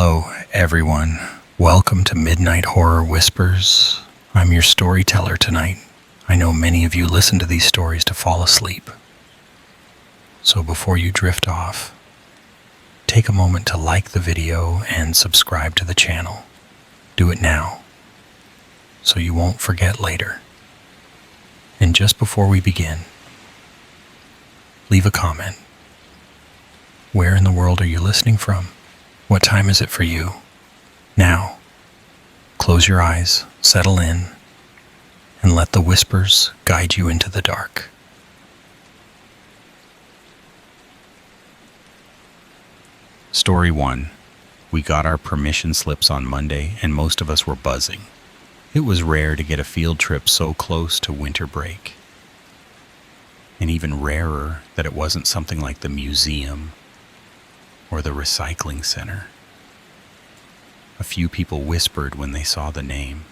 Hello, everyone. Welcome to Midnight Horror Whispers. I'm your storyteller tonight. I know many of you listen to these stories to fall asleep. So before you drift off, take a moment to like the video and subscribe to the channel. Do it now, so you won't forget later. And just before we begin, leave a comment. Where in the world are you listening from? What time is it for you? Now, close your eyes, settle in, and let the whispers guide you into the dark. Story 1. We got our permission slips on Monday, and most of us were buzzing. It was rare to get a field trip so close to winter break. And even rarer that it wasn't something like the museum or the recycling center. A few people whispered when they saw the name.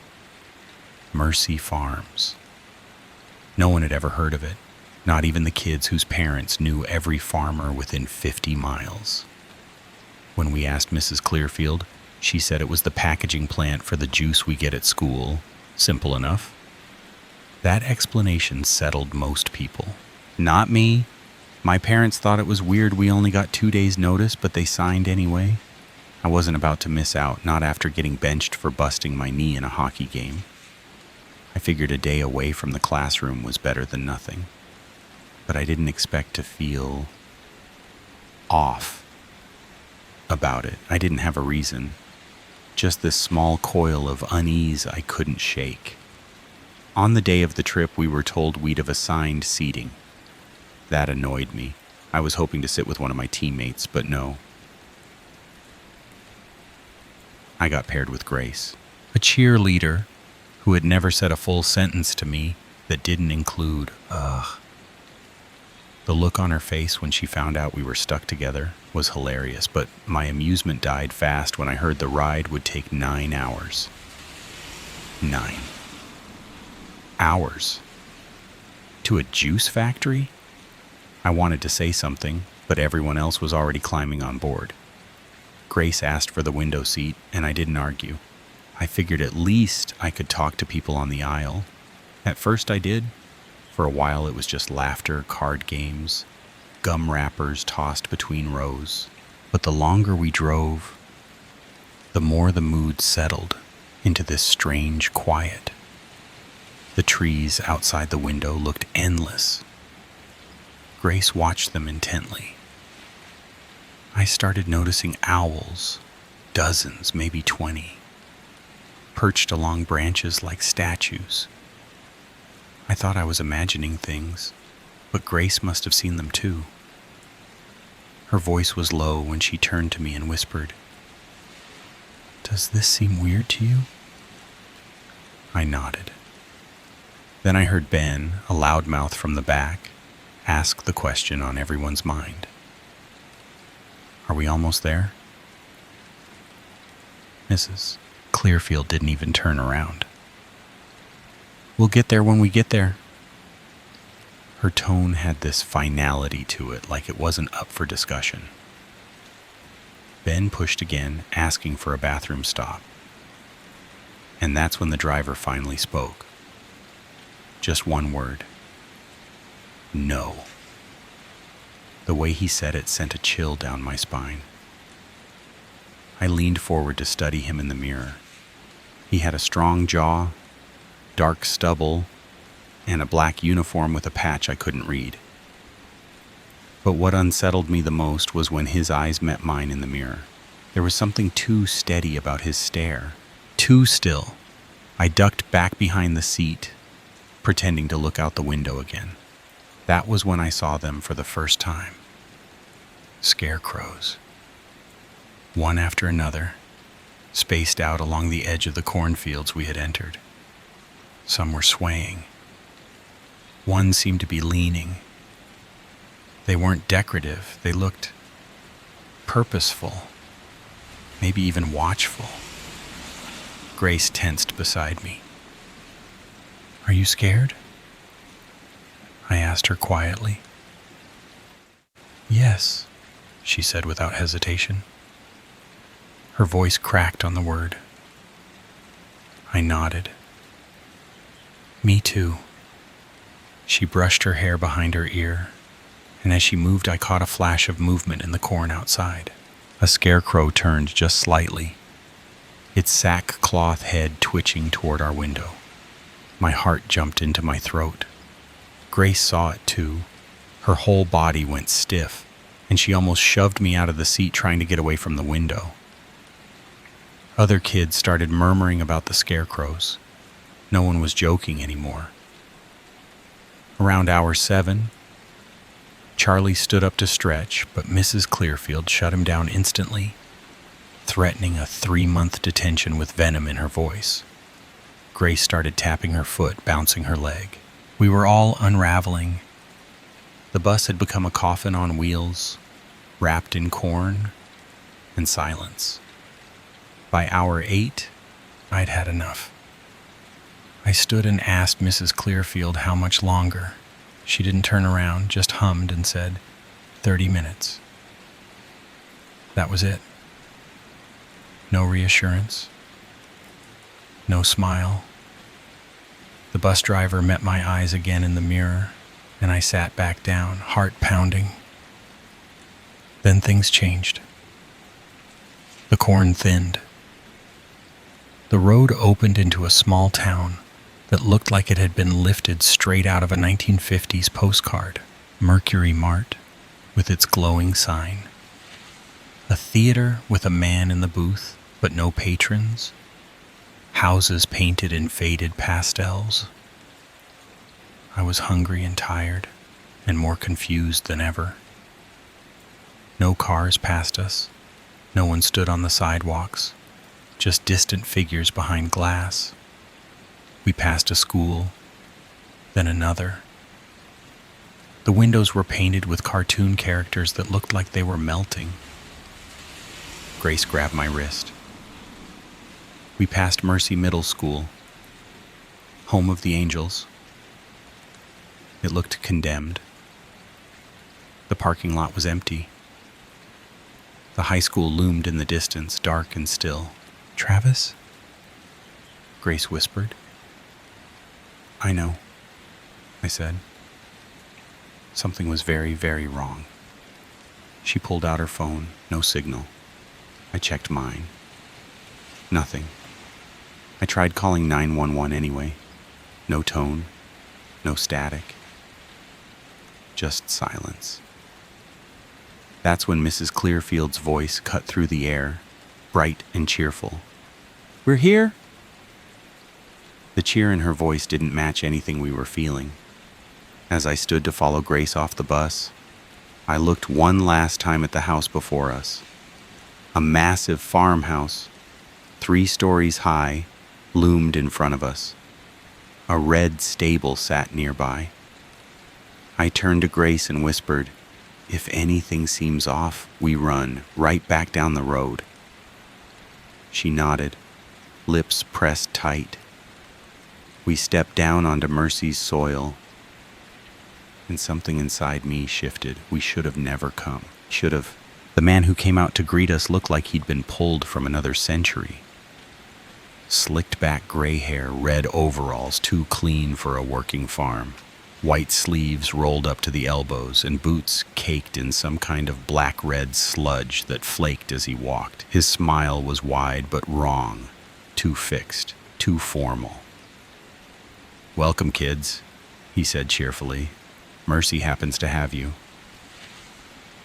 Mercy Farms. No one had ever heard of it, not even the kids whose parents knew every farmer within 50 miles. When we asked Mrs. Clearfield, she said it was the packaging plant for the juice we get at school. Simple enough. That explanation settled most people. Not me. My parents thought it was weird we only got 2 days' notice, but they signed anyway. I wasn't about to miss out, not after getting benched for busting my knee in a hockey game. I figured a day away from the classroom was better than nothing. But I didn't expect to feel off about it. I didn't have a reason. Just this small coil of unease I couldn't shake. On the day of the trip, we were told we'd have assigned seating. That annoyed me. I was hoping to sit with one of my teammates, but no. I got paired with Grace, a cheerleader who had never said a full sentence to me that didn't include, ugh. The look on her face when she found out we were stuck together was hilarious, but my amusement died fast when I heard the ride would take 9 hours. 9 hours. To a juice factory? I wanted to say something, but everyone else was already climbing on board. Grace asked for the window seat, and I didn't argue. I figured at least I could talk to people on the aisle. At first I did. For a while it was just laughter, card games, gum wrappers tossed between rows. But the longer we drove, the more the mood settled into this strange quiet. The trees outside the window looked endless. Grace watched them intently. I started noticing owls, dozens, maybe 20, perched along branches like statues. I thought I was imagining things, but Grace must have seen them too. Her voice was low when she turned to me and whispered, "Does this seem weird to you?" I nodded. Then I heard Ben, a loudmouth from the back, ask the question on everyone's mind. "Are we almost there?" Mrs. Clearfield didn't even turn around. "We'll get there when we get there." Her tone had this finality to it, like it wasn't up for discussion. Ben pushed again, asking for a bathroom stop. And that's when the driver finally spoke. Just one word. No. The way he said it sent a chill down my spine. I leaned forward to study him in the mirror. He had a strong jaw, dark stubble, and a black uniform with a patch I couldn't read. But what unsettled me the most was when his eyes met mine in the mirror. There was something too steady about his stare. Too still. I ducked back behind the seat, pretending to look out the window again. That was when I saw them for the first time. Scarecrows. One after another, spaced out along the edge of the cornfields we had entered. Some were swaying. One seemed to be leaning. They weren't decorative. They looked purposeful, maybe even watchful. Grace tensed beside me. "Are you scared?" I asked her quietly. "Yes," she said without hesitation. Her voice cracked on the word. I nodded. Me too. She brushed her hair behind her ear, and as she moved, I caught a flash of movement in the corn outside. A scarecrow turned just slightly, its sackcloth head twitching toward our window. My heart jumped into my throat. Grace saw it too. Her whole body went stiff, and she almost shoved me out of the seat trying to get away from the window. Other kids started murmuring about the scarecrows. No one was joking anymore. Around hour 7, Charlie stood up to stretch, but Mrs. Clearfield shut him down instantly, threatening a 3-month detention with venom in her voice. Grace started tapping her foot, bouncing her leg. We were all unraveling. The bus had become a coffin on wheels, wrapped in corn and silence. By hour 8, I'd had enough. I stood and asked Mrs. Clearfield how much longer. She didn't turn around, just hummed and said, 30 minutes. That was it. No reassurance. No smile. The bus driver met my eyes again in the mirror, and I sat back down, heart pounding. Then things changed. The corn thinned. The road opened into a small town that looked like it had been lifted straight out of a 1950s postcard. Mercury Mart, with its glowing sign. A theater with a man in the booth, but no patrons. Houses painted in faded pastels. I was hungry and tired, and more confused than ever. No cars passed us. No one stood on the sidewalks. Just distant figures behind glass. We passed a school, then another. The windows were painted with cartoon characters that looked like they were melting. Grace grabbed my wrist. We passed Mercy Middle School, home of the Angels. It looked condemned. The parking lot was empty. The high school loomed in the distance, dark and still. Travis? Grace whispered. I know, I said. Something was very, very wrong. She pulled out her phone, no signal. I checked mine. Nothing. I tried calling 911 anyway. No tone, no static. Just silence. That's when Mrs. Clearfield's voice cut through the air, bright and cheerful. We're here? The cheer in her voice didn't match anything we were feeling. As I stood to follow Grace off the bus, I looked one last time at the house before us. A massive farmhouse, 3 stories high, loomed in front of us. A red stable sat nearby. I turned to Grace and whispered, if anything seems off, we run right back down the road. She nodded, lips pressed tight. We stepped down onto Mercy's soil, and something inside me shifted. We should have never come. Should have. The man who came out to greet us looked like he'd been pulled from another century. Slicked back gray hair, red overalls too clean for a working farm, white sleeves rolled up to the elbows, and boots caked in some kind of black-red sludge that flaked as he walked. His smile was wide but wrong, too fixed, too formal. Welcome, kids, he said cheerfully. Mercy happens to have you.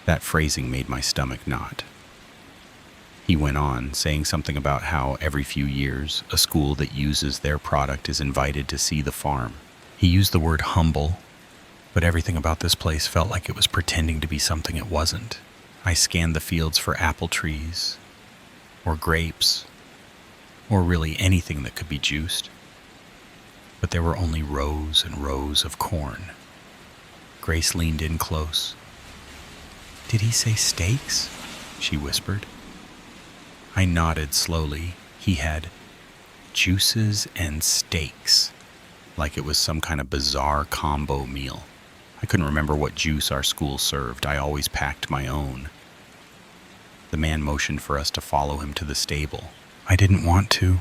That phrasing made my stomach knot. He went on, saying something about how every few years, a school that uses their product is invited to see the farm. He used the word humble, but everything about this place felt like it was pretending to be something it wasn't. I scanned the fields for apple trees, or grapes, or really anything that could be juiced. But there were only rows and rows of corn. Grace leaned in close. Did he say steaks? She whispered. I nodded slowly. He had juices and steaks, like it was some kind of bizarre combo meal. I couldn't remember what juice our school served. I always packed my own. The man motioned for us to follow him to the stable. I didn't want to.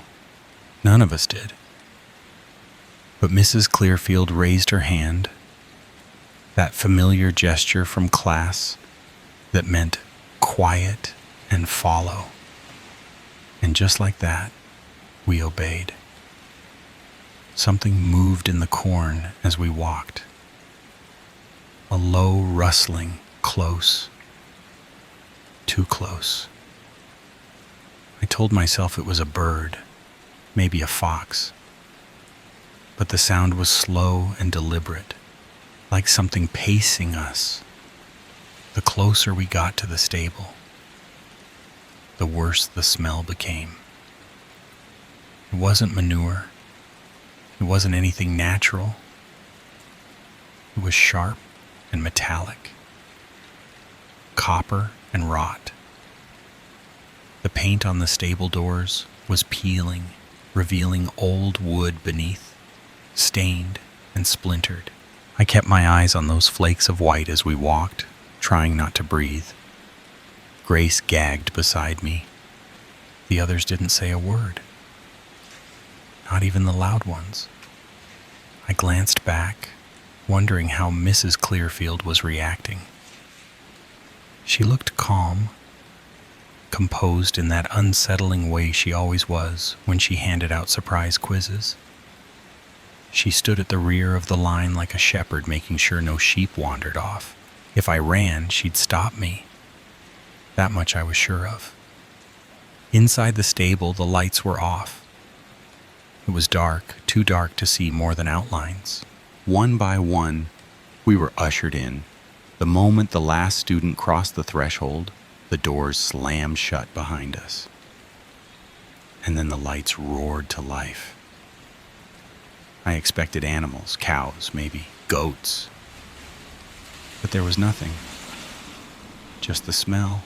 None of us did. But Mrs. Clearfield raised her hand, that familiar gesture from class that meant quiet and follow. And just like that, we obeyed. Something moved in the corn as we walked. A low rustling, close, too close. I told myself it was a bird, maybe a fox. But the sound was slow and deliberate, like something pacing us. The closer we got to the stable, the worse the smell became. It wasn't manure. It wasn't anything natural. It was sharp and metallic, copper and rot. The paint on the stable doors was peeling, revealing old wood beneath, stained and splintered. I kept my eyes on those flakes of white as we walked, trying not to breathe. Grace gagged beside me. The others didn't say a word, not even the loud ones. I glanced back, wondering how Mrs. Clearfield was reacting. She looked calm, composed in that unsettling way she always was when she handed out surprise quizzes. She stood at the rear of the line like a shepherd, making sure no sheep wandered off. If I ran, she'd stop me. That much I was sure of. Inside the stable, the lights were off. It was dark, too dark to see more than outlines. One by one, we were ushered in. The moment the last student crossed the threshold, the doors slammed shut behind us. And then the lights roared to life. I expected animals, cows, maybe goats. But there was nothing. Just the smell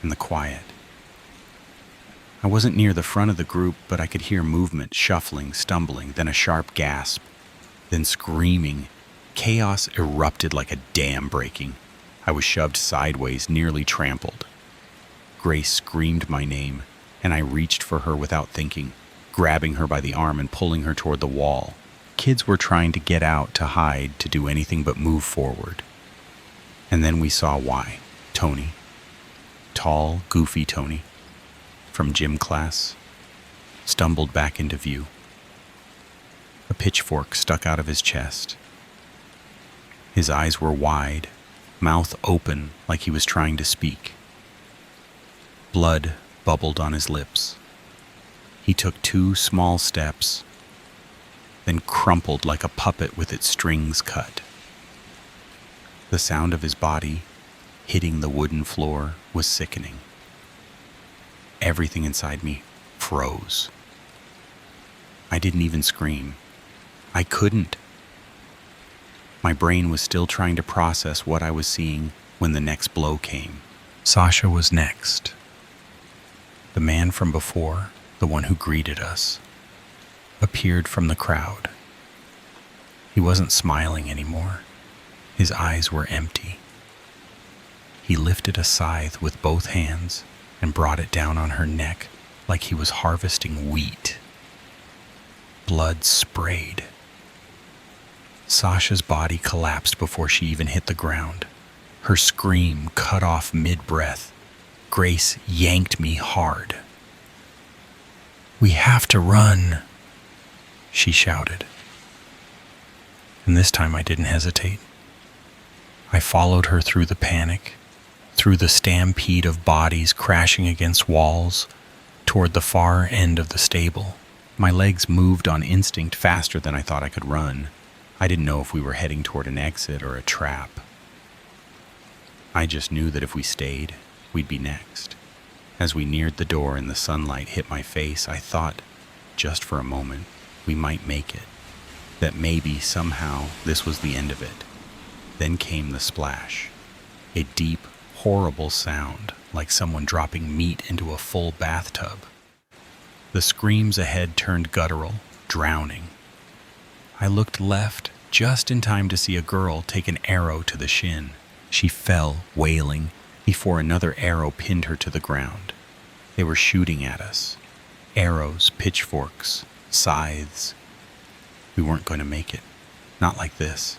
and the quiet. I wasn't near the front of the group, but I could hear movement, shuffling, stumbling, then a sharp gasp, then screaming. Chaos erupted like a dam breaking. I was shoved sideways, nearly trampled. Grace screamed my name, and I reached for her without thinking, grabbing her by the arm and pulling her toward the wall. Kids were trying to get out, to hide, to do anything but move forward. And then we saw why. Tony. Tall, goofy Tony, from gym class, stumbled back into view. A pitchfork stuck out of his chest. His eyes were wide, mouth open like he was trying to speak. Blood bubbled on his lips. He took 2 small steps, then crumpled like a puppet with its strings cut. The sound of his body hitting the wooden floor was sickening. Everything inside me froze. I didn't even scream. I couldn't. My brain was still trying to process what I was seeing when the next blow came. Sasha was next. The man from before, the one who greeted us, appeared from the crowd. He wasn't smiling anymore. His eyes were empty. He lifted a scythe with both hands and brought it down on her neck like he was harvesting wheat. Blood sprayed. Sasha's body collapsed before she even hit the ground. Her scream cut off mid-breath. Grace yanked me hard. "We have to run," she shouted. And this time I didn't hesitate. I followed her through the panic, through the stampede of bodies crashing against walls, toward the far end of the stable. My legs moved on instinct faster than I thought I could run. I didn't know if we were heading toward an exit or a trap. I just knew that if we stayed, we'd be next. As we neared the door and the sunlight hit my face, I thought, just for a moment, we might make it. That maybe, somehow, this was the end of it. Then came the splash. A deep, horrible sound, like someone dropping meat into a full bathtub. The screams ahead turned guttural, drowning. I looked left just in time to see a girl take an arrow to the shin. She fell, wailing, before another arrow pinned her to the ground. They were shooting at us. Arrows, pitchforks, scythes. We weren't going to make it. Not like this.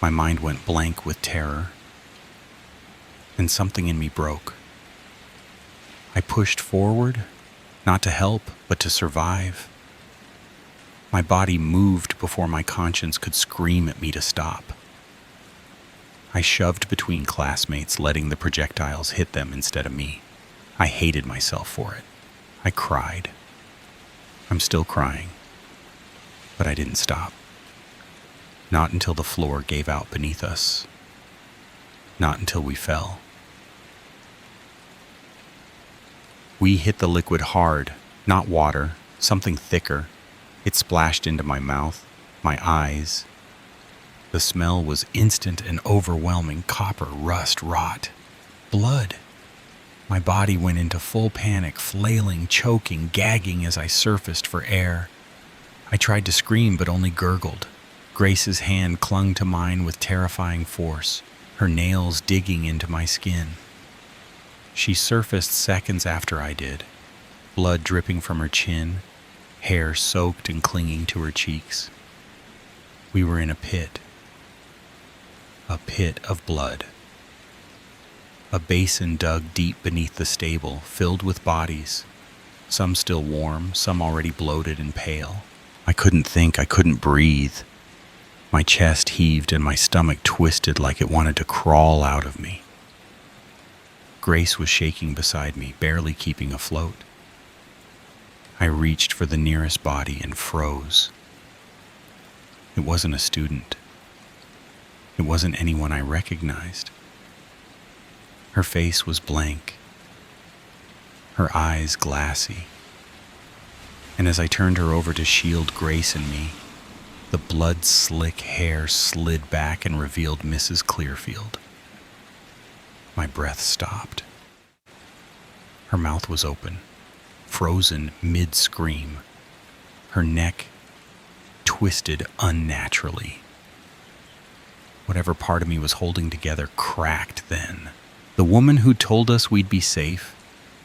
My mind went blank with terror, and something in me broke. I pushed forward, not to help, but to survive. My body moved before my conscience could scream at me to stop. I shoved between classmates, letting the projectiles hit them instead of me. I hated myself for it. I cried. I'm still crying. But I didn't stop. Not until the floor gave out beneath us. Not until we fell. We hit the liquid hard, not water, something thicker. It splashed into my mouth, my eyes. The smell was instant and overwhelming: copper, rust, rot, blood. My body went into full panic, flailing, choking, gagging as I surfaced for air. I tried to scream, but only gurgled. Grace's hand clung to mine with terrifying force, her nails digging into my skin. She surfaced seconds after I did, blood dripping from her chin, hair soaked and clinging to her cheeks. We were in a pit of blood. A basin dug deep beneath the stable, filled with bodies, some still warm, some already bloated and pale. I couldn't think, I couldn't breathe. My chest heaved and my stomach twisted like it wanted to crawl out of me. Grace was shaking beside me, barely keeping afloat. I reached for the nearest body and froze. It wasn't a student. It wasn't anyone I recognized. Her face was blank, her eyes glassy. And as I turned her over to shield Grace and me, the blood-slick hair slid back and revealed Mrs. Clearfield. My breath stopped. Her mouth was open, frozen mid-scream. Her neck twisted unnaturally. Whatever part of me was holding together cracked then. The woman who told us we'd be safe,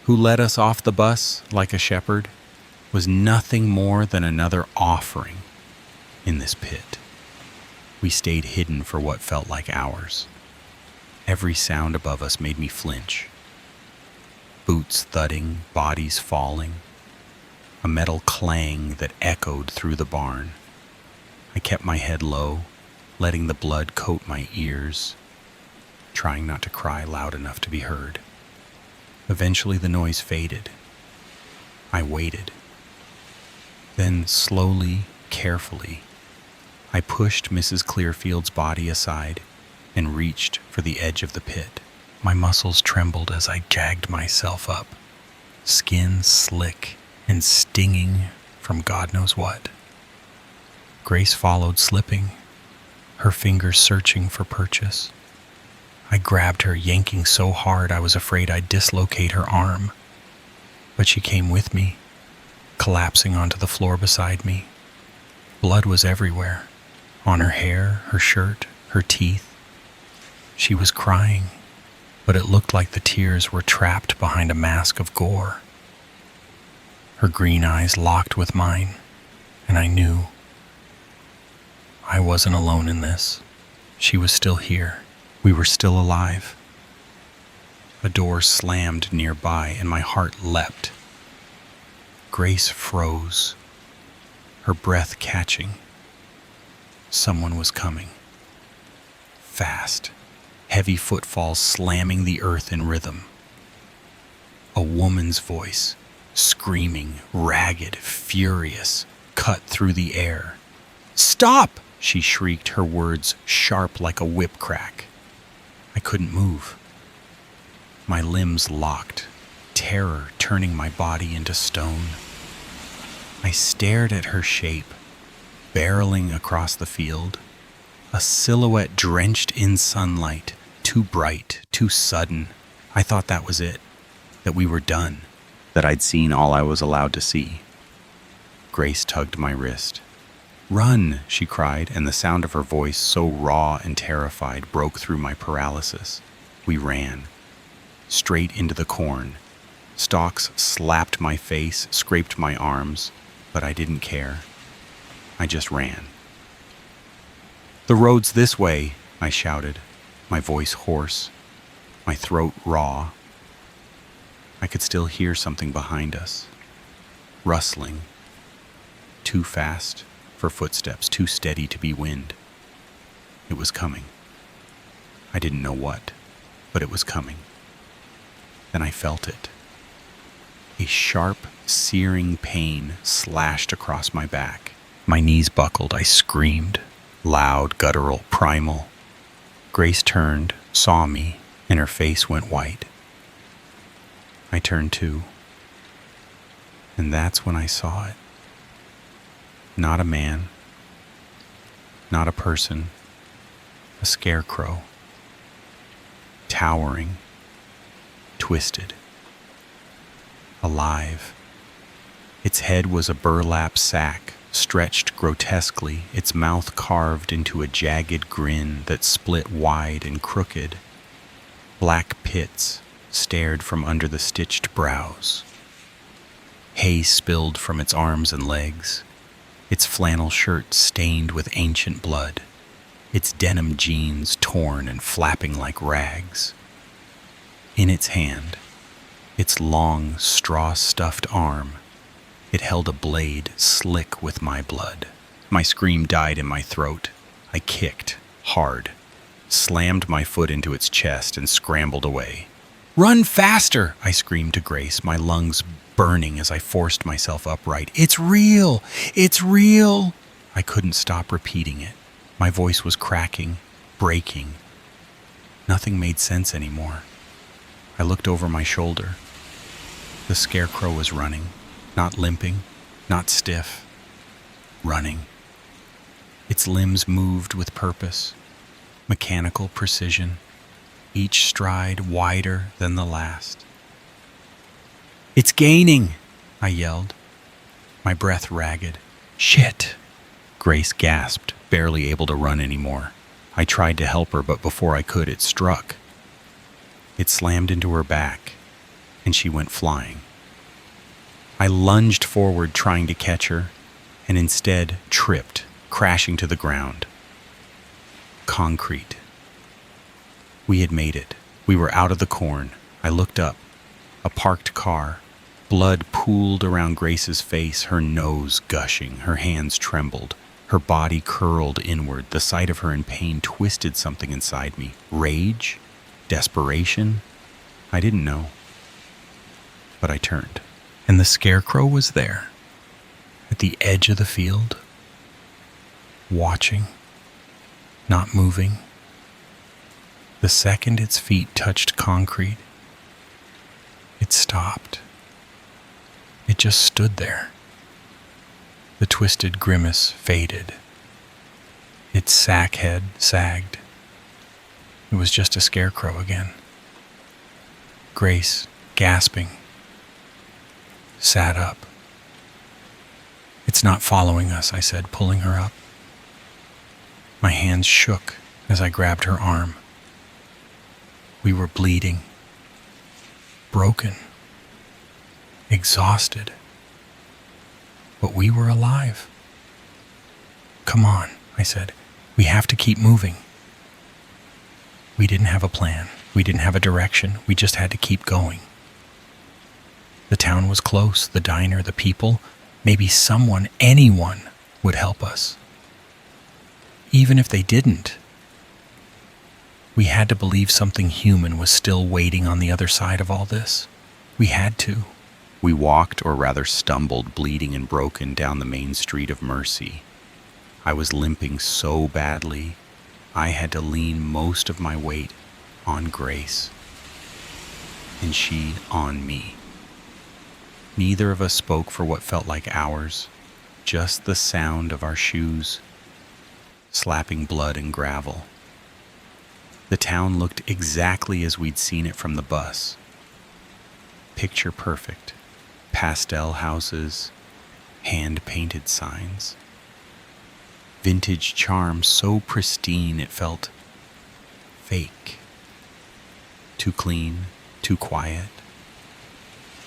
who led us off the bus like a shepherd, was nothing more than another offering in this pit. We stayed hidden for what felt like hours. Every sound above us made me flinch. Boots thudding, bodies falling, a metal clang that echoed through the barn. I kept my head low, letting the blood coat my ears, trying not to cry loud enough to be heard. Eventually the noise faded. I waited. Then slowly, carefully, I pushed Mrs. Clearfield's body aside and reached for the edge of the pit. My muscles trembled as I jagged myself up, skin slick and stinging from God knows what. Grace followed, slipping, her fingers searching for purchase. I grabbed her, yanking so hard I was afraid I'd dislocate her arm. But she came with me, collapsing onto the floor beside me. Blood was everywhere, on her hair, her shirt, her teeth. She was crying, but it looked like the tears were trapped behind a mask of gore. Her green eyes locked with mine, and I knew I wasn't alone in this. She was still here. We were still alive. A door slammed nearby, and my heart leapt. Grace froze, her breath catching. Someone was coming. Fast, heavy footfalls slamming the earth in rhythm. A woman's voice, screaming, ragged, furious, cut through the air. "Stop!" she shrieked, her words sharp like a whip crack. I couldn't move. My limbs locked, terror turning my body into stone. I stared at her shape, barreling across the field, a silhouette drenched in sunlight, too bright, too sudden. I thought that was it, that we were done, that I'd seen all I was allowed to see. Grace tugged my wrist. "Run," she cried, and the sound of her voice, so raw and terrified, broke through my paralysis. We ran, straight into the corn. Stalks slapped my face, scraped my arms, but I didn't care. I just ran. "The road's this way," I shouted, my voice hoarse, my throat raw. I could still hear something behind us, rustling, too fast for footsteps, too steady to be wind. It was coming. I didn't know what, but it was coming. Then I felt it. A sharp, searing pain slashed across my back. My knees buckled. I screamed, loud, guttural, primal. Grace turned, saw me, and her face went white. I turned too, and that's when I saw it. Not a man, not a person, a scarecrow, towering, twisted, alive. Its head was a burlap sack, stretched grotesquely, its mouth carved into a jagged grin that split wide and crooked. Black pits stared from under the stitched brows. Hay spilled from its arms and legs, its flannel shirt stained with ancient blood, its denim jeans torn and flapping like rags. In its hand, its long, straw-stuffed arm, it held a blade slick with my blood. My scream died in my throat. I kicked, hard, slammed my foot into its chest and scrambled away. "Run faster!" I screamed to Grace, my lungs burning as I forced myself upright. "It's real! It's real!" I couldn't stop repeating it. My voice was cracking, breaking. Nothing made sense anymore. I looked over my shoulder. The scarecrow was running, not limping, not stiff, running. Its limbs moved with purpose, mechanical precision, each stride wider than the last. "It's gaining!" I yelled, my breath ragged. "Shit!" Grace gasped, barely able to run anymore. I tried to help her, but before I could, it struck. It slammed into her back, and she went flying. I lunged forward trying to catch her, and instead tripped, crashing to the ground. Concrete. We had made it. We were out of the corn. I looked up. A parked car. Blood pooled around Grace's face, her nose gushing, her hands trembled, her body curled inward. The sight of her in pain twisted something inside me. Rage? Desperation? I didn't know. But I turned, and the scarecrow was there, at the edge of the field, watching, not moving. The second its feet touched concrete, it stopped. It just stood there. The twisted grimace faded. Its sack head sagged. It was just a scarecrow again. Grace, gasping, sat up. "It's not following us," I said, pulling her up. My hands shook as I grabbed her arm. We were bleeding, broken, exhausted, but we were alive. "Come on," I said. "We have to keep moving." We didn't have a plan. We didn't have a direction. We just had to keep going. The town was close, the diner, the people. Maybe someone, anyone, would help us. Even if they didn't, we had to believe something human was still waiting on the other side of all this. We had to. We walked, or rather stumbled, bleeding and broken, down the main street of Mercy. I was limping so badly, I had to lean most of my weight on Grace, and she on me. Neither of us spoke for what felt like hours, just the sound of our shoes slapping blood and gravel. The town looked exactly as we'd seen it from the bus. Picture perfect. Pastel houses, hand-painted signs. Vintage charm so pristine it felt fake. Too clean, too quiet.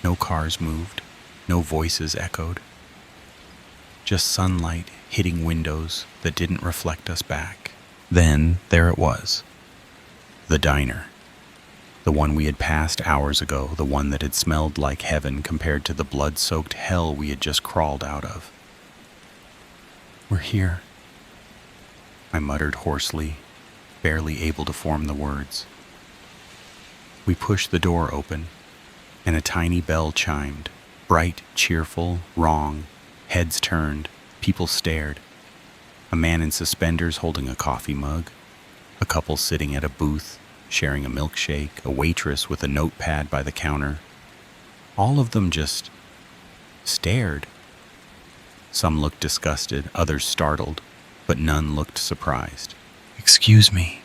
No cars moved, no voices echoed. Just sunlight hitting windows that didn't reflect us back. Then there it was. The diner. The one we had passed hours ago, the one that had smelled like heaven compared to the blood-soaked hell we had just crawled out of. "We're here," I muttered hoarsely, barely able to form the words. We pushed the door open, and a tiny bell chimed. Bright, cheerful, wrong. Heads turned, people stared. A man in suspenders holding a coffee mug, a couple sitting at a booth, sharing a milkshake, a waitress with a notepad by the counter. All of them just stared. Some looked disgusted, others startled, but none looked surprised. "Excuse me,"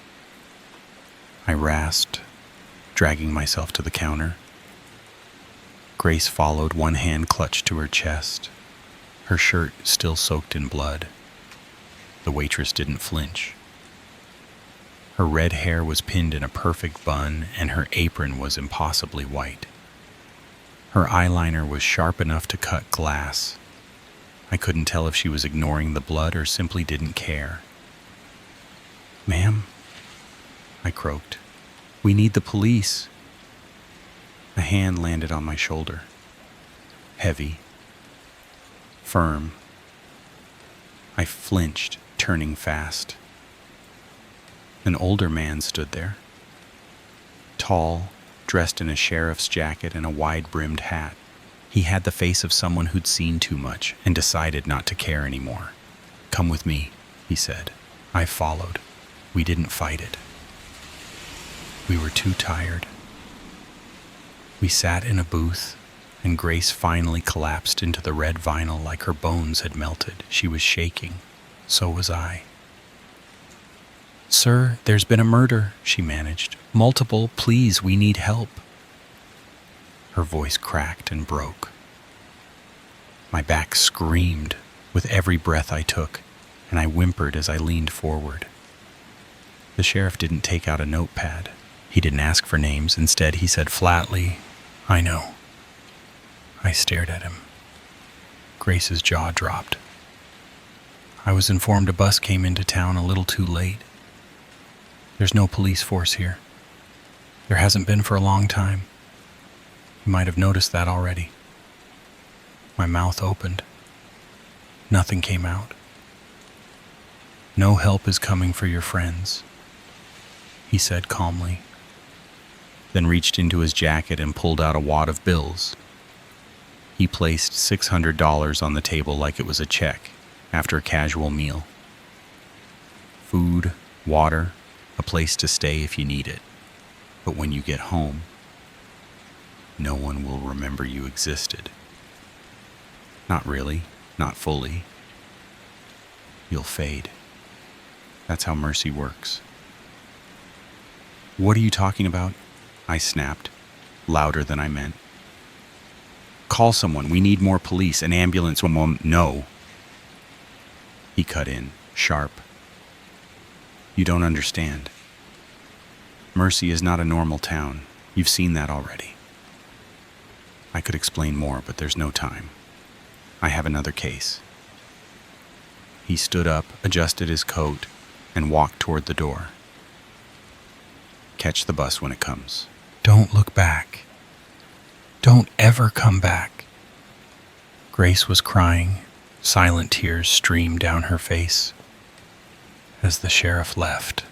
I rasped, dragging myself to the counter. Grace followed, one hand clutched to her chest, her shirt still soaked in blood. The waitress didn't flinch. Her red hair was pinned in a perfect bun, and her apron was impossibly white. Her eyeliner was sharp enough to cut glass. I couldn't tell if she was ignoring the blood or simply didn't care. "Ma'am," I croaked, "we need the police." A hand landed on my shoulder. Heavy. Firm. I flinched, turning fast. An older man stood there. Tall, dressed in a sheriff's jacket and a wide-brimmed hat. He had the face of someone who'd seen too much and decided not to care anymore. "Come with me," he said. I followed. We didn't fight it. We were too tired. We sat in a booth, and Grace finally collapsed into the red vinyl like her bones had melted. She was shaking. So was I. "Sir, there's been a murder," she managed. "Multiple. Please, we need help." Her voice cracked and broke. My back screamed with every breath I took, and I whimpered as I leaned forward. The sheriff didn't take out a notepad. He didn't ask for names. Instead, he said flatly, "I know." I stared at him. Grace's jaw dropped. "I was informed a bus came into town a little too late. There's no police force here. There hasn't been for a long time. You might have noticed that already." My mouth opened. Nothing came out. "No help is coming for your friends," he said calmly, then reached into his jacket and pulled out a wad of bills. He placed $600 on the table like it was a check after a casual meal. Food, water, a place to stay if you need it. But when you get home, no one will remember you existed. Not really, not fully. You'll fade. That's how mercy works. "What are you talking about?" I snapped, louder than I meant. "Call someone. We need more police. An ambulance. No." He cut in, sharp. "You don't understand. Mercy is not a normal town. You've seen that already." I could explain more, but there's no time. I have another case. He stood up, adjusted his coat, and walked toward the door. "Catch the bus when it comes. Don't look back. Don't ever come back." Grace was crying. Silent tears streamed down her face. As the sheriff left,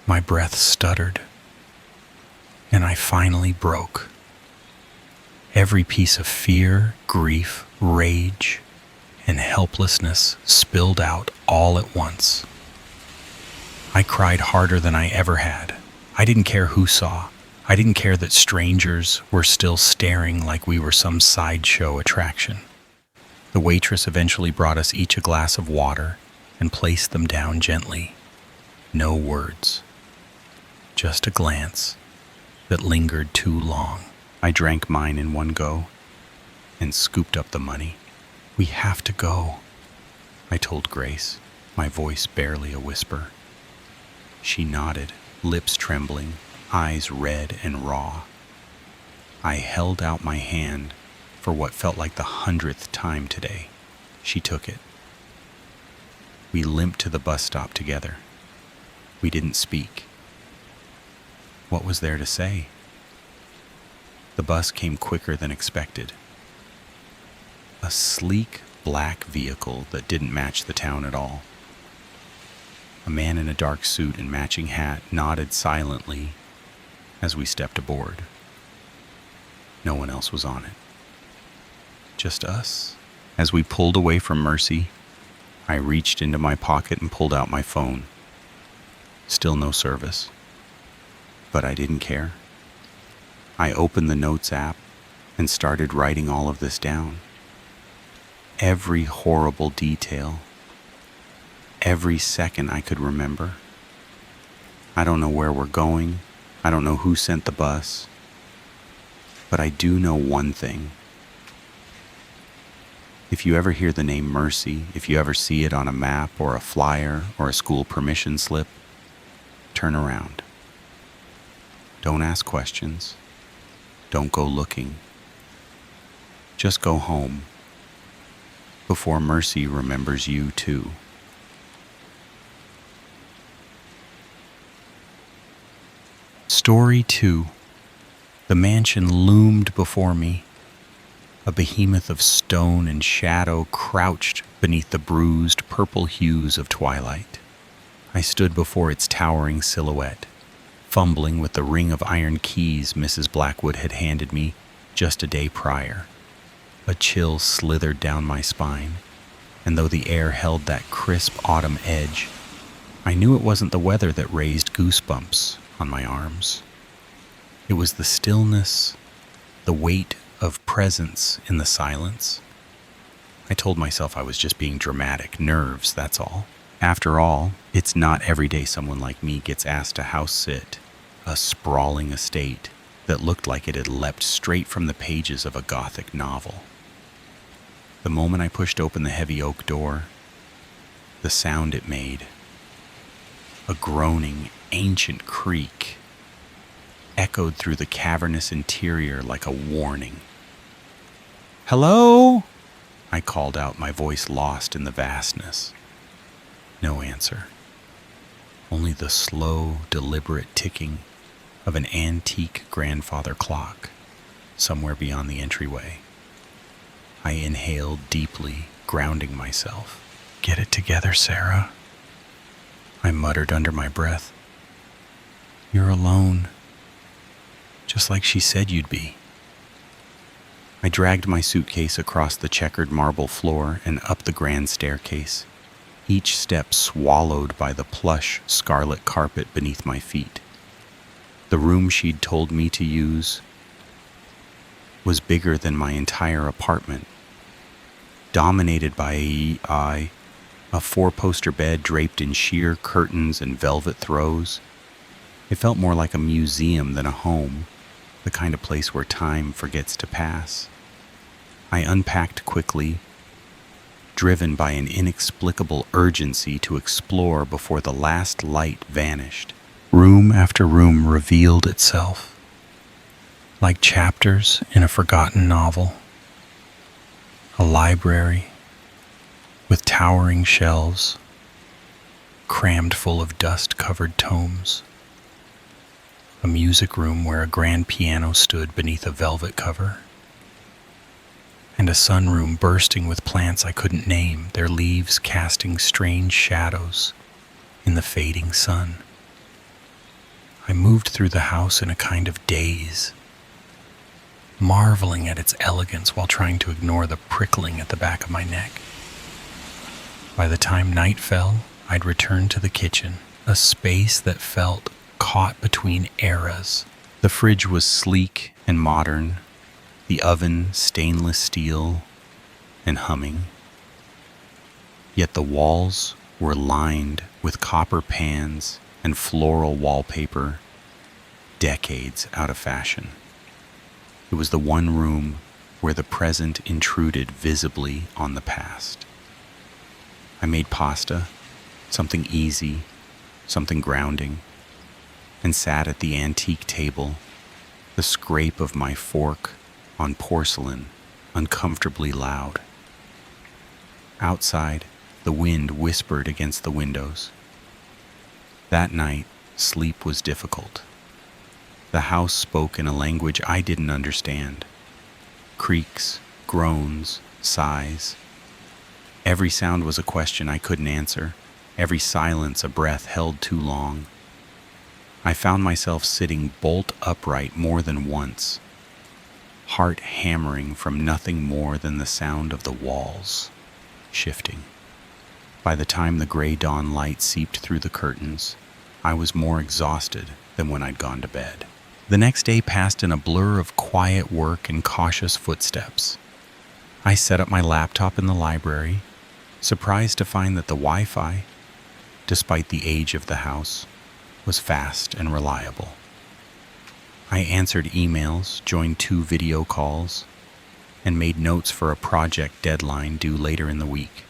my breath stuttered, and I finally broke. Every piece of fear, grief, rage, and helplessness spilled out all at once. I cried harder than I ever had. I didn't care who saw. I didn't care that strangers were still staring like we were some sideshow attraction. The waitress eventually brought us each a glass of water and placed them down gently. No words. Just a glance that lingered too long. I drank mine in one go and scooped up the money. "We have to go," I told Grace, my voice barely a whisper. She nodded, lips trembling, eyes red and raw. I held out my hand for what felt like the 100th time today. She took it. We limped to the bus stop together. We didn't speak. What was there to say? The bus came quicker than expected. A sleek black vehicle that didn't match the town at all. A man in a dark suit and matching hat nodded silently as we stepped aboard. No one else was on it. Just us. As we pulled away from Mercy, I reached into my pocket and pulled out my phone. Still no service. But I didn't care. I opened the Notes app and started writing all of this down. Every horrible detail. Every second I could remember. I don't know where we're going. I don't know who sent the bus. But I do know one thing. If you ever hear the name Mercy, if you ever see it on a map or a flyer or a school permission slip, turn around. Don't ask questions. Don't go looking. Just go home before Mercy remembers you too. Story 2. The mansion loomed before me. A behemoth of stone and shadow crouched beneath the bruised purple hues of twilight. I stood before its towering silhouette, fumbling with the ring of iron keys Mrs. Blackwood had handed me just a day prior. A chill slithered down my spine, and though the air held that crisp autumn edge, I knew it wasn't the weather that raised goosebumps on my arms. It was the stillness, the weight of presence in the silence. I told myself I was just being dramatic, nerves, that's all. After all, it's not every day someone like me gets asked to house sit a sprawling estate that looked like it had leapt straight from the pages of a Gothic novel. The moment I pushed open the heavy oak door, the sound it made, a groaning, ancient creak, echoed through the cavernous interior like a warning. "Hello?" I called out, my voice lost in the vastness. No answer. Only the slow, deliberate ticking of an antique grandfather clock somewhere beyond the entryway. I inhaled deeply, grounding myself. "Get it together, Sarah," I muttered under my breath. "You're alone, just like she said you'd be." I dragged my suitcase across the checkered marble floor and up the grand staircase, each step swallowed by the plush scarlet carpet beneath my feet. The room she'd told me to use was bigger than my entire apartment, dominated by a four-poster bed draped in sheer curtains and velvet throws. It felt more like a museum than a home, the kind of place where time forgets to pass. I unpacked quickly, driven by an inexplicable urgency to explore before the last light vanished. Room after room revealed itself, like chapters in a forgotten novel. A library with towering shelves, crammed full of dust-covered tomes. A music room where a grand piano stood beneath a velvet cover. And a sunroom bursting with plants I couldn't name, their leaves casting strange shadows in the fading sun. I moved through the house in a kind of daze, marveling at its elegance while trying to ignore the prickling at the back of my neck. By the time night fell, I'd returned to the kitchen, a space that felt caught between eras. The fridge was sleek and modern, the oven stainless steel and humming. Yet the walls were lined with copper pans and floral wallpaper, decades out of fashion. It was the one room where the present intruded visibly on the past. I made pasta, something easy, something grounding. and sat at the antique table, the scrape of my fork on porcelain uncomfortably loud. Outside, the wind whispered against the windows. That night, sleep was difficult. The house spoke in a language I didn't understand. Creaks, groans, sighs. Every sound was a question I couldn't answer, every silence a breath held too long. I found myself sitting bolt upright more than once, heart hammering from nothing more than the sound of the walls shifting. By the time the gray dawn light seeped through the curtains, I was more exhausted than when I'd gone to bed. The next day passed in a blur of quiet work and cautious footsteps. I set up my laptop in the library, surprised to find that the Wi-Fi, despite the age of the house, was fast and reliable. I answered emails, joined 2 video calls, and made notes for a project deadline due later in the week,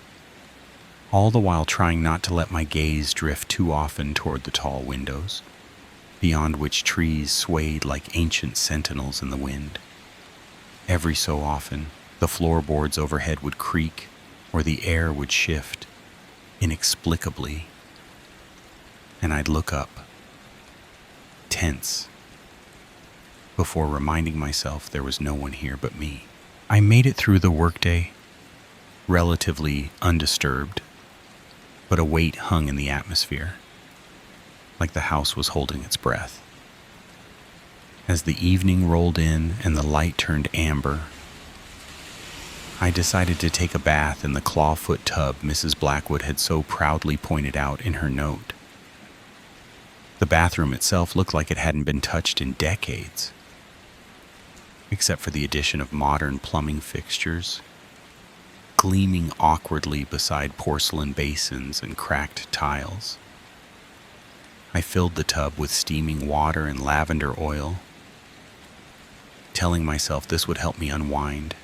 all the while trying not to let my gaze drift too often toward the tall windows, beyond which trees swayed like ancient sentinels in the wind. Every so often, the floorboards overhead would creak, or the air would shift, inexplicably, and I'd look up, tense, before reminding myself there was no one here but me. I made it through the workday, relatively undisturbed, but a weight hung in the atmosphere, like the house was holding its breath. As the evening rolled in and the light turned amber, I decided to take a bath in the clawfoot tub Mrs. Blackwood had so proudly pointed out in her note. The bathroom itself looked like it hadn't been touched in decades, except for the addition of modern plumbing fixtures, gleaming awkwardly beside porcelain basins and cracked tiles. I filled the tub with steaming water and lavender oil, telling myself this would help me unwind,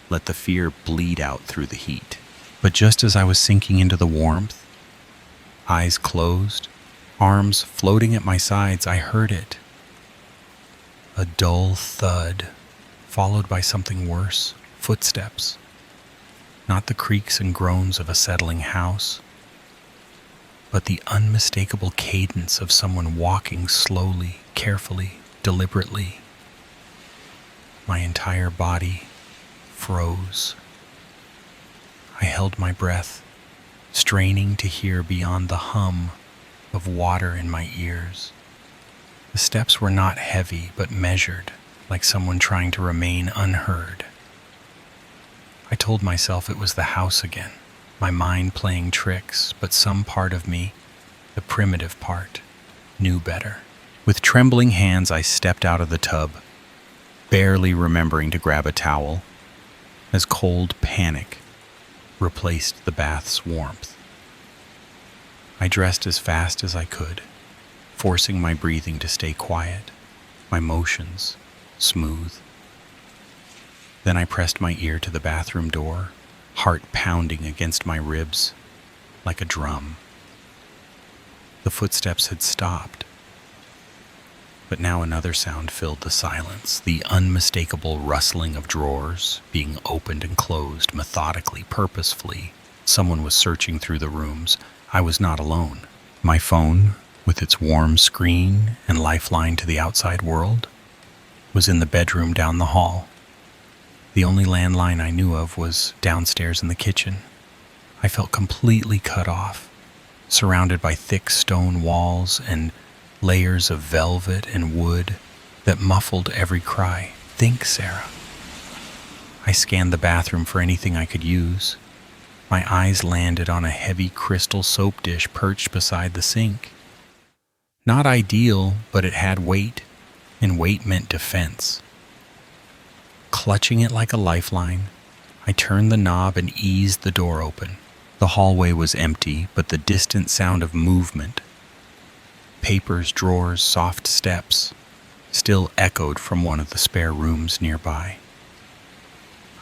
let the fear bleed out through the heat. But just as I was sinking into the warmth, eyes closed, arms floating at my sides, I heard it. A dull thud, followed by something worse, footsteps. Not the creaks and groans of a settling house, but the unmistakable cadence of someone walking slowly, carefully, deliberately. My entire body froze. I held my breath, straining to hear beyond the hum of water in my ears. The steps were not heavy, but measured, like someone trying to remain unheard. I told myself it was the house again, my mind playing tricks, but some part of me, the primitive part, knew better. With trembling hands, I stepped out of the tub, barely remembering to grab a towel, as cold panic replaced the bath's warmth. I dressed as fast as I could, forcing my breathing to stay quiet, my motions smooth. Then I pressed my ear to the bathroom door, heart pounding against my ribs like a drum. The footsteps had stopped, but now another sound filled the silence, the unmistakable rustling of drawers being opened and closed methodically, purposefully. Someone was searching through the rooms. I was not alone. My phone, with its warm screen and lifeline to the outside world, was in the bedroom down the hall. The only landline I knew of was downstairs in the kitchen. I felt completely cut off, surrounded by thick stone walls and layers of velvet and wood that muffled every cry. Think, Sarah. I scanned the bathroom for anything I could use. My eyes landed on a heavy crystal soap dish perched beside the sink. Not ideal, but it had weight, and weight meant defense. Clutching it like a lifeline, I turned the knob and eased the door open. The hallway was empty, but the distant sound of movement, papers, drawers, soft steps, still echoed from one of the spare rooms nearby.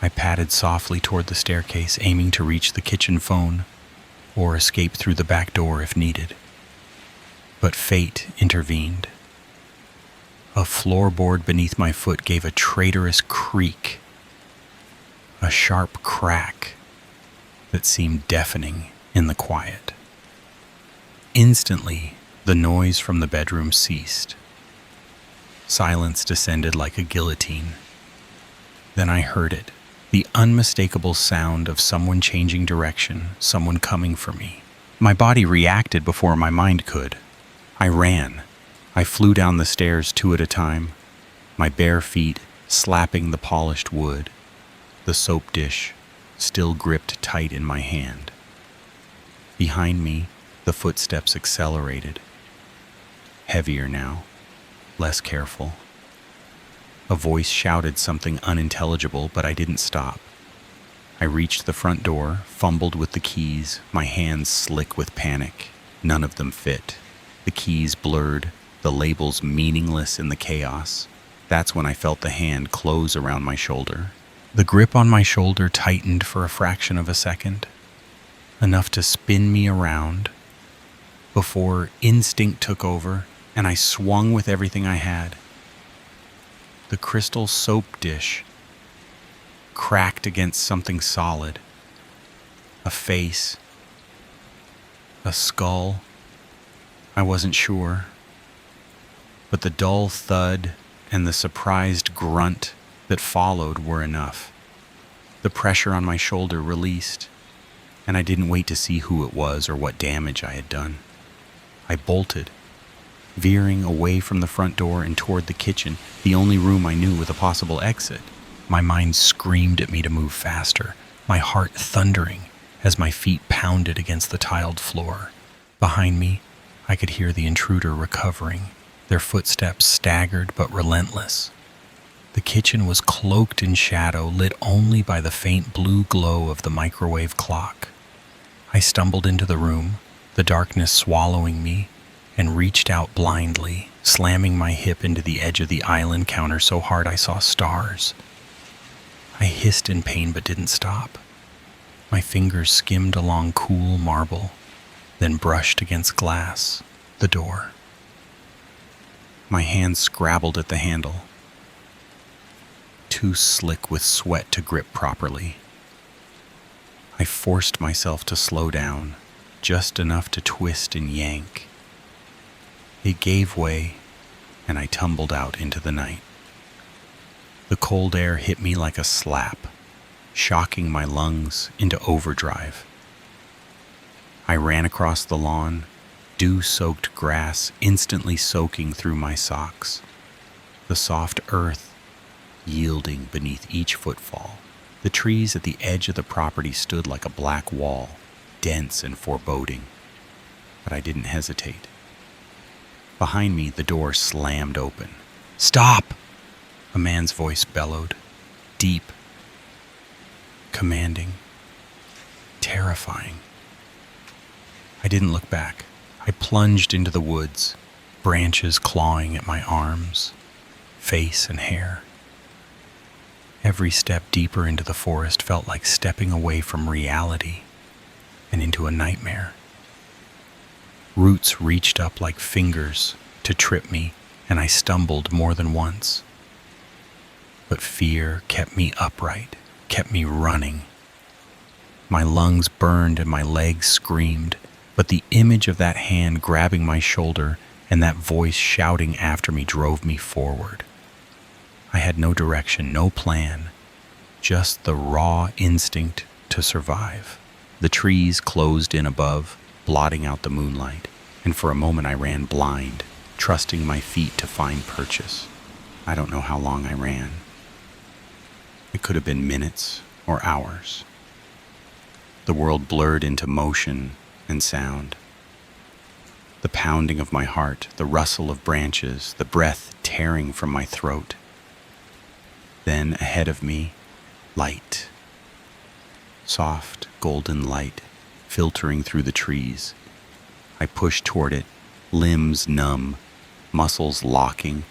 I padded softly toward the staircase, aiming to reach the kitchen phone or escape through the back door if needed. But fate intervened. A floorboard beneath my foot gave a traitorous creak, a sharp crack that seemed deafening in the quiet. Instantly, the noise from the bedroom ceased. Silence descended like a guillotine. Then I heard it, the unmistakable sound of someone changing direction, someone coming for me. My body reacted before my mind could. I ran. I flew down the stairs 2 at a time, my bare feet slapping the polished wood, the soap dish still gripped tight in my hand. Behind me, the footsteps accelerated. Heavier now, less careful. A voice shouted something unintelligible, but I didn't stop. I reached the front door, fumbled with the keys, my hands slick with panic. None of them fit. The keys blurred, the labels meaningless in the chaos. That's when I felt the hand close around my shoulder. The grip on my shoulder tightened for a fraction of a second, enough to spin me around, before instinct took over and I swung with everything I had. The crystal soap dish cracked against something solid. A face, a skull. I wasn't sure. But the dull thud and the surprised grunt that followed were enough. The pressure on my shoulder released, and I didn't wait to see who it was or what damage I had done. I bolted, veering away from the front door and toward the kitchen, the only room I knew with a possible exit. My mind screamed at me to move faster, my heart thundering as my feet pounded against the tiled floor. Behind me, I could hear the intruder recovering, their footsteps staggered but relentless. The kitchen was cloaked in shadow, lit only by the faint blue glow of the microwave clock. I stumbled into the room, the darkness swallowing me, and reached out blindly, slamming my hip into the edge of the island counter so hard I saw stars. I hissed in pain but didn't stop. My fingers skimmed along cool marble, then brushed against glass, the door. My hands scrabbled at the handle, too slick with sweat to grip properly. I forced myself to slow down, just enough to twist and yank. It gave way, and I tumbled out into the night. The cold air hit me like a slap, shocking my lungs into overdrive. I ran across the lawn, dew-soaked grass instantly soaking through my socks, the soft earth yielding beneath each footfall. The trees at the edge of the property stood like a black wall, dense and foreboding, but I didn't hesitate. Behind me, the door slammed open. "Stop!" a man's voice bellowed, deep, commanding, terrifying. I didn't look back. I plunged into the woods, branches clawing at my arms, face and hair. Every step deeper into the forest felt like stepping away from reality and into a nightmare. Roots reached up like fingers to trip me, and I stumbled more than once. But fear kept me upright, kept me running. My lungs burned and my legs screamed, but the image of that hand grabbing my shoulder and that voice shouting after me drove me forward. I had no direction, no plan, just the raw instinct to survive. The trees closed in above, blotting out the moonlight, and for a moment I ran blind, trusting my feet to find purchase. I don't know how long I ran. It could have been minutes or hours. The world blurred into motion and sound. The pounding of my heart, the rustle of branches, the breath tearing from my throat. Then ahead of me, light. Soft, golden light filtering through the trees. I pushed toward it, limbs numb, muscles locking,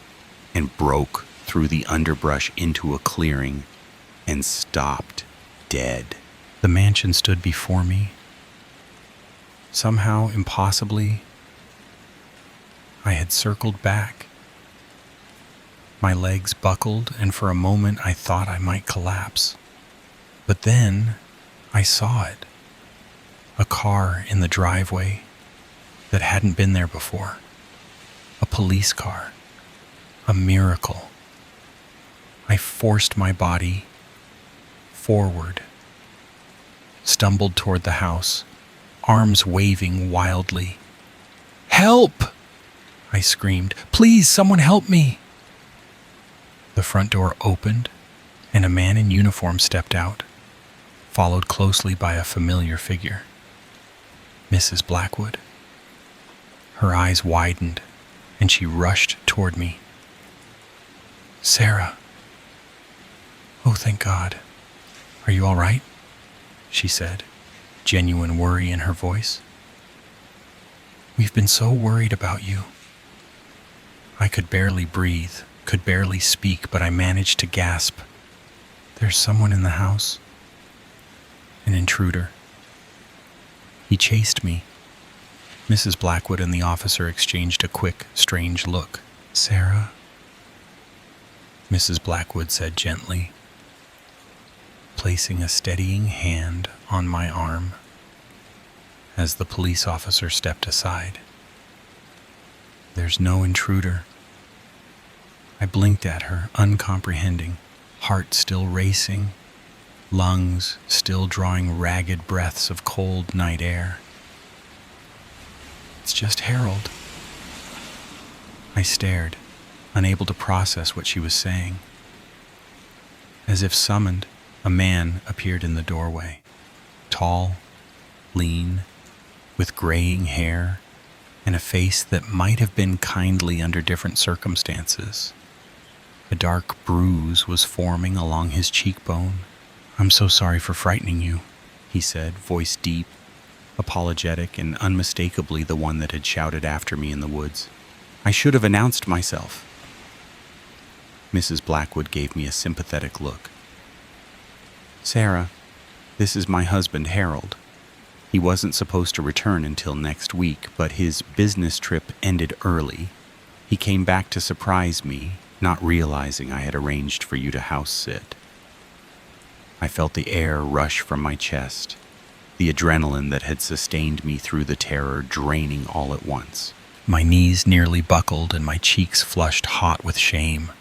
and broke through the underbrush into a clearing and stopped dead. The mansion stood before me. Somehow, impossibly, I had circled back. My legs buckled, and for a moment I thought I might collapse. But then I saw it. A car in the driveway that hadn't been there before. A police car. A miracle. I forced my body forward, stumbled toward the house, arms waving wildly. "Help!" I screamed. "Please, someone help me!" The front door opened, and a man in uniform stepped out, followed closely by a familiar figure. Mrs. Blackwood. Her eyes widened, and she rushed toward me. "Sarah." "Oh, thank God. Are you all right?" she said, genuine worry in her voice. "We've been so worried about you." I could barely breathe, could barely speak, but I managed to gasp. "There's someone in the house. An intruder. He chased me." Mrs. Blackwood and the officer exchanged a quick, strange look. "Sarah," Mrs. Blackwood said gently, placing a steadying hand on my arm as the police officer stepped aside. "There's no intruder." I blinked at her, uncomprehending, heart still racing, lungs still drawing ragged breaths of cold night air. "It's just Harold." I stared, unable to process what she was saying. As if summoned, a man appeared in the doorway. Tall, lean, with graying hair, and a face that might have been kindly under different circumstances. A dark bruise was forming along his cheekbone. "I'm so sorry for frightening you," he said, voice deep, apologetic, and unmistakably the one that had shouted after me in the woods. "I should have announced myself." Mrs. Blackwood gave me a sympathetic look. "Sarah, this is my husband, Harold. He wasn't supposed to return until next week, but his business trip ended early. He came back to surprise me, not realizing I had arranged for you to house sit." I felt the air rush from my chest, the adrenaline that had sustained me through the terror draining all at once. My knees nearly buckled and my cheeks flushed hot with shame.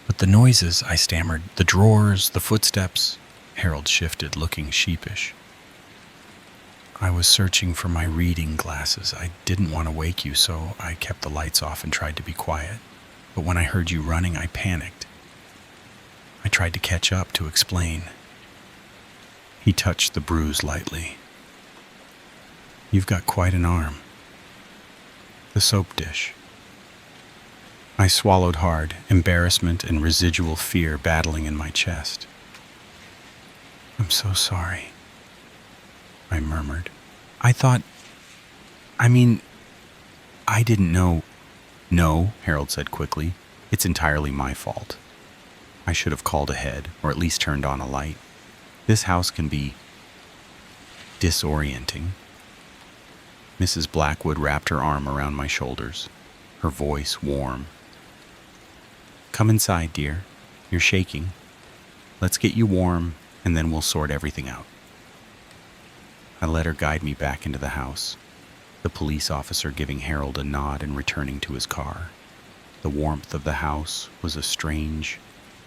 "But the noises," I stammered, "the drawers, the footsteps." Harold shifted, looking sheepish. "I was searching for my reading glasses. I didn't want to wake you, so I kept the lights off and tried to be quiet. But when I heard you running, I panicked. I tried to catch up, to explain." He touched the bruise lightly. "You've got quite an arm." "The soap dish." I swallowed hard, embarrassment and residual fear battling in my chest. "I'm so sorry," I murmured. I didn't know." "No," Harold said quickly. "It's entirely my fault. I should have called ahead, or at least turned on a light. This house can be disorienting." Mrs. Blackwood wrapped her arm around my shoulders, her voice warm. "Come inside, dear. You're shaking. Let's get you warm, and then we'll sort everything out." I let her guide me back into the house, the police officer giving Harold a nod and returning to his car. The warmth of the house was a strange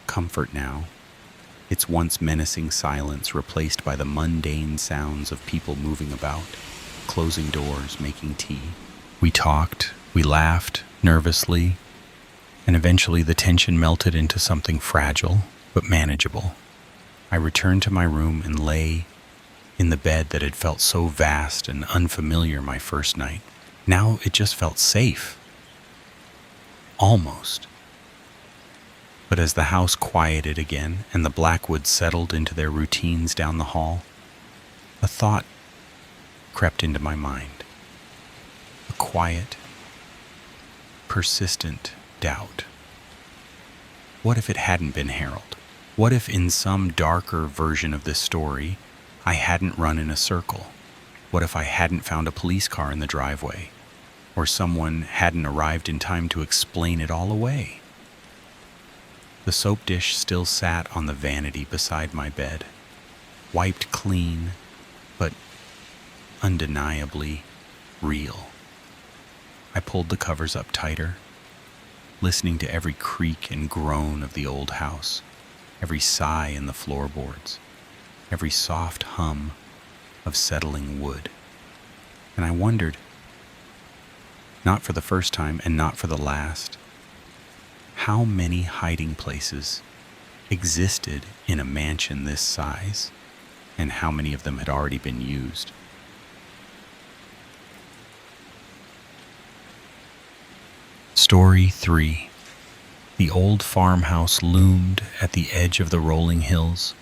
comfort now, its once menacing silence replaced by the mundane sounds of people moving about, closing doors, making tea. We talked, we laughed, nervously, and eventually the tension melted into something fragile but manageable. I returned to my room and lay in the bed that had felt so vast and unfamiliar my first night. Now it just felt safe. Almost. But as the house quieted again and the Blackwoods settled into their routines down the hall, a thought crept into my mind. A quiet, persistent doubt. What if it hadn't been Harold? What if in some darker version of this story, I hadn't run in a circle? What if I hadn't found a police car in the driveway? Or someone hadn't arrived in time to explain it all away? The soap dish still sat on the vanity beside my bed, wiped clean, but undeniably real. I pulled the covers up tighter, listening to every creak and groan of the old house, every sigh in the floorboards, every soft hum of settling wood. And I wondered, not for the first time and not for the last, how many hiding places existed in a mansion this size, and how many of them had already been used. Story 3. The old farmhouse loomed at the edge of the rolling hills,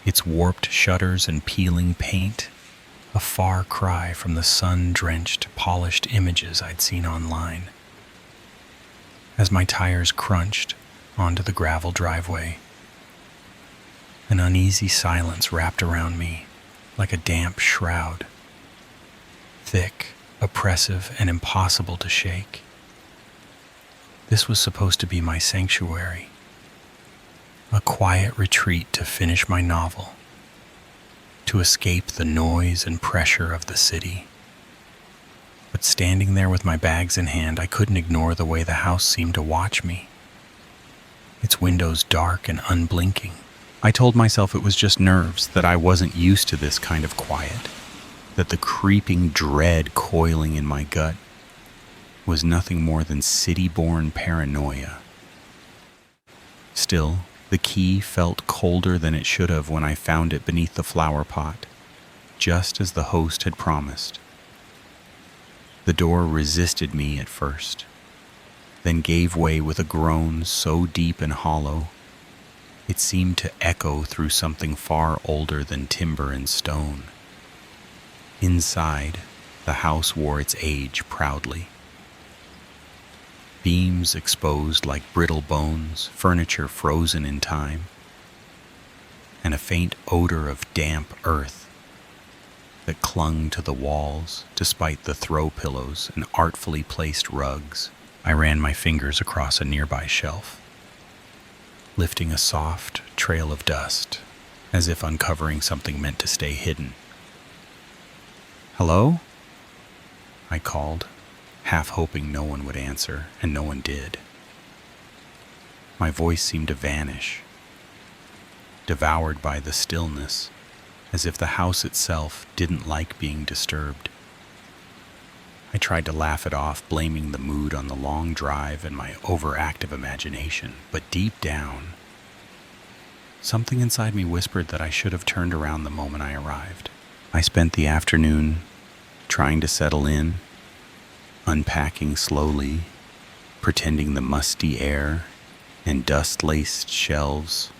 its warped shutters and peeling paint a far cry from the sun-drenched, polished images I'd seen online. As my tires crunched onto the gravel driveway, an uneasy silence wrapped around me like a damp shroud, thick, oppressive, and impossible to shake. This was supposed to be my sanctuary, a quiet retreat to finish my novel, to escape the noise and pressure of the city. But standing there with my bags in hand, I couldn't ignore the way the house seemed to watch me, its windows dark and unblinking. I told myself it was just nerves, that I wasn't used to this kind of quiet, that the creeping dread coiling in my gut was nothing more than city-born paranoia. Still, the key felt colder than it should have when I found it beneath the flower pot, just as the host had promised. The door resisted me at first, then gave way with a groan so deep and hollow, it seemed to echo through something far older than timber and stone. Inside, the house wore its age proudly. Beams exposed like brittle bones, furniture frozen in time, and a faint odor of damp earth that clung to the walls despite the throw pillows and artfully placed rugs. I ran my fingers across a nearby shelf, lifting a soft trail of dust, as if uncovering something meant to stay hidden. "Hello?" I called, half hoping no one would answer, and no one did. My voice seemed to vanish, devoured by the stillness, as if the house itself didn't like being disturbed. I tried to laugh it off, blaming the mood on the long drive and my overactive imagination, but deep down, something inside me whispered that I should have turned around the moment I arrived. I spent the afternoon trying to settle in, unpacking slowly, pretending the musty air and dust-laced shelves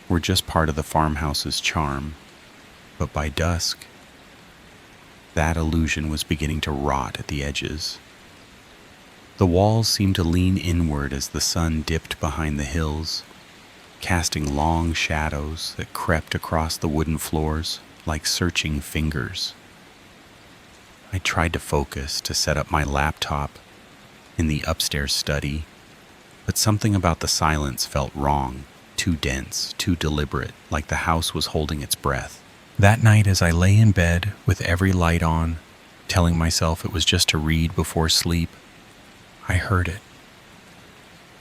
were just part of the farmhouse's charm. But by dusk, that illusion was beginning to rot at the edges. The walls seemed to lean inward as the sun dipped behind the hills, casting long shadows that crept across the wooden floors like searching fingers. I tried to focus, to set up my laptop in the upstairs study, but something about the silence felt wrong, too dense, too deliberate, like the house was holding its breath. That night, as I lay in bed with every light on, telling myself it was just to read before sleep, I heard it.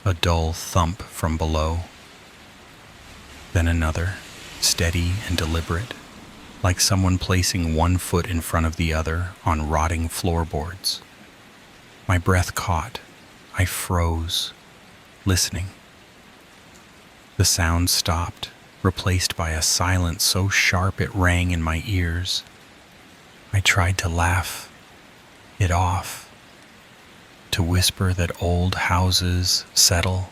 A dull thump from below. Then another, steady and deliberate, like someone placing one foot in front of the other on rotting floorboards. My breath caught. I froze, listening. The sound stopped, replaced by a silence so sharp it rang in my ears. I tried to laugh it off, to whisper that old houses settle,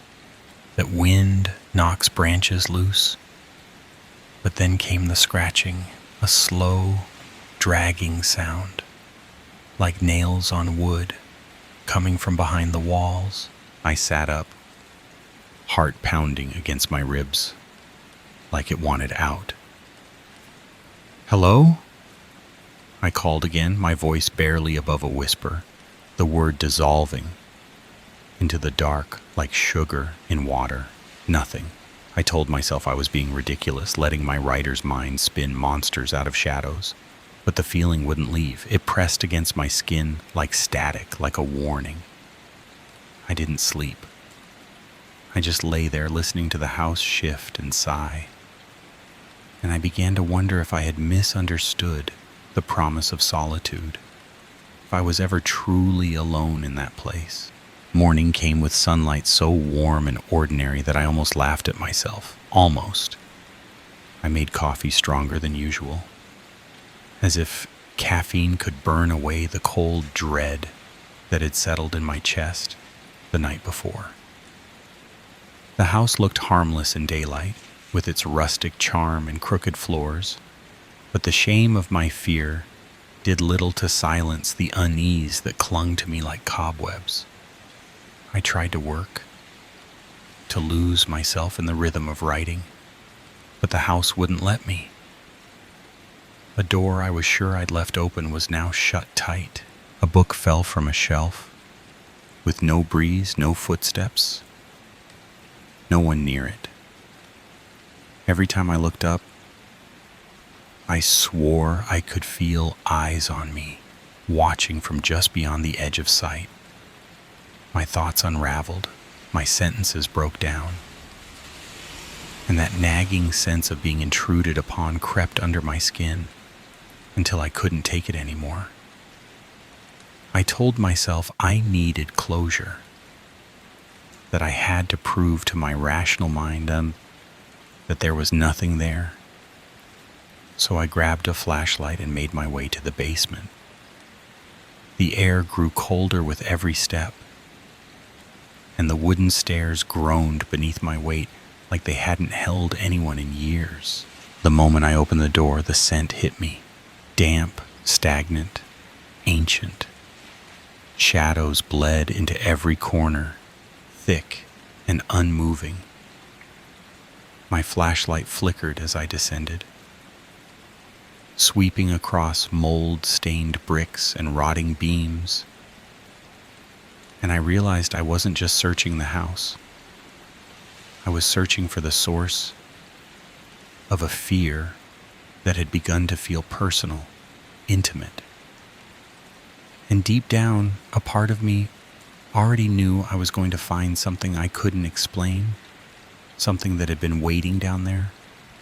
that wind knocks branches loose. But then came the scratching, a slow, dragging sound, like nails on wood, coming from behind the walls. I sat up, heart pounding against my ribs, like it wanted out. "Hello?" I called again, my voice barely above a whisper, the word dissolving into the dark like sugar in water. Nothing. I told myself I was being ridiculous, letting my writer's mind spin monsters out of shadows. But the feeling wouldn't leave. It pressed against my skin like static, like a warning. I didn't sleep. I just lay there listening to the house shift and sigh. And I began to wonder if I had misunderstood the promise of solitude, if I was ever truly alone in that place. Morning came with sunlight so warm and ordinary that I almost laughed at myself. Almost. I made coffee stronger than usual, as if caffeine could burn away the cold dread that had settled in my chest the night before. The house looked harmless in daylight, with its rustic charm and crooked floors, but the shame of my fear did little to silence the unease that clung to me like cobwebs. I tried to work, to lose myself in the rhythm of writing, but the house wouldn't let me. A door I was sure I'd left open was now shut tight. A book fell from a shelf, with no breeze, no footsteps, no one near it. Every time I looked up, I swore I could feel eyes on me, watching from just beyond the edge of sight. My thoughts unraveled, my sentences broke down, and that nagging sense of being intruded upon crept under my skin until I couldn't take it anymore. I told myself I needed closure, that I had to prove to my rational mind that there was nothing there. So I grabbed a flashlight and made my way to the basement. The air grew colder with every step, and the wooden stairs groaned beneath my weight like they hadn't held anyone in years. The moment I opened the door, the scent hit me. Damp, stagnant, ancient. Shadows bled into every corner, thick and unmoving. My flashlight flickered as I descended, sweeping across mold-stained bricks and rotting beams. And I realized I wasn't just searching the house. I was searching for the source of a fear that had begun to feel personal, intimate. And deep down, a part of me already knew I was going to find something I couldn't explain, something that had been waiting down there,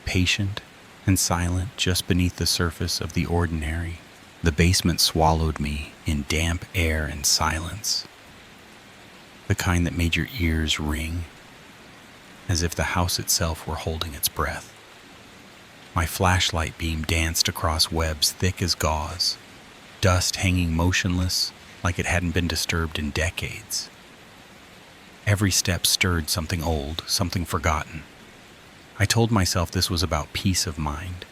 patient and silent just beneath the surface of the ordinary. The basement swallowed me in damp air and silence, the kind that made your ears ring, as if the house itself were holding its breath. My flashlight beam danced across webs thick as gauze, dust hanging motionless like it hadn't been disturbed in decades. Every step stirred something old, something forgotten. I told myself this was about peace of mind,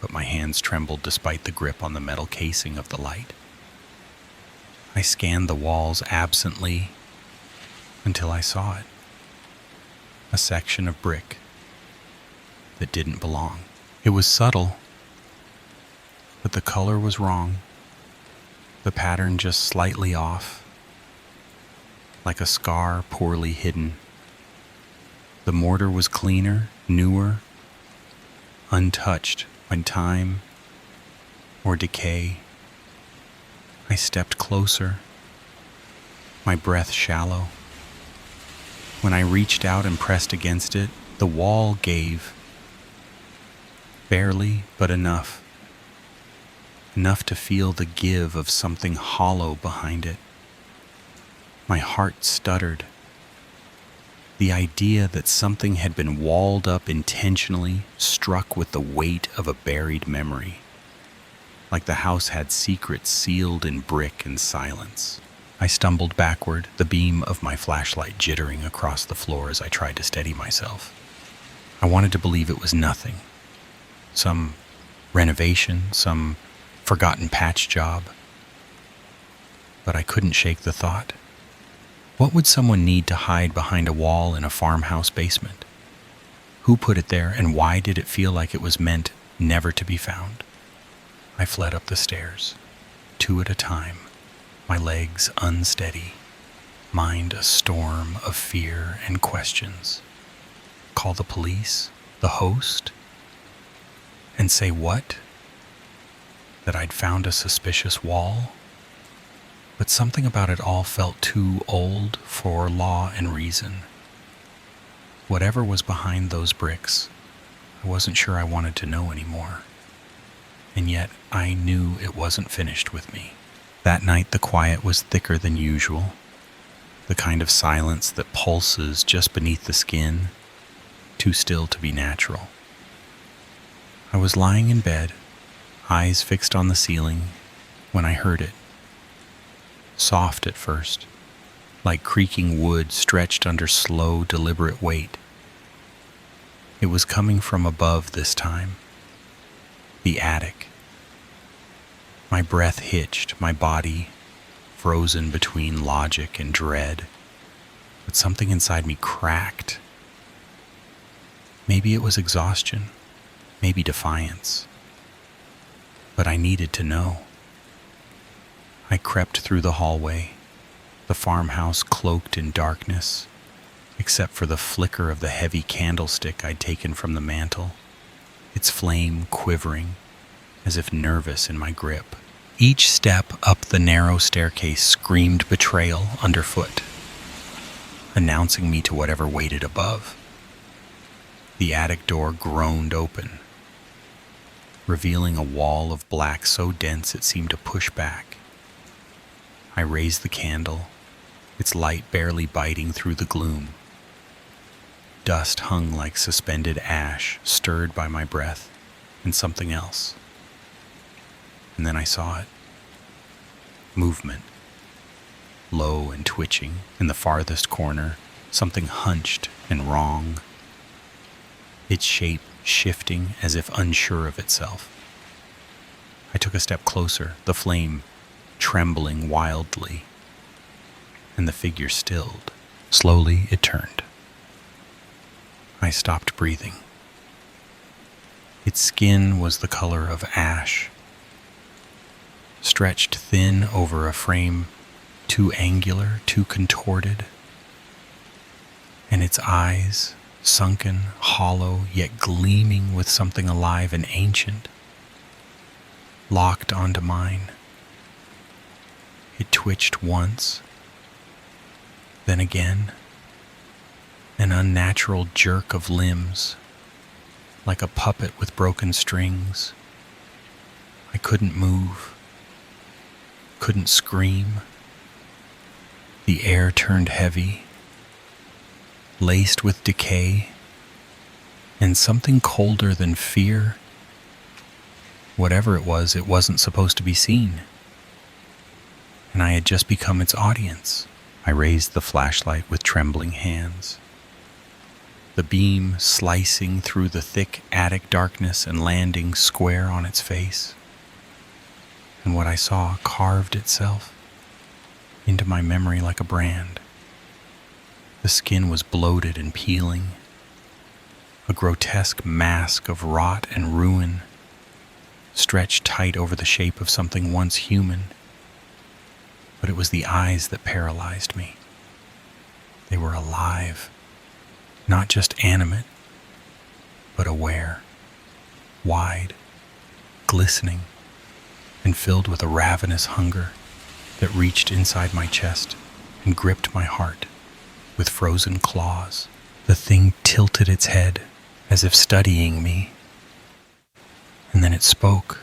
but my hands trembled despite the grip on the metal casing of the light. I scanned the walls absently until I saw it. A section of brick that didn't belong. It was subtle, but the color was wrong. The pattern just slightly off, like a scar poorly hidden. The mortar was cleaner, newer, untouched by time or decay. I stepped closer, my breath shallow. When I reached out and pressed against it, the wall gave. Barely, but enough. Enough to feel the give of something hollow behind it. My heart stuttered. The idea that something had been walled up intentionally struck with the weight of a buried memory, like the house had secrets sealed in brick and silence. I stumbled backward, the beam of my flashlight jittering across the floor as I tried to steady myself. I wanted to believe it was nothing. Some renovation, some forgotten patch job. But I couldn't shake the thought. What would someone need to hide behind a wall in a farmhouse basement? Who put it there, and why did it feel like it was meant never to be found? I fled up the stairs, 2 at a time, my legs unsteady, mind a storm of fear and questions. call the police, the host, and say what? That I'd found a suspicious wall? But something about it all felt too old for law and reason. Whatever was behind those bricks, I wasn't sure I wanted to know anymore. And yet I knew it wasn't finished with me. That night the quiet was thicker than usual, the kind of silence that pulses just beneath the skin, too still to be natural. I was lying in bed, eyes fixed on the ceiling, when I heard it. Soft at first, like creaking wood stretched under slow, deliberate weight. It was coming from above this time. The attic. My breath hitched, my body frozen between logic and dread, but something inside me cracked. Maybe it was exhaustion, maybe defiance, but I needed to know. I crept through the hallway, the farmhouse cloaked in darkness, except for the flicker of the heavy candlestick I'd taken from the mantel, its flame quivering as if nervous in my grip. Each step up the narrow staircase screamed betrayal underfoot, announcing me to whatever waited above. The attic door groaned open, revealing a wall of black so dense it seemed to push back. I raised the candle, its light barely biting through the gloom. Dust hung like suspended ash, stirred by my breath, and something else. And then I saw it. Movement. Low and twitching, in the farthest corner, something hunched and wrong. Its shape shifting as if unsure of itself. I took a step closer, the flame trembling wildly, and the figure stilled. Slowly it turned. I stopped breathing. Its skin was the color of ash, stretched thin over a frame too angular, too contorted, and its eyes, sunken, hollow, yet gleaming with something alive and ancient, locked onto mine. It twitched once, then again, an unnatural jerk of limbs, like a puppet with broken strings. I couldn't move, couldn't scream. The air turned heavy, laced with decay, and something colder than fear. Whatever it wasn't supposed to be seen. And I had just become its audience. I raised the flashlight with trembling hands, the beam slicing through the thick attic darkness and landing square on its face. And what I saw carved itself into my memory like a brand. The skin was bloated and peeling, a grotesque mask of rot and ruin, stretched tight over the shape of something once human. But it was the eyes that paralyzed me. They were alive, not just animate, but aware, wide, glistening, and filled with a ravenous hunger that reached inside my chest and gripped my heart with frozen claws. The thing tilted its head as if studying me, and then it spoke.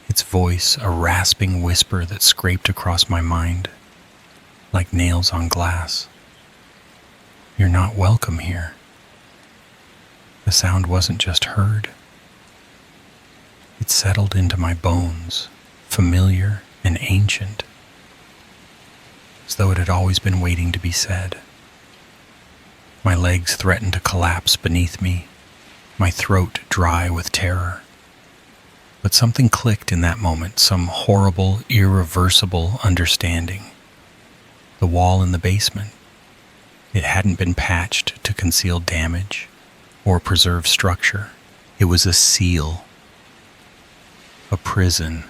Its voice, a rasping whisper that scraped across my mind like nails on glass. You're not welcome here. The sound wasn't just heard. It settled into my bones, familiar and ancient, as though it had always been waiting to be said. My legs threatened to collapse beneath me, my throat dry with terror. But something clicked in that moment, some horrible, irreversible understanding. The wall in the basement. It hadn't been patched to conceal damage or preserve structure. It was a seal, a prison,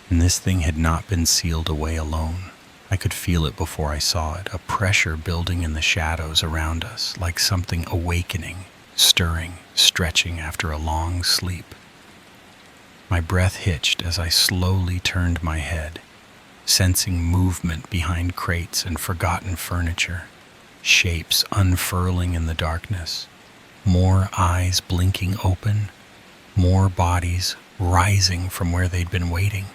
and this thing had not been sealed away alone. I could feel it before I saw it, a pressure building in the shadows around us, like something awakening, stirring, stretching after a long sleep. My breath hitched as I slowly turned my head, sensing movement behind crates and forgotten furniture, shapes unfurling in the darkness, more eyes blinking open, more bodies rising from where they'd been waiting.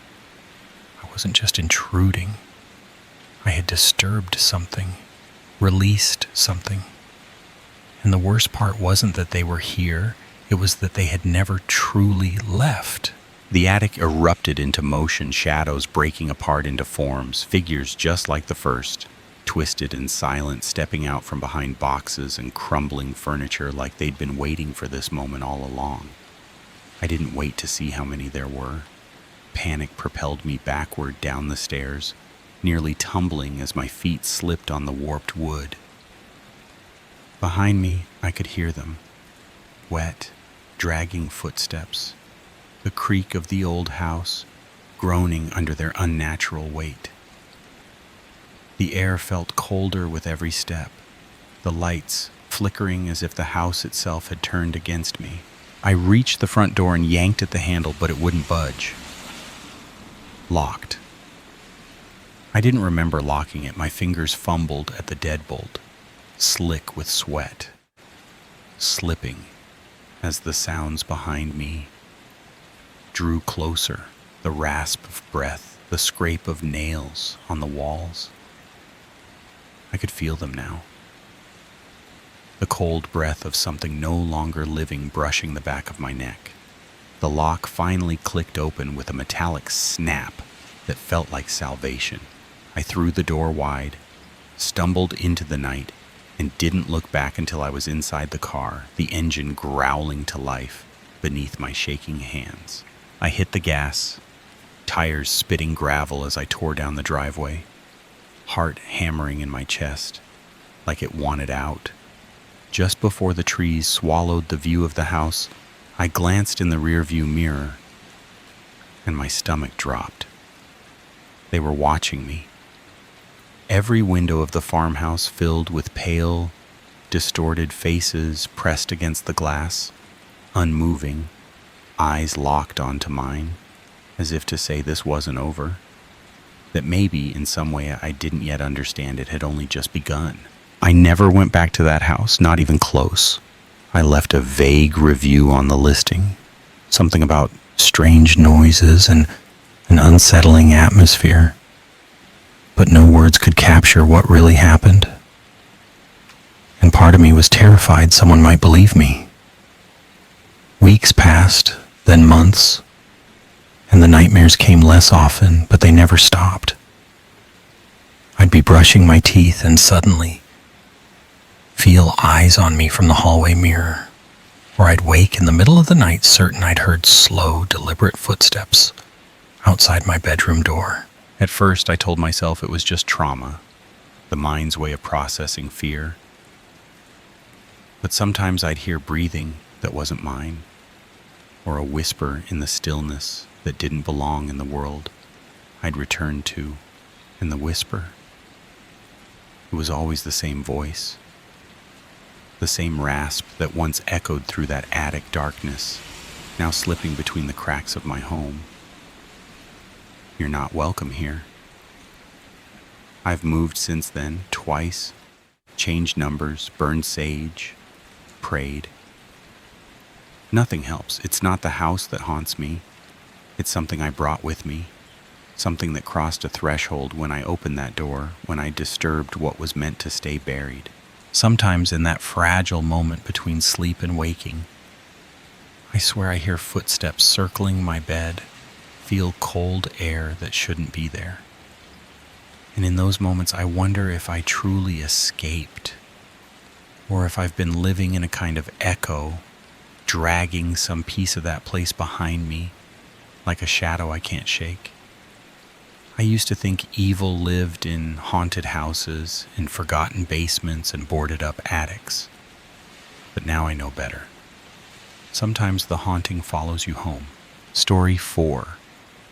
I wasn't just intruding. I had disturbed something, released something. And the worst part wasn't that they were here, it was that they had never truly left. The attic erupted into motion, shadows breaking apart into forms, figures just like the first, twisted and silent, stepping out from behind boxes and crumbling furniture like they'd been waiting for this moment all along. I didn't wait to see how many there were. Panic propelled me backward down the stairs, nearly tumbling as my feet slipped on the warped wood. Behind me, I could hear them. Wet, dragging footsteps. The creak of the old house, groaning under their unnatural weight. The air felt colder with every step, the lights flickering as if the house itself had turned against me. I reached the front door and yanked at the handle, but it wouldn't budge. Locked. I didn't remember locking it. My fingers fumbled at the deadbolt, slick with sweat, slipping as the sounds behind me drew closer, the rasp of breath, the scrape of nails on the walls. I could feel them now. The cold breath of something no longer living brushing the back of my neck. The lock finally clicked open with a metallic snap that felt like salvation. I threw the door wide, stumbled into the night, and didn't look back until I was inside the car, the engine growling to life beneath my shaking hands. I hit the gas, tires spitting gravel as I tore down the driveway, heart hammering in my chest like it wanted out. Just before the trees swallowed the view of the house, I glanced in the rearview mirror, and my stomach dropped. They were watching me. Every window of the farmhouse filled with pale, distorted faces pressed against the glass, unmoving, eyes locked onto mine, as if to say this wasn't over, that maybe in some way I didn't yet understand it had only just begun. I never went back to that house, not even close. I left a vague review on the listing, something about strange noises and an unsettling atmosphere, but no words could capture what really happened. And part of me was terrified someone might believe me. Weeks passed, then months, and the nightmares came less often, but they never stopped. I'd be brushing my teeth and suddenly feel eyes on me from the hallway mirror, or I'd wake in the middle of the night certain I'd heard slow, deliberate footsteps outside my bedroom door. At first, I told myself it was just trauma, the mind's way of processing fear. But sometimes I'd hear breathing that wasn't mine, or a whisper in the stillness that didn't belong in the world I'd returned to. And the whisper, it was always the same voice, the same rasp that once echoed through that attic darkness, now slipping between the cracks of my home. You're not welcome here. I've moved since then, twice, changed numbers, burned sage, prayed. Nothing helps. It's not the house that haunts me. It's something I brought with me, something that crossed a threshold when I opened that door, when I disturbed what was meant to stay buried. Sometimes in that fragile moment between sleep and waking, I swear I hear footsteps circling my bed, feel cold air that shouldn't be there. And in those moments, I wonder if I truly escaped, or if I've been living in a kind of echo, dragging some piece of that place behind me, like a shadow I can't shake. I used to think evil lived in haunted houses, in forgotten basements and boarded up attics. But now I know better. Sometimes the haunting follows you home. Story 4.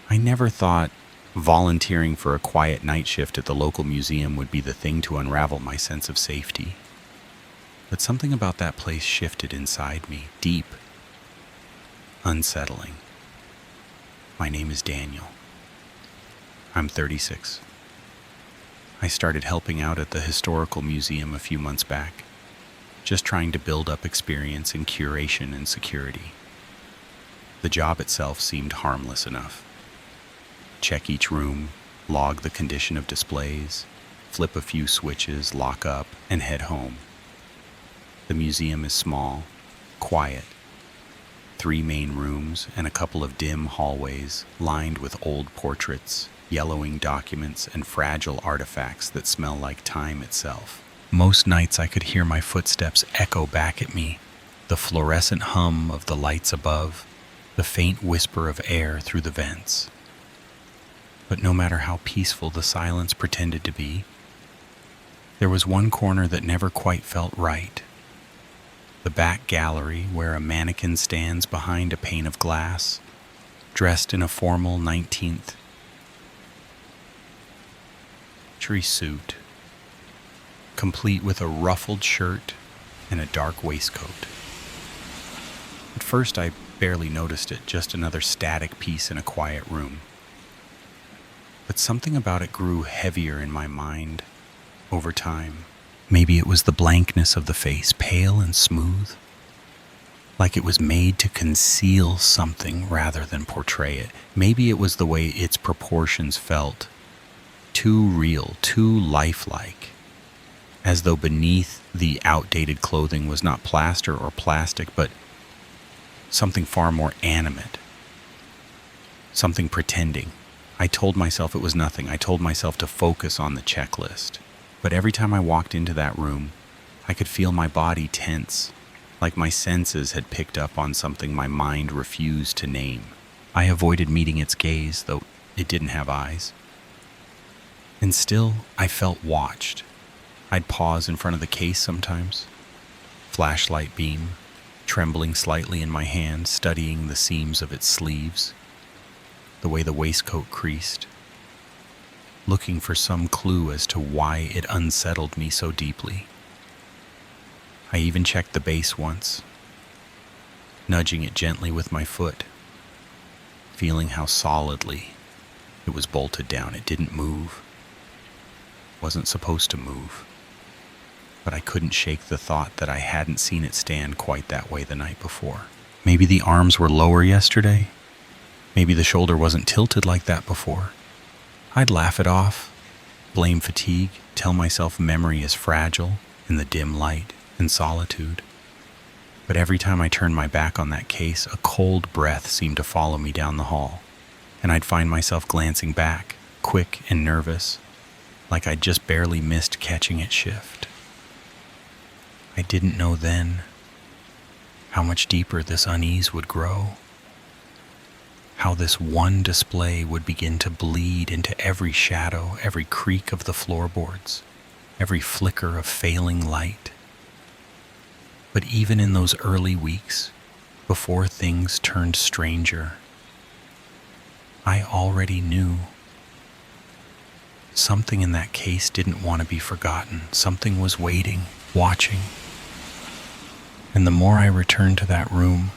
I never thought Volunteering for a quiet night shift at the local museum would be the thing to unravel my sense of safety. But something about that place shifted inside me, deep, unsettling. My name is Daniel. I'm 36. I started helping out at the historical museum a few months back, just trying to build up experience in curation and security. The job itself seemed harmless enough. Check each room, log the condition of displays, flip a few switches, lock up, and head home. The museum is small, quiet. 3 main rooms and a couple of dim hallways lined with old portraits, yellowing documents, and fragile artifacts that smell like time itself. Most nights I could hear my footsteps echo back at me, the fluorescent hum of the lights above, the faint whisper of air through the vents. But no matter how peaceful the silence pretended to be, there was one corner that never quite felt right. The back gallery, where a mannequin stands behind a pane of glass, dressed in a formal 19th century suit, complete with a ruffled shirt and a dark waistcoat. At first I barely noticed it, just another static piece in a quiet room. But something about it grew heavier in my mind over time. Maybe it was the blankness of the face, pale and smooth, like it was made to conceal something rather than portray it. Maybe it was the way its proportions felt, too real, too lifelike, as though beneath the outdated clothing was not plaster or plastic, but something far more animate, something pretending. I told myself it was nothing. I told myself to focus on the checklist. But every time I walked into that room, I could feel my body tense, like my senses had picked up on something my mind refused to name. I avoided meeting its gaze, though it didn't have eyes. And still, I felt watched. I'd pause in front of the case sometimes, flashlight beam trembling slightly in my hand, studying the seams of its sleeves, the way the waistcoat creased, looking for some clue as to why it unsettled me so deeply. I even checked the base once, nudging it gently with my foot, feeling how solidly it was bolted down. It didn't move, wasn't supposed to move, but I couldn't shake the thought that I hadn't seen it stand quite that way the night before. Maybe the arms were lower yesterday. Maybe the shoulder wasn't tilted like that before. I'd laugh it off, blame fatigue, tell myself memory is fragile in the dim light and solitude. But every time I turned my back on that case, a cold breath seemed to follow me down the hall, and I'd find myself glancing back, quick and nervous, like I'd just barely missed catching it shift. I didn't know then how much deeper this unease would grow, how this one display would begin to bleed into every shadow, every creak of the floorboards, every flicker of failing light. But even in those early weeks, before things turned stranger, I already knew something in that case didn't want to be forgotten. Something was waiting, watching. And the more I returned to that room,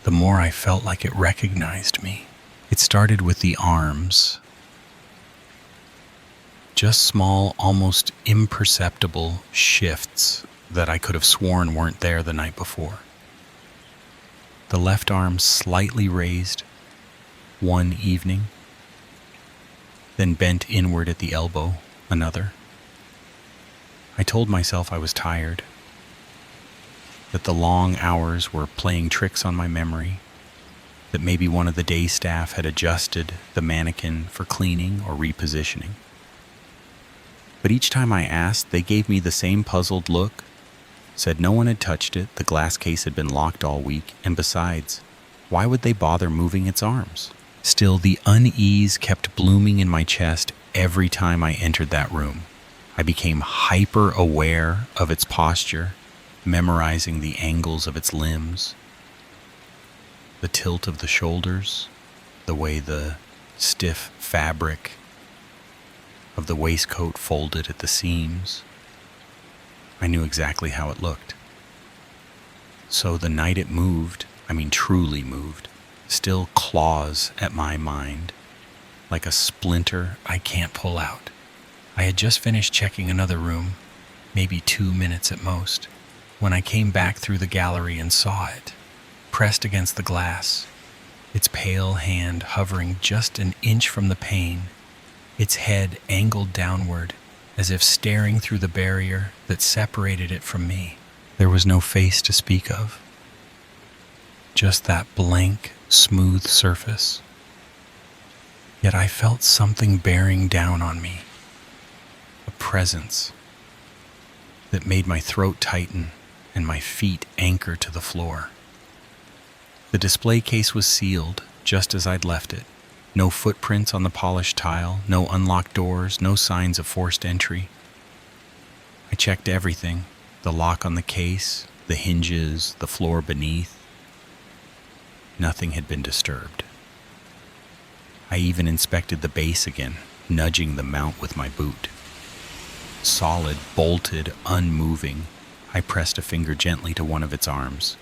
the more I felt like it recognized me. It started with the arms. Just small, almost imperceptible shifts that I could have sworn weren't there the night before. The left arm slightly raised one evening, then bent inward at the elbow another. I told myself I was tired, that the long hours were playing tricks on my memory, that maybe one of the day staff had adjusted the mannequin for cleaning or repositioning. But each time I asked, they gave me the same puzzled look, said no one had touched it, the glass case had been locked all week, and besides, why would they bother moving its arms? Still, the unease kept blooming in my chest every time I entered that room. I became hyper-aware of its posture, memorizing the angles of its limbs, the tilt of the shoulders, the way the stiff fabric of the waistcoat folded at the seams. I knew exactly how it looked. So the night it moved, truly moved, still claws at my mind like a splinter I can't pull out. I had just finished checking another room, maybe 2 minutes at most, when I came back through the gallery and saw it, pressed against the glass, its pale hand hovering just an inch from the pane, its head angled downward as if staring through the barrier that separated it from me. There was no face to speak of, just that blank, smooth surface. Yet I felt something bearing down on me, a presence that made my throat tighten and my feet anchor to the floor. The display case was sealed just as I'd left it. No footprints on the polished tile, no unlocked doors, no signs of forced entry. I checked everything, the lock on the case, the hinges, the floor beneath. Nothing had been disturbed. I even inspected the base again, nudging the mount with my boot. Solid, bolted, unmoving, I pressed a finger gently to one of its arms.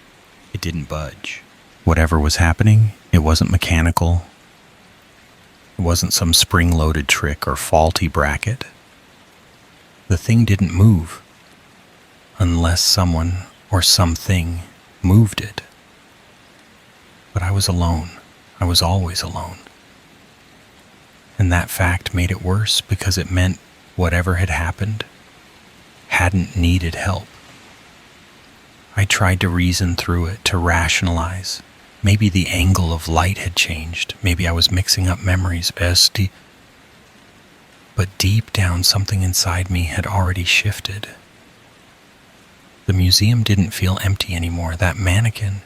It didn't budge. Whatever was happening, it wasn't mechanical. It wasn't some spring-loaded trick or faulty bracket. The thing didn't move, unless someone or something moved it. But I was alone. I was always alone. And that fact made it worse because it meant whatever had happened hadn't needed help. I tried to reason through it, to rationalize. Maybe the angle of light had changed. Maybe I was mixing up memories. But deep down, something inside me had already shifted. The museum didn't feel empty anymore. That mannequin,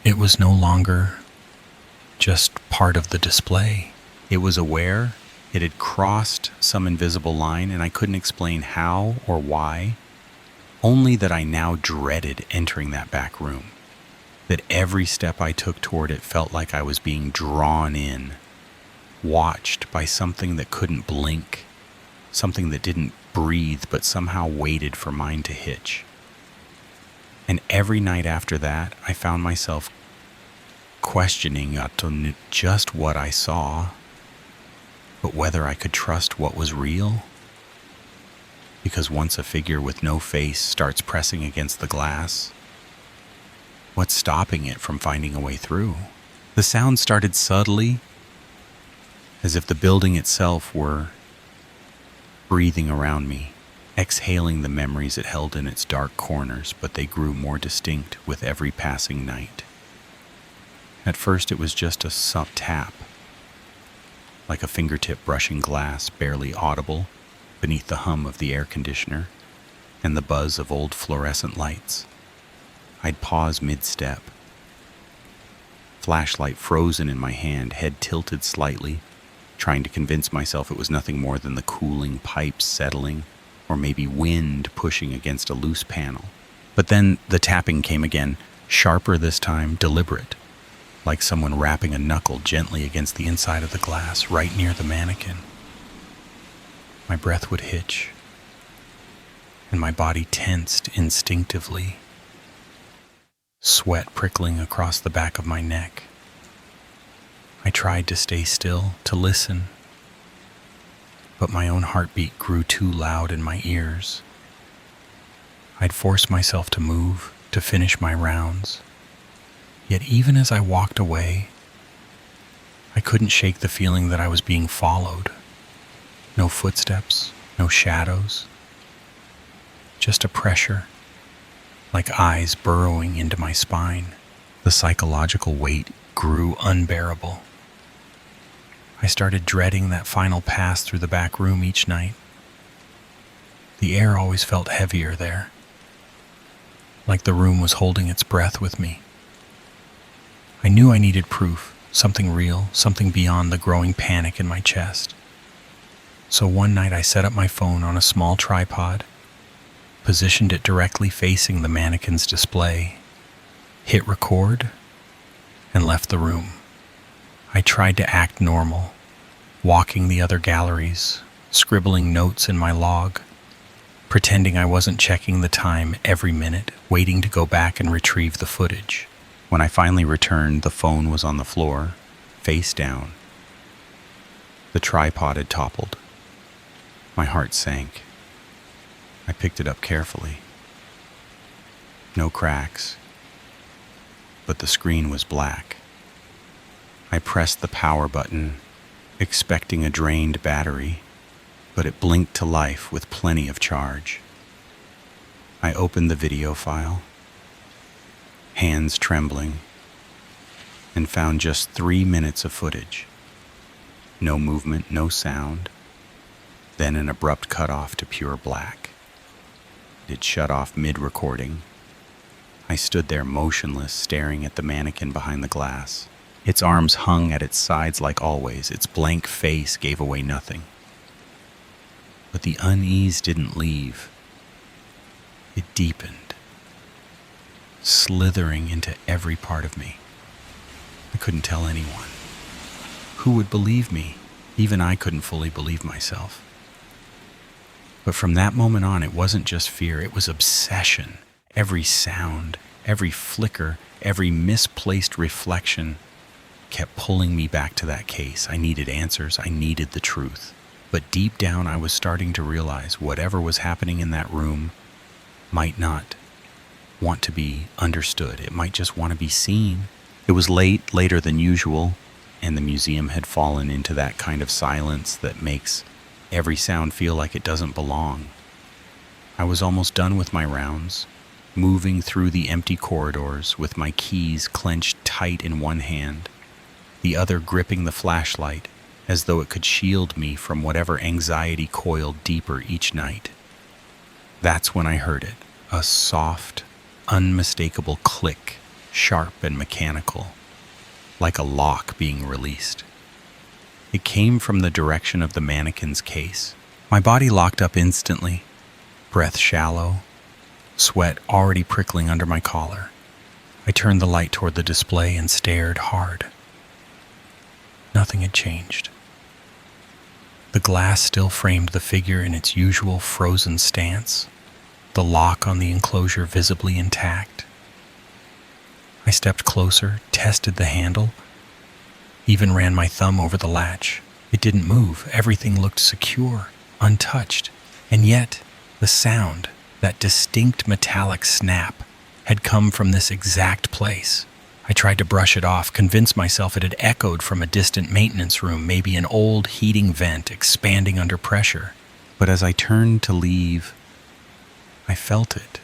it was no longer just part of the display. It was aware. It had crossed some invisible line, and I couldn't explain how or why. Only that I now dreaded entering that back room. That every step I took toward it felt like I was being drawn in, watched by something that couldn't blink, something that didn't breathe but somehow waited for mine to hitch. And every night after that, I found myself questioning not just what I saw, but whether I could trust what was real. Because once a figure with no face starts pressing against the glass, what's stopping it from finding a way through? The sound started subtly, as if the building itself were breathing around me, exhaling the memories it held in its dark corners, but they grew more distinct with every passing night. At first it was just a soft tap, like a fingertip brushing glass, barely audible, beneath the hum of the air conditioner and the buzz of old fluorescent lights. I'd pause mid-step, flashlight frozen in my hand, head tilted slightly, trying to convince myself it was nothing more than the cooling pipes settling, or maybe wind pushing against a loose panel. But then the tapping came again, sharper this time, deliberate, like someone rapping a knuckle gently against the inside of the glass, right near the mannequin. My breath would hitch, and my body tensed instinctively, sweat prickling across the back of my neck. I tried to stay still, to listen, but my own heartbeat grew too loud in my ears. I'd forced myself to move, to finish my rounds. Yet even as I walked away, I couldn't shake the feeling that I was being followed. No footsteps, no shadows, just a pressure, like eyes burrowing into my spine. The psychological weight grew unbearable. I started dreading that final pass through the back room each night. The air always felt heavier there, like the room was holding its breath with me. I knew I needed proof, something real, something beyond the growing panic in my chest. So one night I set up my phone on a small tripod, positioned it directly facing the mannequin's display, hit record, and left the room. I tried to act normal, walking the other galleries, scribbling notes in my log, pretending I wasn't checking the time every minute, waiting to go back and retrieve the footage. When I finally returned, the phone was on the floor, face down. The tripod had toppled. My heart sank. I picked it up carefully. No cracks, but the screen was black. I pressed the power button, expecting a drained battery, but it blinked to life with plenty of charge. I opened the video file, hands trembling, and found just 3 minutes of footage. No movement, no sound, then an abrupt cutoff to pure black. It shut off mid-recording. I stood there motionless, staring at the mannequin behind the glass. Its arms hung at its sides like always. Its blank face gave away nothing. But the unease didn't leave. It deepened, slithering into every part of me. I couldn't tell anyone. Who would believe me? Even I couldn't fully believe myself. But from that moment on, it wasn't just fear, it was obsession. Every sound, every flicker, every misplaced reflection kept pulling me back to that case. I needed answers, I needed the truth. But deep down, I was starting to realize whatever was happening in that room might not want to be understood. It might just want to be seen. It was late, later than usual, and the museum had fallen into that kind of silence that makes every sound feel like it doesn't belong. I was almost done with my rounds, moving through the empty corridors with my keys clenched tight in one hand, the other gripping the flashlight as though it could shield me from whatever anxiety coiled deeper each night. That's when I heard it, a soft, unmistakable click, sharp and mechanical, like a lock being released. It came from the direction of the mannequin's case. My body locked up instantly, breath shallow, sweat already prickling under my collar. I turned the light toward the display and stared hard. Nothing had changed. The glass still framed the figure in its usual frozen stance, the lock on the enclosure visibly intact. I stepped closer, tested the handle, even ran my thumb over the latch. It didn't move. Everything looked secure, untouched. And yet, the sound, that distinct metallic snap, had come from this exact place. I tried to brush it off, convince myself it had echoed from a distant maintenance room, maybe an old heating vent expanding under pressure. But as I turned to leave, I felt it.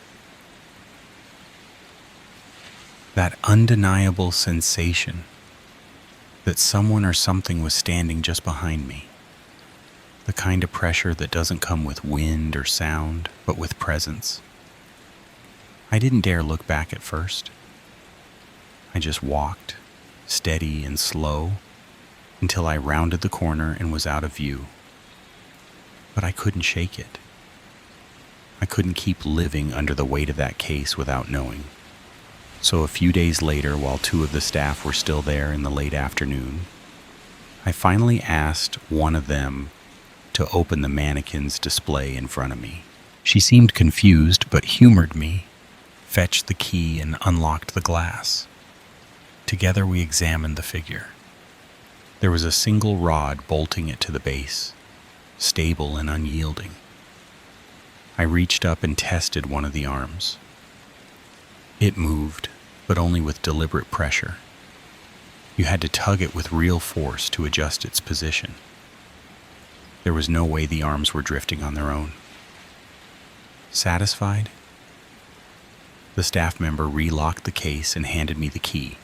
That undeniable sensation that someone or something was standing just behind me. The kind of pressure that doesn't come with wind or sound, but with presence. I didn't dare look back at first. I just walked, steady and slow, until I rounded the corner and was out of view. But I couldn't shake it. I couldn't keep living under the weight of that case without knowing. So a few days later, while 2 of the staff were still there in the late afternoon, I finally asked one of them to open the mannequin's display in front of me. She seemed confused, but humored me, fetched the key, and unlocked the glass. Together we examined the figure. There was a single rod bolting it to the base, stable and unyielding. I reached up and tested one of the arms. It moved, but only with deliberate pressure. You had to tug it with real force to adjust its position. There was no way the arms were drifting on their own. Satisfied? The staff member relocked the case and handed me the key.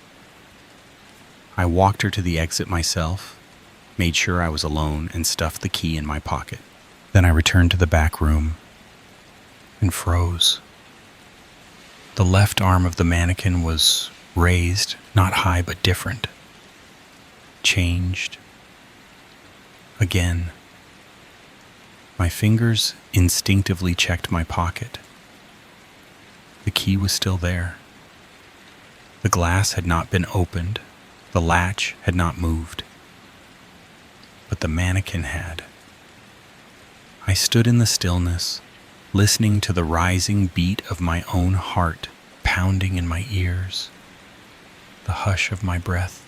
I walked her to the exit myself, made sure I was alone, and stuffed the key in my pocket. Then I returned to the back room and froze. The left arm of the mannequin was raised, not high but different. Changed. Again. My fingers instinctively checked my pocket. The key was still there. The glass had not been opened. The latch had not moved, but the mannequin had. I stood in the stillness, listening to the rising beat of my own heart pounding in my ears, the hush of my breath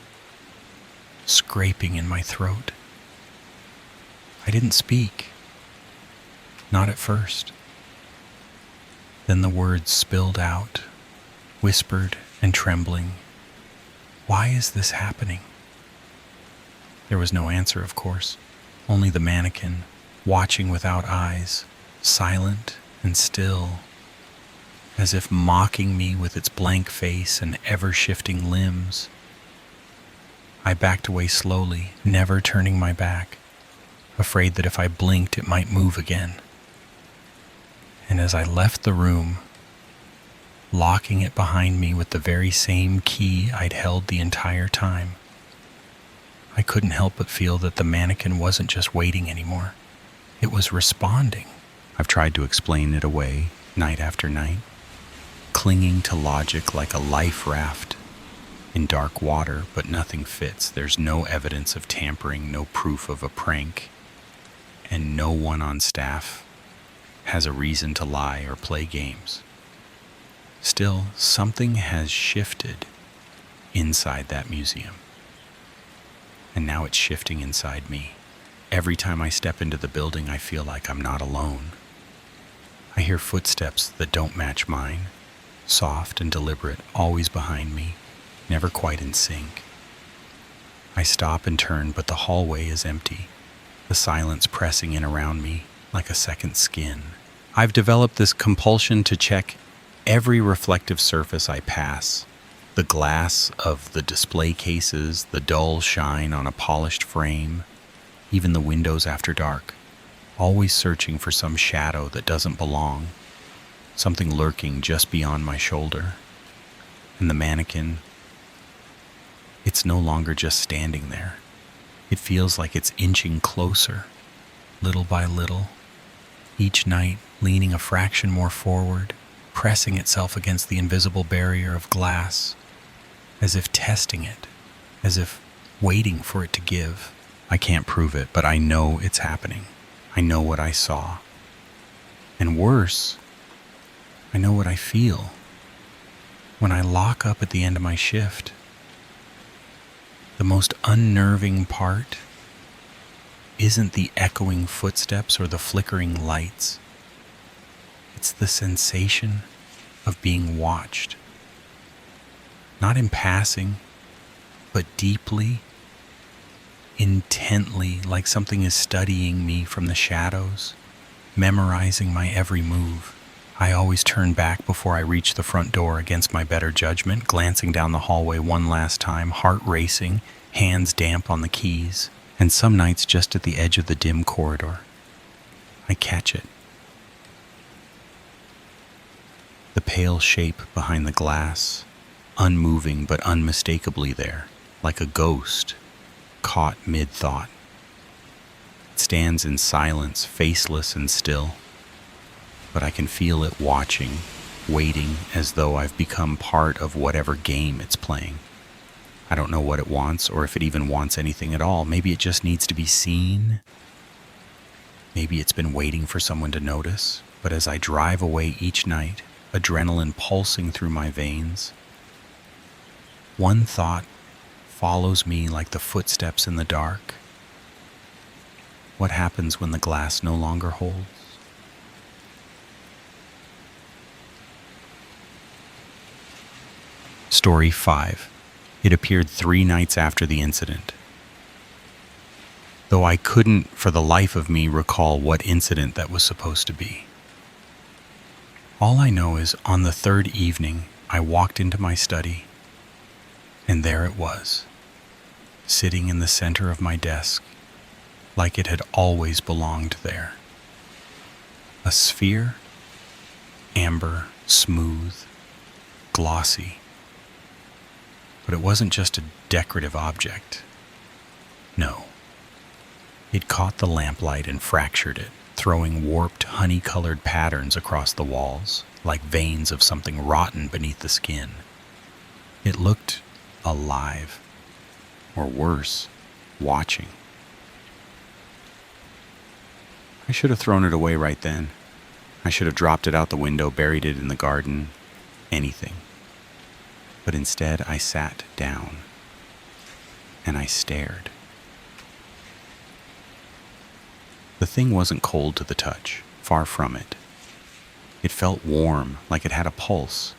scraping in my throat. I didn't speak, not at first. Then the words spilled out, whispered and trembling. Why is this happening? There was no answer, of course, only the mannequin, watching without eyes, silent and still, as if mocking me with its blank face and ever-shifting limbs. I backed away slowly, never turning my back, afraid that if I blinked it might move again. And as I left the room, locking it behind me with the very same key I'd held the entire time, I couldn't help but feel that the mannequin wasn't just waiting anymore. It was responding. I've tried to explain it away night after night, clinging to logic like a life raft in dark water, but nothing fits. There's no evidence of tampering, no proof of a prank, and no one on staff has a reason to lie or play games. Still, something has shifted inside that museum. And now it's shifting inside me. Every time I step into the building, I feel like I'm not alone. I hear footsteps that don't match mine, soft and deliberate, always behind me, never quite in sync. I stop and turn, but the hallway is empty, the silence pressing in around me like a second skin. I've developed this compulsion to check every reflective surface I pass, the glass of the display cases, the dull shine on a polished frame, even the windows after dark, always searching for some shadow that doesn't belong, something lurking just beyond my shoulder. And the mannequin, it's no longer just standing there. It feels like it's inching closer, little by little, each night leaning a fraction more forward, pressing itself against the invisible barrier of glass, as if testing it, as if waiting for it to give. I can't prove it, but I know it's happening. I know what I saw. And worse, I know what I feel when I lock up at the end of my shift. The most unnerving part isn't the echoing footsteps or the flickering lights. It's the sensation of being watched. Not in passing, but deeply, intently, like something is studying me from the shadows, memorizing my every move. I always turn back before I reach the front door against my better judgment, glancing down the hallway one last time, heart racing, hands damp on the keys, and some nights just at the edge of the dim corridor, I catch it. The pale shape behind the glass, unmoving but unmistakably there, like a ghost caught mid-thought. It stands in silence, faceless and still, but I can feel it watching, waiting, as though I've become part of whatever game it's playing. I don't know what it wants, or if it even wants anything at all. Maybe it just needs to be seen. Maybe it's been waiting for someone to notice. But as I drive away each night, adrenaline pulsing through my veins, one thought follows me like the footsteps in the dark. What happens when the glass no longer holds? Story 5. It appeared 3 nights after the incident. Though I couldn't for the life of me recall what incident that was supposed to be. All I know is on the 3rd evening, I walked into my study, and there it was, sitting in the center of my desk, like it had always belonged there. A sphere, amber, smooth, glossy. But it wasn't just a decorative object. No. It caught the lamplight and fractured it, throwing warped, honey-colored patterns across the walls, like veins of something rotten beneath the skin. It looked alive, or worse, watching. I should have thrown it away right then. I should have dropped it out the window, buried it in the garden, anything. But instead, I sat down and I stared. The thing wasn't cold to the touch, far from it. It felt warm, like it had a pulse.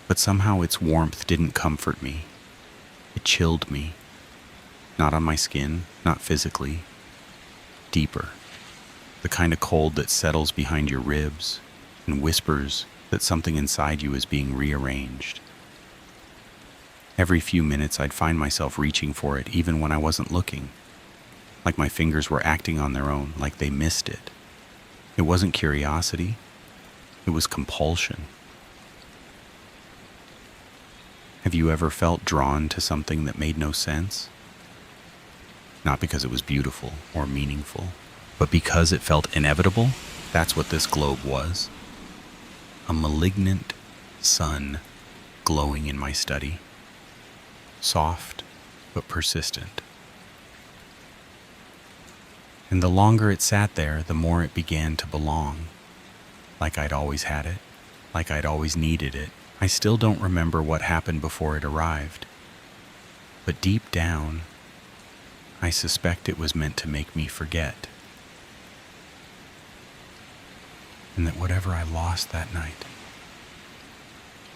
But somehow its warmth didn't comfort me. It chilled me. Not on my skin, not physically. Deeper. The kind of cold that settles behind your ribs and whispers that something inside you is being rearranged. Every few minutes I'd find myself reaching for it even when I wasn't looking. Like my fingers were acting on their own, like they missed it. It wasn't curiosity. It was compulsion. Have you ever felt drawn to something that made no sense? Not because it was beautiful or meaningful, but because it felt inevitable? That's what this globe was. A malignant sun glowing in my study. Soft, but persistent. And the longer it sat there, the more it began to belong. Like I'd always had it, like I'd always needed it. I still don't remember what happened before it arrived. But deep down, I suspect it was meant to make me forget. And that whatever I lost that night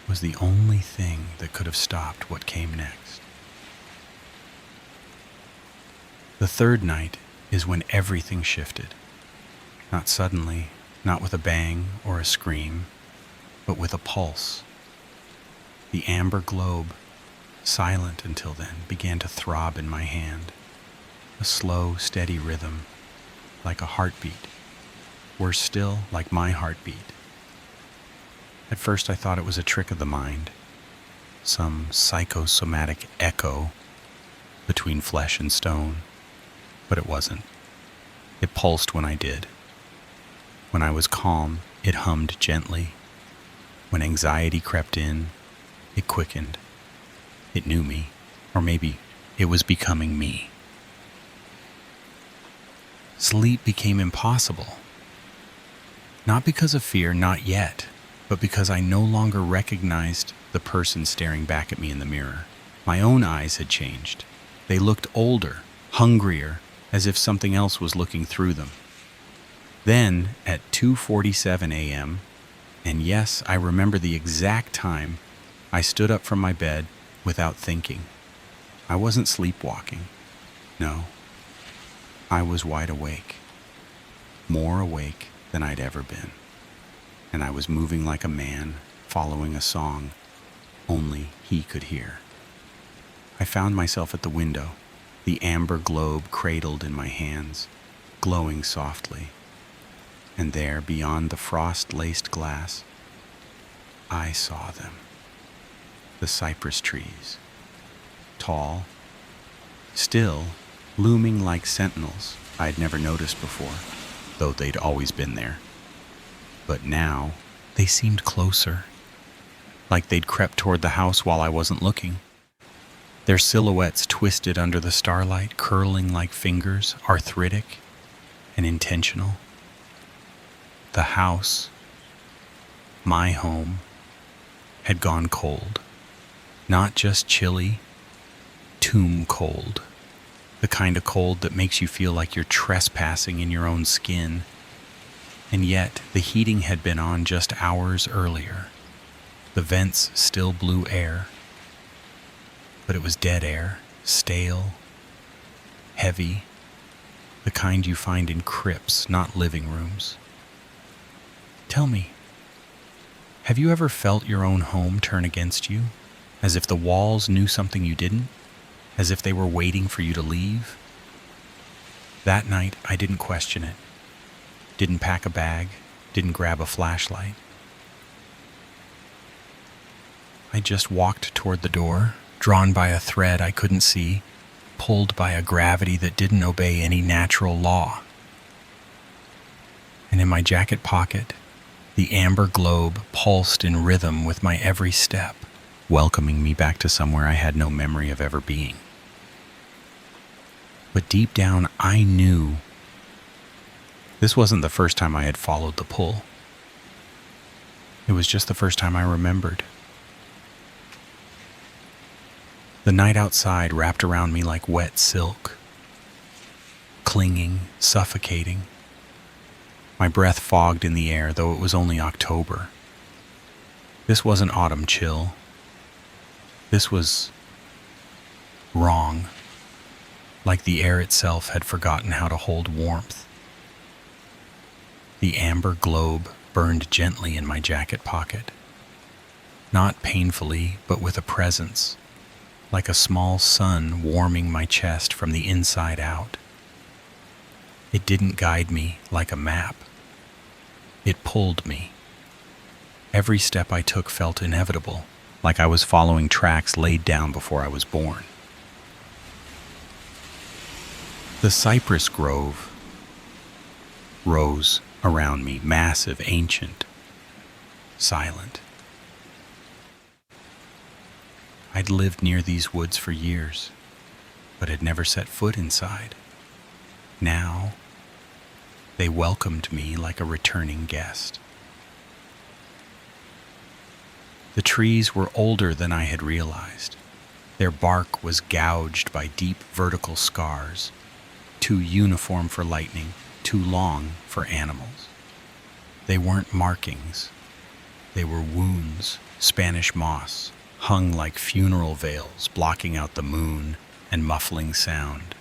was the only thing that could have stopped what came next. The third night is when everything shifted. Not suddenly, not with a bang or a scream, but with a pulse. The amber globe, silent until then, began to throb in my hand. A slow, steady rhythm, like a heartbeat. Worse still, like my heartbeat. At first I thought it was a trick of the mind, some psychosomatic echo between flesh and stone. But it wasn't. It pulsed when I did. When I was calm, it hummed gently. When anxiety crept in, it quickened. It knew me, or maybe it was becoming me. Sleep became impossible. Not because of fear, not yet, but because I no longer recognized the person staring back at me in the mirror. My own eyes had changed. They looked older, hungrier, as if something else was looking through them. Then, at 2:47 a.m., and yes, I remember the exact time, I stood up from my bed without thinking. I wasn't sleepwalking. No. I was wide awake. More awake than I'd ever been. And I was moving like a man, following a song only he could hear. I found myself at the window, the amber globe cradled in my hands, glowing softly. And there, beyond the frost-laced glass, I saw them. The cypress trees. Tall, still, looming like sentinels I'd never noticed before, though they'd always been there. But now, they seemed closer, like they'd crept toward the house while I wasn't looking. Their silhouettes twisted under the starlight, curling like fingers, arthritic and intentional. The house, my home, had gone cold. Not just chilly, tomb cold. The kind of cold that makes you feel like you're trespassing in your own skin. And yet, the heating had been on just hours earlier. The vents still blew air. But it was dead air, stale, heavy, the kind you find in crypts, not living rooms. Tell me, have you ever felt your own home turn against you, as if the walls knew something you didn't, as if they were waiting for you to leave? That night, I didn't question it, didn't pack a bag, didn't grab a flashlight. I just walked toward the door, drawn by a thread I couldn't see, pulled by a gravity that didn't obey any natural law. And in my jacket pocket, the amber globe pulsed in rhythm with my every step. welcoming me back to somewhere I had no memory of ever being. But deep down, I knew this wasn't the first time I had followed the pull. It was just the first time I remembered. The night outside wrapped around me like wet silk, clinging, suffocating. My breath fogged in the air, though it was only October. This wasn't autumn chill. This was wrong, like the air itself had forgotten how to hold warmth. The amber globe burned gently in my jacket pocket, not painfully, but with a presence, like a small sun warming my chest from the inside out. It didn't guide me like a map. It pulled me. Every step I took felt inevitable, like I was following tracks laid down before I was born. The cypress grove rose around me, massive, ancient, silent. I'd lived near these woods for years, but had never set foot inside. Now, they welcomed me like a returning guest. The trees were older than I had realized. Their bark was gouged by deep vertical scars, too uniform for lightning, too long for animals. They weren't markings. They were wounds, Spanish moss, hung like funeral veils, blocking out the moon and muffling sound.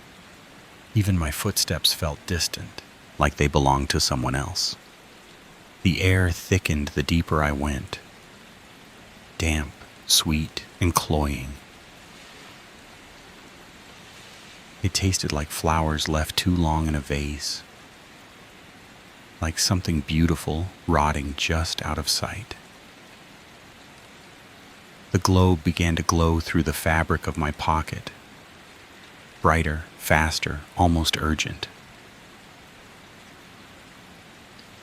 Even my footsteps felt distant, like they belonged to someone else. The air thickened the deeper I went, damp, sweet, and cloying. It tasted like flowers left too long in a vase, like something beautiful rotting just out of sight. The globe began to glow through the fabric of my pocket, brighter, faster, almost urgent.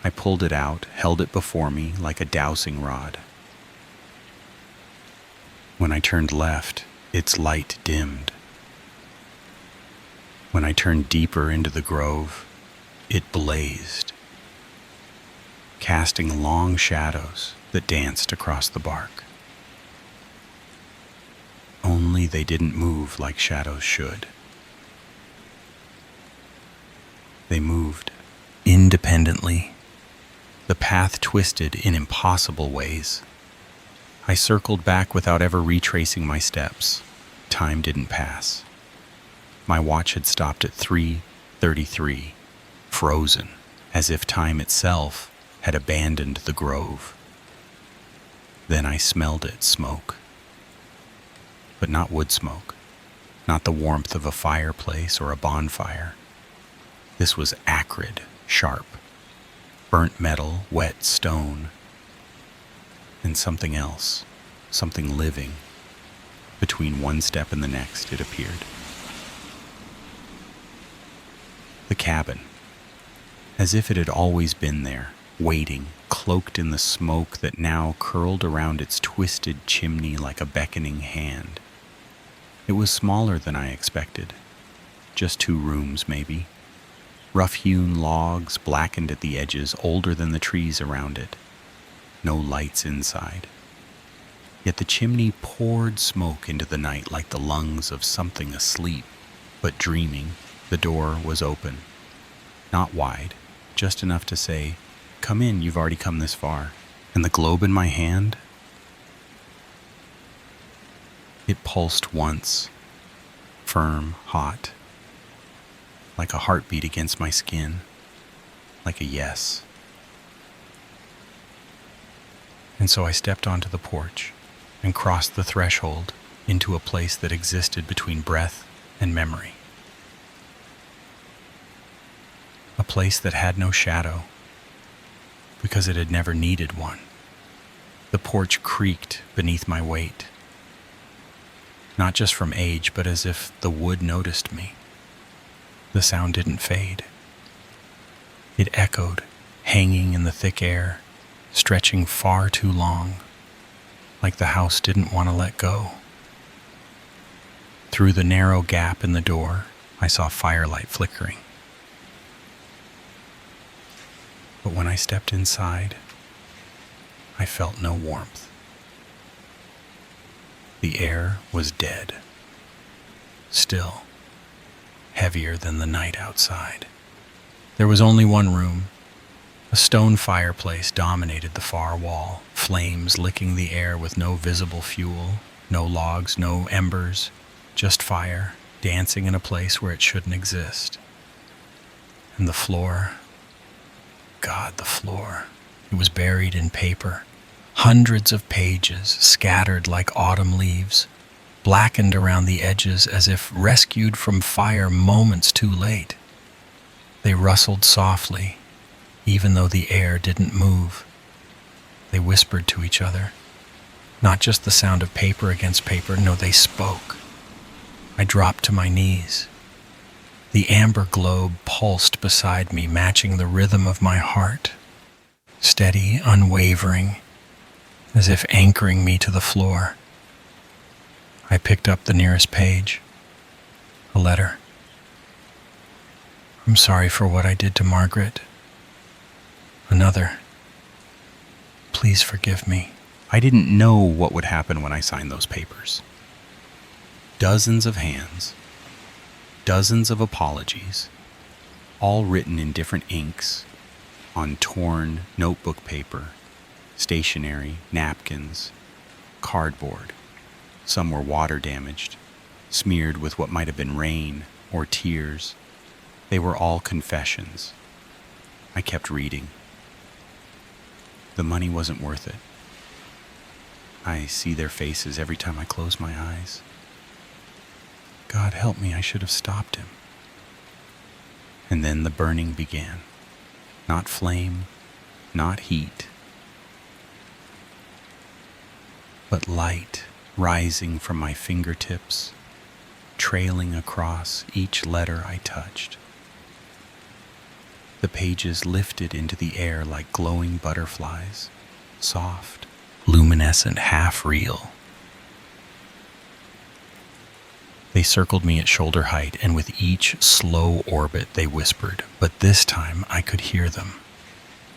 I pulled it out, held it before me like a dowsing rod. When I turned left, its light dimmed. When I turned deeper into the grove, it blazed, casting long shadows that danced across the bark. Only they didn't move like shadows should. They moved independently. The path twisted in impossible ways. I circled back without ever retracing my steps. Time didn't pass. My watch had stopped at 3:33, frozen, as if time itself had abandoned the grove. Then I smelled it smoke. But not wood smoke, not the warmth of a fireplace or a bonfire. This was acrid, sharp, burnt metal, wet stone, and something else, something living. Between one step and the next, it appeared. The cabin, as if it had always been there, waiting, cloaked in the smoke that now curled around its twisted chimney like a beckoning hand. It was smaller than I expected, just 2 rooms maybe. Rough-hewn logs, blackened at the edges, older than the trees around it. No lights inside. Yet the chimney poured smoke into the night like the lungs of something asleep, but dreaming. The door was open. Not wide, just enough to say, "Come in, you've already come this far." And the globe in my hand? It pulsed once, firm, hot, like a heartbeat against my skin, like a yes. And so I stepped onto the porch and crossed the threshold into a place that existed between breath and memory. A place that had no shadow, because it had never needed one. The porch creaked beneath my weight, not just from age, but as if the wood noticed me. The sound didn't fade. It echoed, hanging in the thick air, stretching far too long. like the house didn't want to let go. Through the narrow gap in the door, I saw firelight flickering. But when I stepped inside, I felt no warmth. The air was dead, still, heavier than the night outside. There was only one room. A stone fireplace dominated the far wall, flames licking the air with no visible fuel, no logs, no embers, just fire dancing in a place where it shouldn't exist. And the floor, God, the floor, it was buried in paper. Hundreds of pages scattered like autumn leaves, blackened around the edges as if rescued from fire moments too late. They rustled softly, even though the air didn't move. They whispered to each other. Not just the sound of paper against paper, no, they spoke. I dropped to my knees. The amber globe pulsed beside me, matching the rhythm of my heart, steady, unwavering, as if anchoring me to the floor. I picked up the nearest page. A letter. I'm sorry for what I did to Margaret. Another. Please forgive me. I didn't know what would happen when I signed those papers. Dozens of hands, dozens of apologies, all written in different inks, on torn notebook paper, stationery, napkins, cardboard. Some were water damaged, smeared with what might have been rain or tears. They were all confessions. I kept reading. The money wasn't worth it. I see their faces every time I close my eyes. God help me, I should have stopped him. And then the burning began. Not flame, not heat, but light rising from my fingertips, trailing across each letter I touched. The pages lifted into the air like glowing butterflies, soft, luminescent, half real. They circled me at shoulder height, and with each slow orbit they whispered, but this time I could hear them.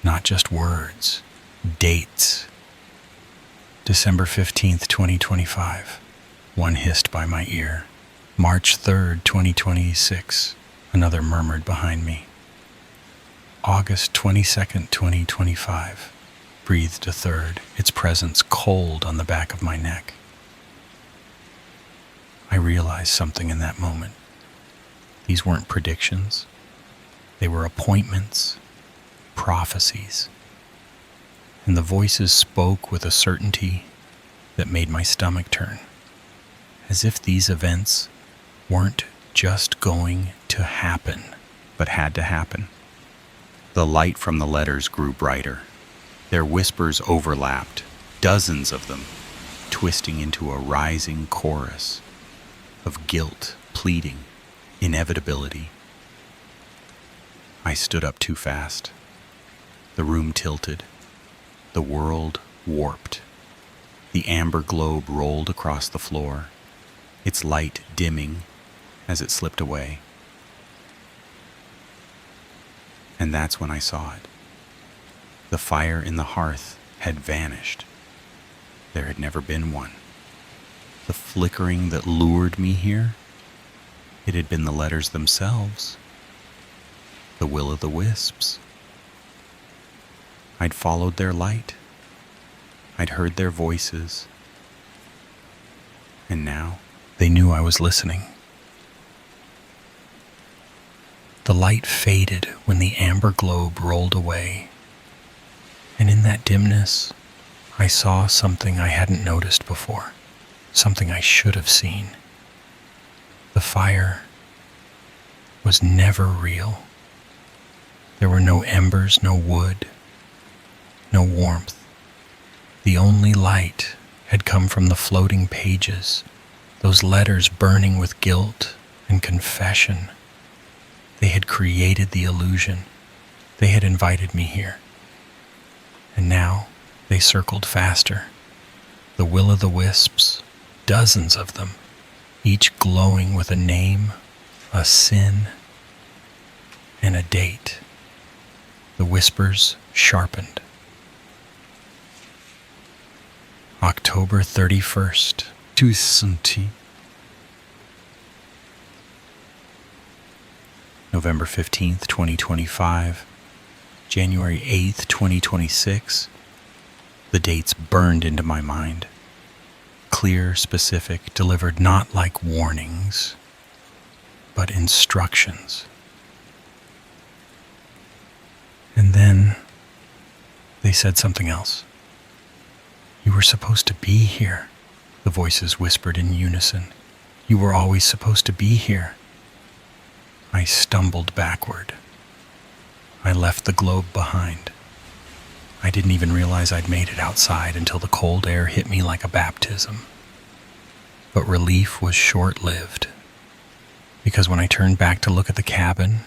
Not just words, dates. December 15th, 2025. One hissed by my ear. March 3rd, 2026. Another murmured behind me. August 22nd, 2025. Breathed a third, its presence cold on the back of my neck. I realized something in that moment. These weren't predictions. They were appointments, prophecies. And the voices spoke with a certainty that made my stomach turn, as if these events weren't just going to happen, but had to happen. The light from the letters grew brighter. Their whispers overlapped, dozens of them, twisting into a rising chorus of guilt, pleading, inevitability. I stood up too fast. The room tilted. The world warped. The amber globe rolled across the floor, its light dimming as it slipped away. And that's when I saw it. The fire in the hearth had vanished. There had never been one. The flickering that lured me here, it had been the letters themselves, the will-o'-the-wisps. I'd followed their light. I'd heard their voices. And now they knew I was listening. The light faded when the amber globe rolled away, and in that dimness, I saw something I hadn't noticed before, something I should have seen. The fire was never real. There were no embers, no wood, no warmth. The only light had come from the floating pages, those letters burning with guilt and confession. They had created the illusion. They had invited me here. And now they circled faster. The will-o'-the-wisps, dozens of them, each glowing with a name, a sin, and a date. The whispers sharpened. October 31st, 2020. November 15th, 2025. January 8th, 2026. The dates burned into my mind. Clear, specific, delivered not like warnings, but instructions. And then they said something else. You were supposed to be here, the voices whispered in unison. You were always supposed to be here. I stumbled backward. I left the globe behind. I didn't even realize I'd made it outside until the cold air hit me like a baptism. But relief was short-lived, because when I turned back to look at the cabin,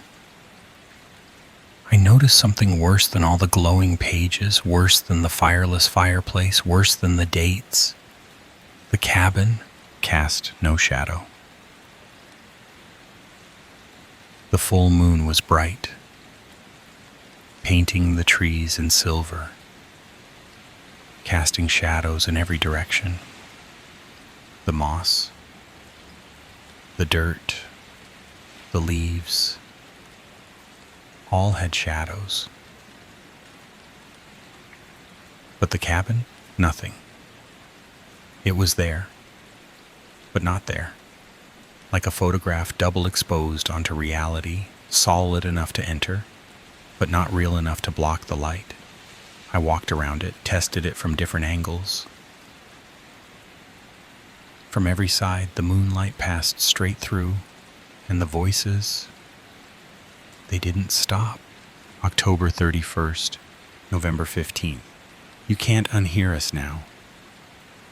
I noticed something worse than all the glowing pages, worse than the fireless fireplace, worse than the dates. The cabin cast no shadow. The full moon was bright, painting the trees in silver, casting shadows in every direction. The moss, the dirt, the leaves, all had shadows. But the cabin, nothing. It was there, but not there. Like a photograph double exposed onto reality, solid enough to enter, but not real enough to block the light. I walked around it, tested it from different angles. From every side, the moonlight passed straight through, and the voices, they didn't stop. October 31st, November 15th. You can't unhear us now.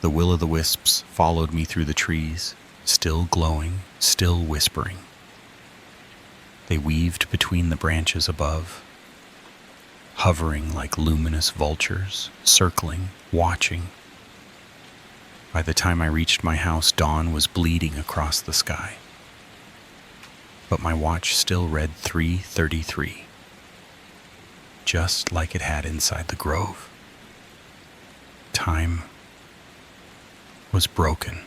The will-o'-the-wisps followed me through the trees, still glowing, still whispering. They weaved between the branches above, hovering like luminous vultures, circling, watching. By the time I reached my house, dawn was bleeding across the sky. But my watch still read 3:33, just like it had inside the grove. Time was broken.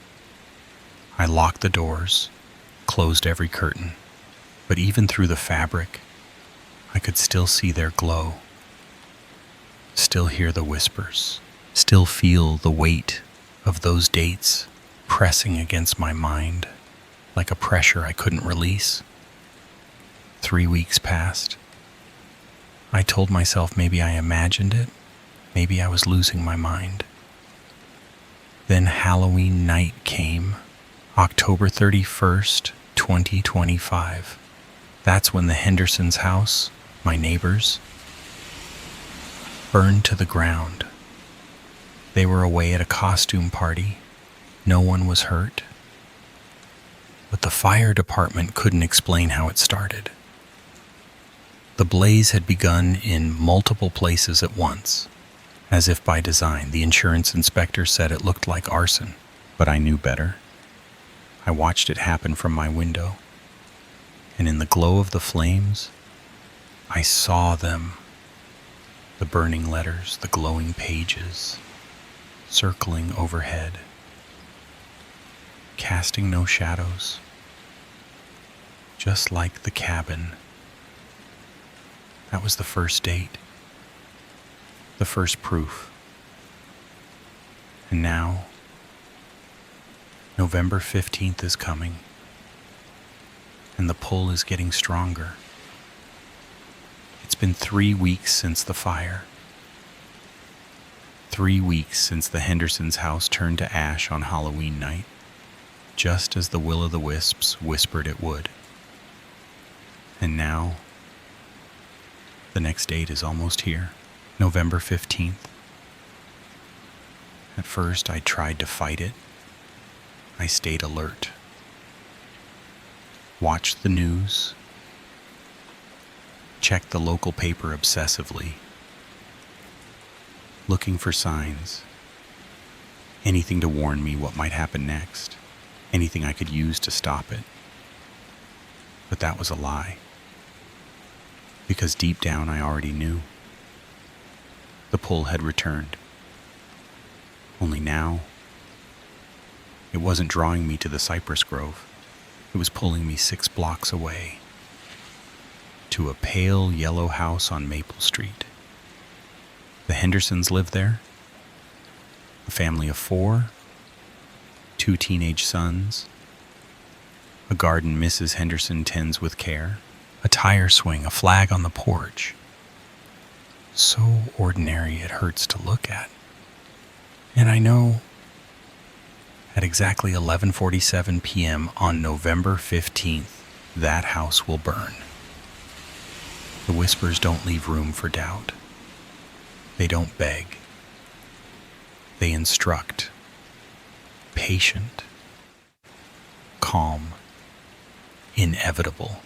I locked the doors, closed every curtain, but even through the fabric, I could still see their glow, still hear the whispers, still feel the weight of those dates pressing against my mind like a pressure I couldn't release. 3 weeks passed. I told myself maybe I imagined it, maybe I was losing my mind. Then Halloween night came, October 31st, 2025. That's when the Hendersons' house, my neighbors, burned to the ground. They were away at a costume party. No one was hurt. But the fire department couldn't explain how it started. The blaze had begun in multiple places at once, as if by design. The insurance inspector said it looked like arson, but I knew better. I watched it happen from my window, and in the glow of the flames, I saw them. The burning letters, the glowing pages, circling overhead, casting no shadows, just like the cabin. That was the first date, the first proof. And now, November 15th is coming, and the pull is getting stronger. It's been 3 weeks since the fire. 3 weeks since the Hendersons' house turned to ash on Halloween night, just as the will-o'-the-wisps whispered it would. And now, the next date is almost here, November 15th. At first, I tried to fight it. I stayed alert. Watched the news. Checked the local paper obsessively, looking for signs. anything to warn me what might happen next, anything I could use to stop it. But that was a lie, because deep down I already knew. The pull had returned. Only now, it wasn't drawing me to the cypress grove. It was pulling me 6 blocks away to a pale yellow house on Maple Street. The Hendersons lived there, a family of 4, 2 teenage sons, a garden Mrs. Henderson tends with care, a tire swing, a flag on the porch. So ordinary it hurts to look at. And I know at exactly 11:47 p.m. on November 15th, that house will burn. The whispers don't leave room for doubt. They don't beg. They instruct. Patient. Calm. Inevitable.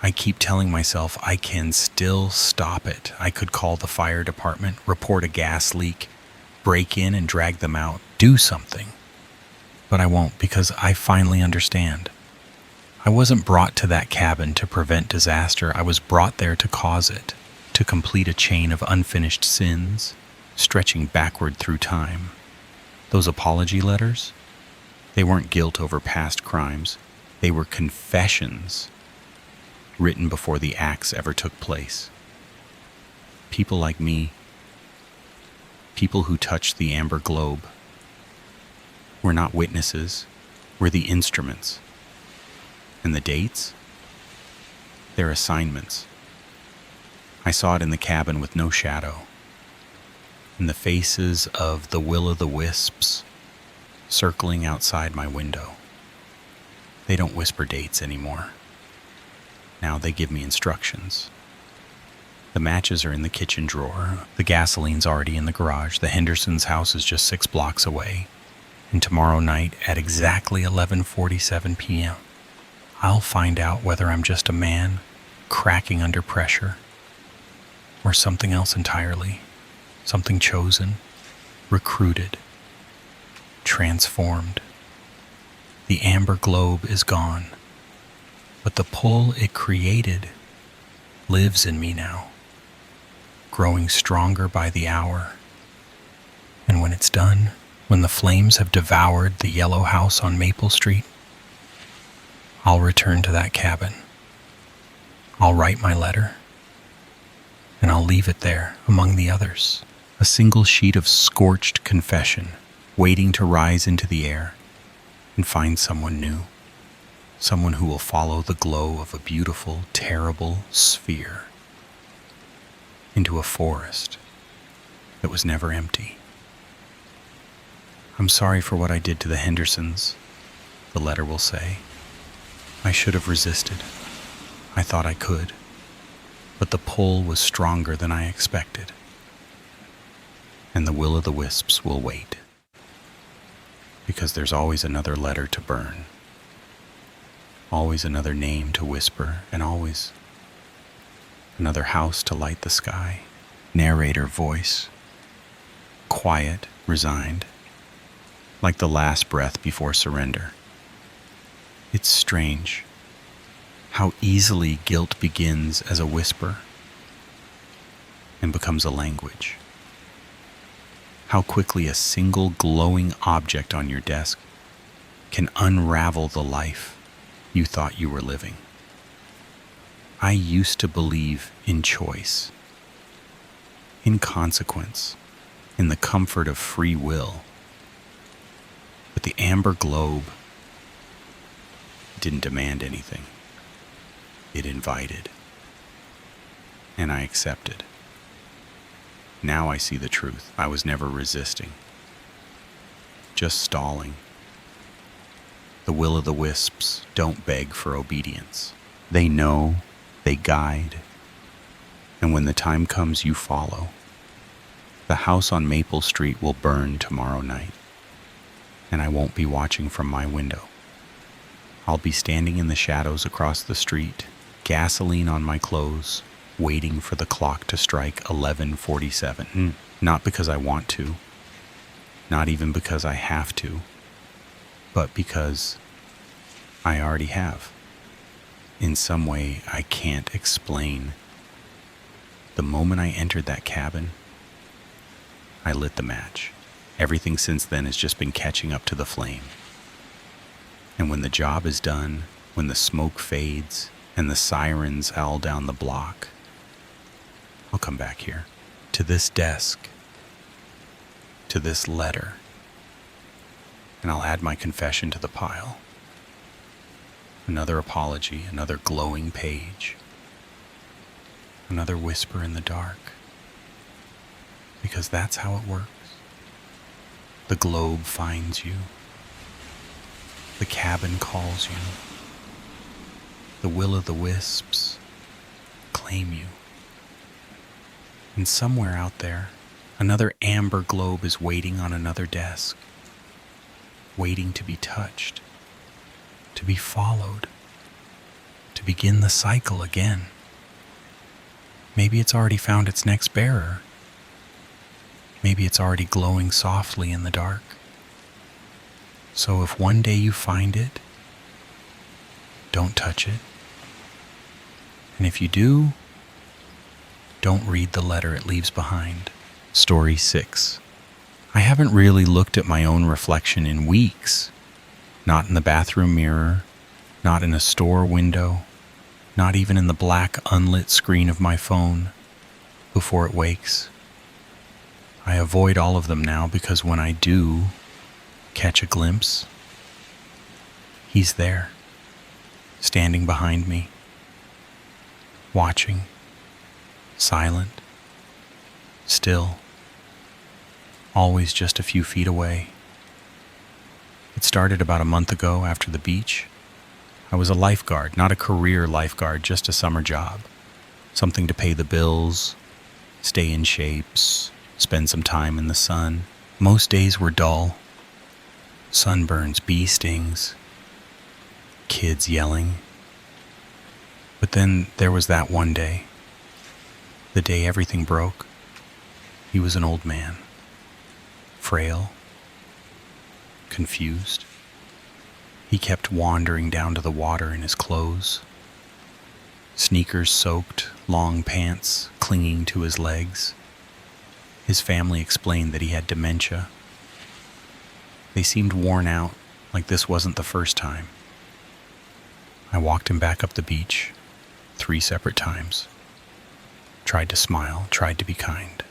I keep telling myself I can still stop it. I could call the fire department, report a gas leak, break in and drag them out, do something. But I won't, because I finally understand. I wasn't brought to that cabin to prevent disaster. I was brought there to cause it, to complete a chain of unfinished sins, stretching backward through time. Those apology letters, they weren't guilt over past crimes. They were confessions written before the acts ever took place. People like me, people who touched the amber globe, we're not witnesses, we're the instruments. And the dates? They're assignments. I saw it in the cabin with no shadow. In the faces of the will-o'-the-wisps circling outside my window. They don't whisper dates anymore. Now they give me instructions. The matches are in the kitchen drawer. The gasoline's already in the garage. The Hendersons' house is just 6 blocks away. And tomorrow night at exactly 11:47 p.m., I'll find out whether I'm just a man cracking under pressure or something else entirely, something chosen, recruited, transformed. The amber globe is gone, but the pull it created lives in me now, growing stronger by the hour. And when it's done, when the flames have devoured the yellow house on Maple Street, I'll return to that cabin. I'll write my letter, and I'll leave it there among the others, a single sheet of scorched confession, waiting to rise into the air and find someone new, someone who will follow the glow of a beautiful, terrible sphere into a forest that was never empty. I'm sorry for what I did to the Hendersons, the letter will say. I should have resisted. I thought I could, but the pull was stronger than I expected. And the will-o'-the-wisps will wait, because there's always another letter to burn, always another name to whisper, and always another house to light the sky. Narrator voice, quiet, resigned, like the last breath before surrender. It's strange how easily guilt begins as a whisper and becomes a language. How quickly a single glowing object on your desk can unravel the life you thought you were living. I used to believe in choice, in consequence, in the comfort of free will. But the amber globe didn't demand anything. It invited. And I accepted. Now I see the truth. I was never resisting, just stalling. The will-o'-the-wisps don't beg for obedience. They know, they guide, and when the time comes, you follow. The house on Maple Street will burn tomorrow night, and I won't be watching from my window. I'll be standing in the shadows across the street, gasoline on my clothes, waiting for the clock to strike 11:47. Not because I want to, Not even because I have to, but because I already have. In some way I can't explain. The moment I entered that cabin, I lit the match. Everything since then has just been catching up to the flame. And when the job is done, when the smoke fades and the sirens howl down the block, I'll come back here, to this desk, to this letter, and I'll add my confession to the pile. Another apology, another glowing page, another whisper in the dark, because that's how it works. The globe finds you. The cabin calls you. The will-o'-the-wisps claim you. And somewhere out there, another amber globe is waiting on another desk, waiting to be touched, to be followed, to begin the cycle again. Maybe it's already found its next bearer. Maybe it's already glowing softly in the dark. So if one day you find it, don't touch it. And if you do, don't read the letter it leaves behind. Story 6. I haven't really looked at my own reflection in weeks. Not in the bathroom mirror, not in a store window, not even in the black unlit screen of my phone before it wakes. I avoid all of them now because when I do catch a glimpse, he's there, standing behind me, watching, silent, still, always just a few feet away. It started about a month ago after the beach. I was a lifeguard, not a career lifeguard, just a summer job. Something to pay the bills, stay in shapes, spend some time in the sun. Most days were dull. Sunburns, bee stings, kids yelling. But then there was that one day, the day everything broke. He was an old man, frail, confused. He kept wandering down to the water in his clothes, sneakers soaked, long pants clinging to his legs. His family explained that he had dementia. They seemed worn out, like this wasn't the first time. I walked him back up the beach 3 separate times. Tried to smile, tried to be kind.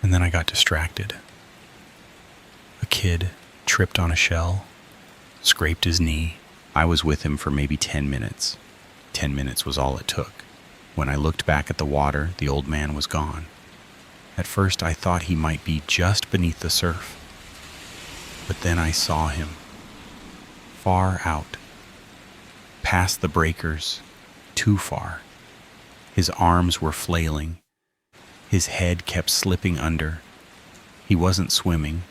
And then I got distracted. A kid tripped on a shell, scraped his knee. I was with him for maybe 10 minutes. 10 minutes was all it took. When I looked back at the water, the old man was gone. At first I thought he might be just beneath the surf. But then I saw him, far out, past the breakers, too far. His arms were flailing. His head kept slipping under. He wasn't swimming.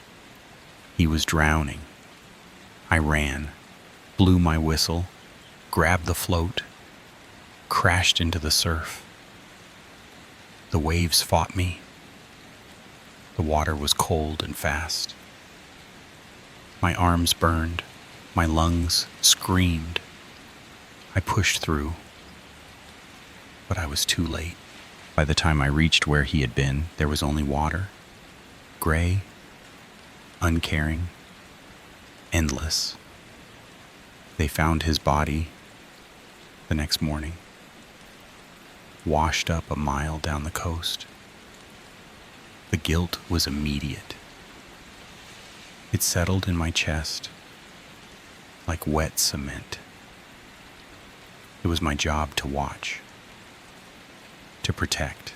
He was drowning. I ran, blew my whistle, grabbed the float, crashed into the surf. The waves fought me. The water was cold and fast. My arms burned. My lungs screamed. I pushed through, but I was too late. By the time I reached where he had been, there was only water. Gray, uncaring, endless. They found his body the next morning, washed up a mile down the coast. The guilt was immediate. It settled in my chest like wet cement. It was my job to watch, to protect,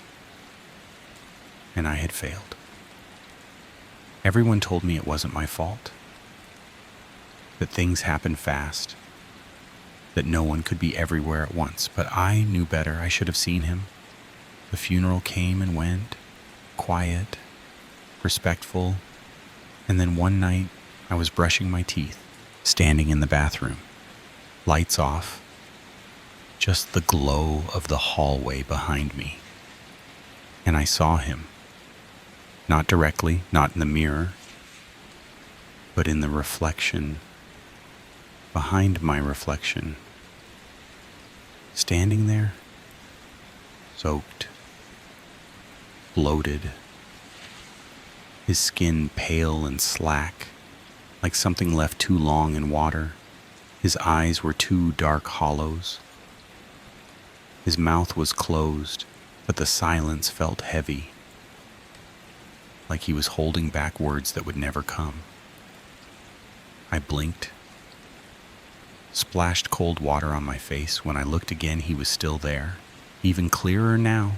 and I had failed. Everyone told me it wasn't my fault, that things happen fast, that no one could be everywhere at once, but I knew better. I should have seen him. The funeral came and went, quiet, respectful, and then one night I was brushing my teeth, standing in the bathroom, lights off, just the glow of the hallway behind me, and I saw him, Not directly, not in the mirror, but in the reflection, behind my reflection, standing there, soaked, bloated, his skin pale and slack, like something left too long in water. His eyes were two dark hollows. His mouth was closed, but the silence felt heavy, like he was holding back words that would never come. I blinked, splashed cold water on my face. When I looked again, he was still there, even clearer now.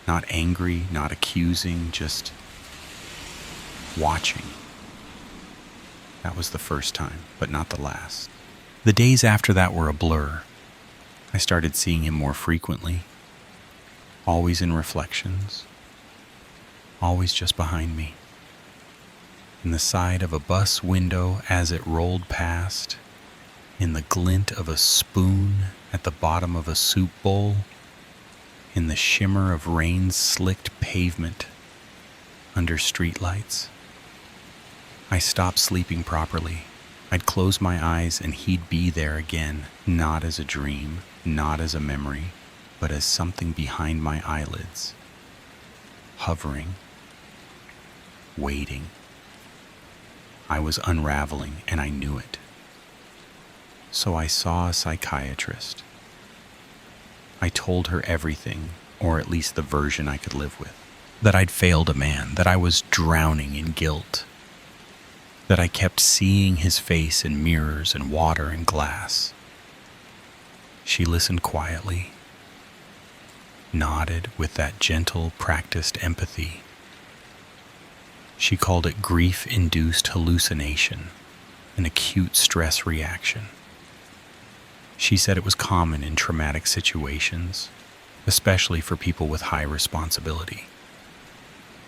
Not angry, not accusing, just watching. That was the first time, but not the last. The days after that were a blur. I started seeing him more frequently, always in reflections, always just behind me. In the side of a bus window as it rolled past, in the glint of a spoon at the bottom of a soup bowl, in the shimmer of rain-slicked pavement under streetlights. I stopped sleeping properly. I'd close my eyes and he'd be there again, not as a dream, not as a memory, but as something behind my eyelids, hovering, waiting. I was unraveling and I knew it. So I saw a psychiatrist. I told her everything, or at least the version I could live with. That I'd failed a man, that I was drowning in guilt, that I kept seeing his face in mirrors and water and glass. She listened quietly, nodded with that gentle, practiced empathy. She called it grief-induced hallucination, an acute stress reaction. She said it was common in traumatic situations, especially for people with high responsibility.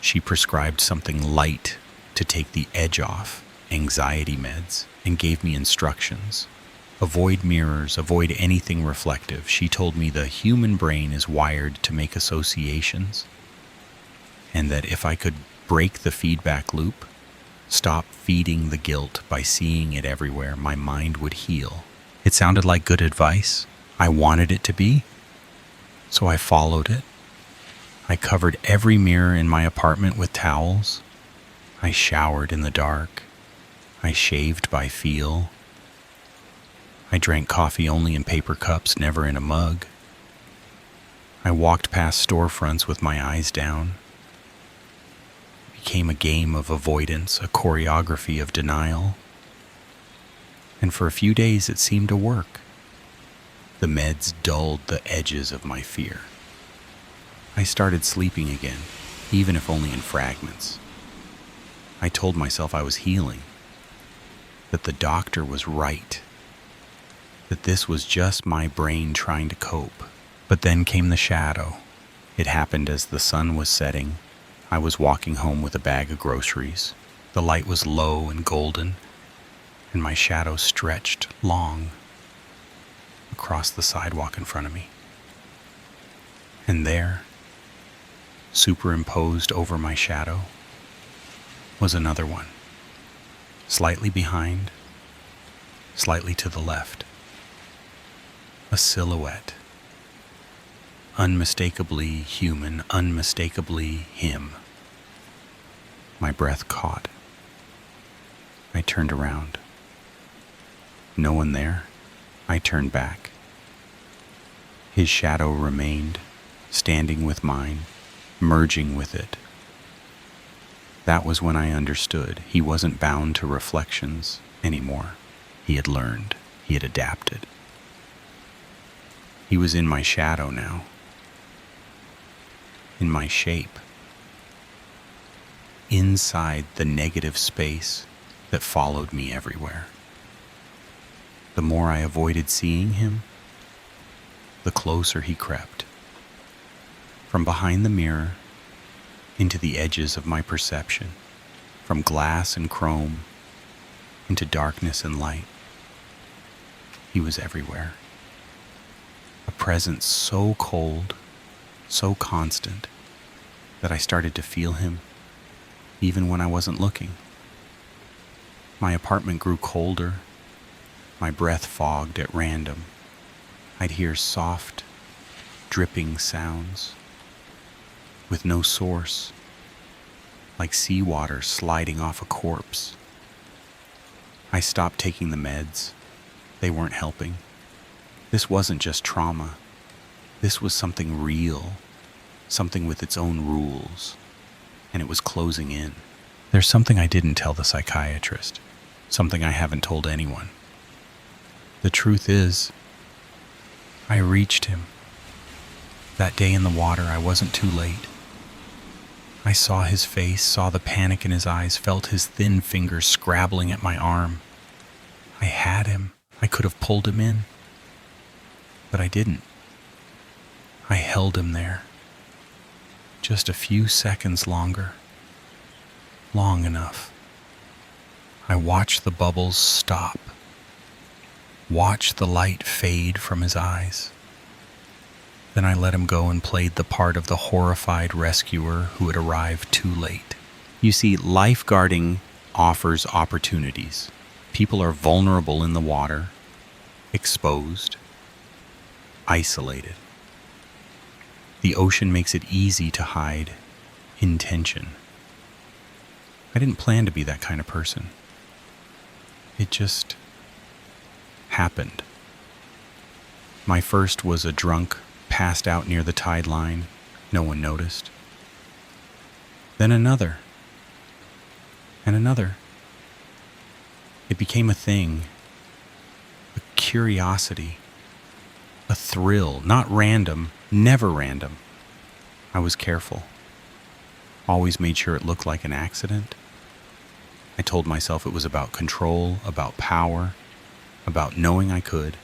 She prescribed something light to take the edge off, anxiety meds, and gave me instructions. Avoid mirrors, avoid anything reflective. She told me the human brain is wired to make associations, and that if I could break the feedback loop, stop feeding the guilt by seeing it everywhere, my mind would heal. It sounded like good advice. I wanted it to be, so I followed it. I covered every mirror in my apartment with towels. I showered in the dark. I shaved by feel. I drank coffee only in paper cups, never in a mug. I walked past storefronts with my eyes down. It became a game of avoidance, a choreography of denial. And for a few days it seemed to work. The meds dulled the edges of my fear. I started sleeping again, even if only in fragments. I told myself I was healing, that the doctor was right, that this was just my brain trying to cope. But then came the shadow. It happened as the sun was setting. I was walking home with a bag of groceries. The light was low and golden, and my shadow stretched long across the sidewalk in front of me. And there, superimposed over my shadow, was another one, slightly behind, slightly to the left. A silhouette, unmistakably human, unmistakably him. My breath caught. I turned around. No one there. I turned back. His shadow remained, standing with mine, merging with it. That was when I understood he wasn't bound to reflections anymore. He had learned. He had adapted. He was in my shadow now, in my shape, inside the negative space that followed me everywhere. The more I avoided seeing him, the closer he crept. From behind the mirror, into the edges of my perception, from glass and chrome, into darkness and light. He was everywhere. A presence so cold, so constant, that I started to feel him even when I wasn't looking. My apartment grew colder, my breath fogged at random. I'd hear soft, dripping sounds with no source, like seawater sliding off a corpse. I stopped taking the meds. They weren't helping. This wasn't just trauma. This was something real, something with its own rules, and it was closing in. There's something I didn't tell the psychiatrist, something I haven't told anyone. The truth is, I reached him. That day in the water, I wasn't too late. I saw his face, saw the panic in his eyes, felt his thin fingers scrabbling at my arm. I had him. I could have pulled him in, but I didn't. I held him there. Just a few seconds longer. Long enough. I watched the bubbles stop. Watched the light fade from his eyes. Then I let him go and played the part of the horrified rescuer who had arrived too late. You see, lifeguarding offers opportunities. People are vulnerable in the water, exposed, isolated. The ocean makes it easy to hide intention. I didn't plan to be that kind of person. It just happened. My first was a drunk, passed out near the tide line. No one noticed. Then another. And another. It became a thing. A curiosity. A thrill. Not random. Never random. I was careful. Always made sure it looked like an accident. I told myself it was about control, about power, about knowing I could.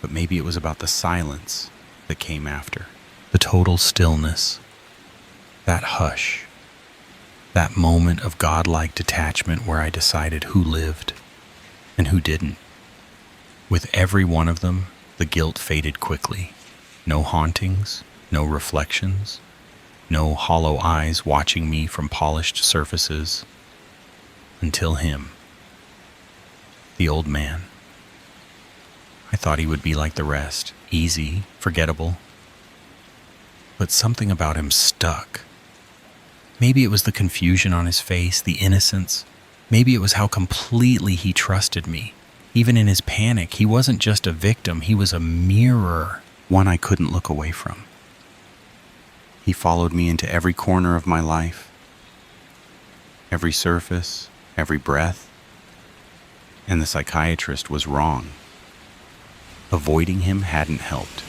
But maybe it was about the silence that came after. The total stillness. That hush. That moment of godlike detachment where I decided who lived and who didn't. With every one of them, the guilt faded quickly. No hauntings, no reflections, no hollow eyes watching me from polished surfaces. Until him. The old man. I thought he would be like the rest, easy, forgettable. But something about him stuck. Maybe it was the confusion on his face, the innocence. Maybe it was how completely he trusted me. Even in his panic, he wasn't just a victim, he was a mirror, one I couldn't look away from. He followed me into every corner of my life, every surface, every breath. And the psychiatrist was wrong. Avoiding him hadn't helped.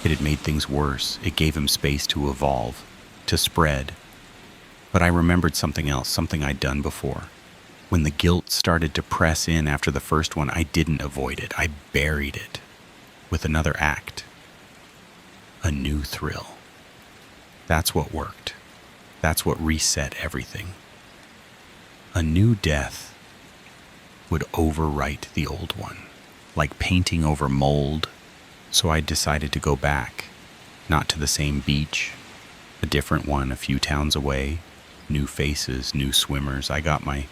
It had made things worse. It gave him space to evolve, to spread. But I remembered something else, something I'd done before. When the guilt started to press in after the first one, I didn't avoid it. I buried it with another act. A new thrill. That's what worked. That's what reset everything. A new death would overwrite the old one, like painting over mold. So I decided to go back, not to the same beach, a different one a few towns away, new faces, new swimmers. I got my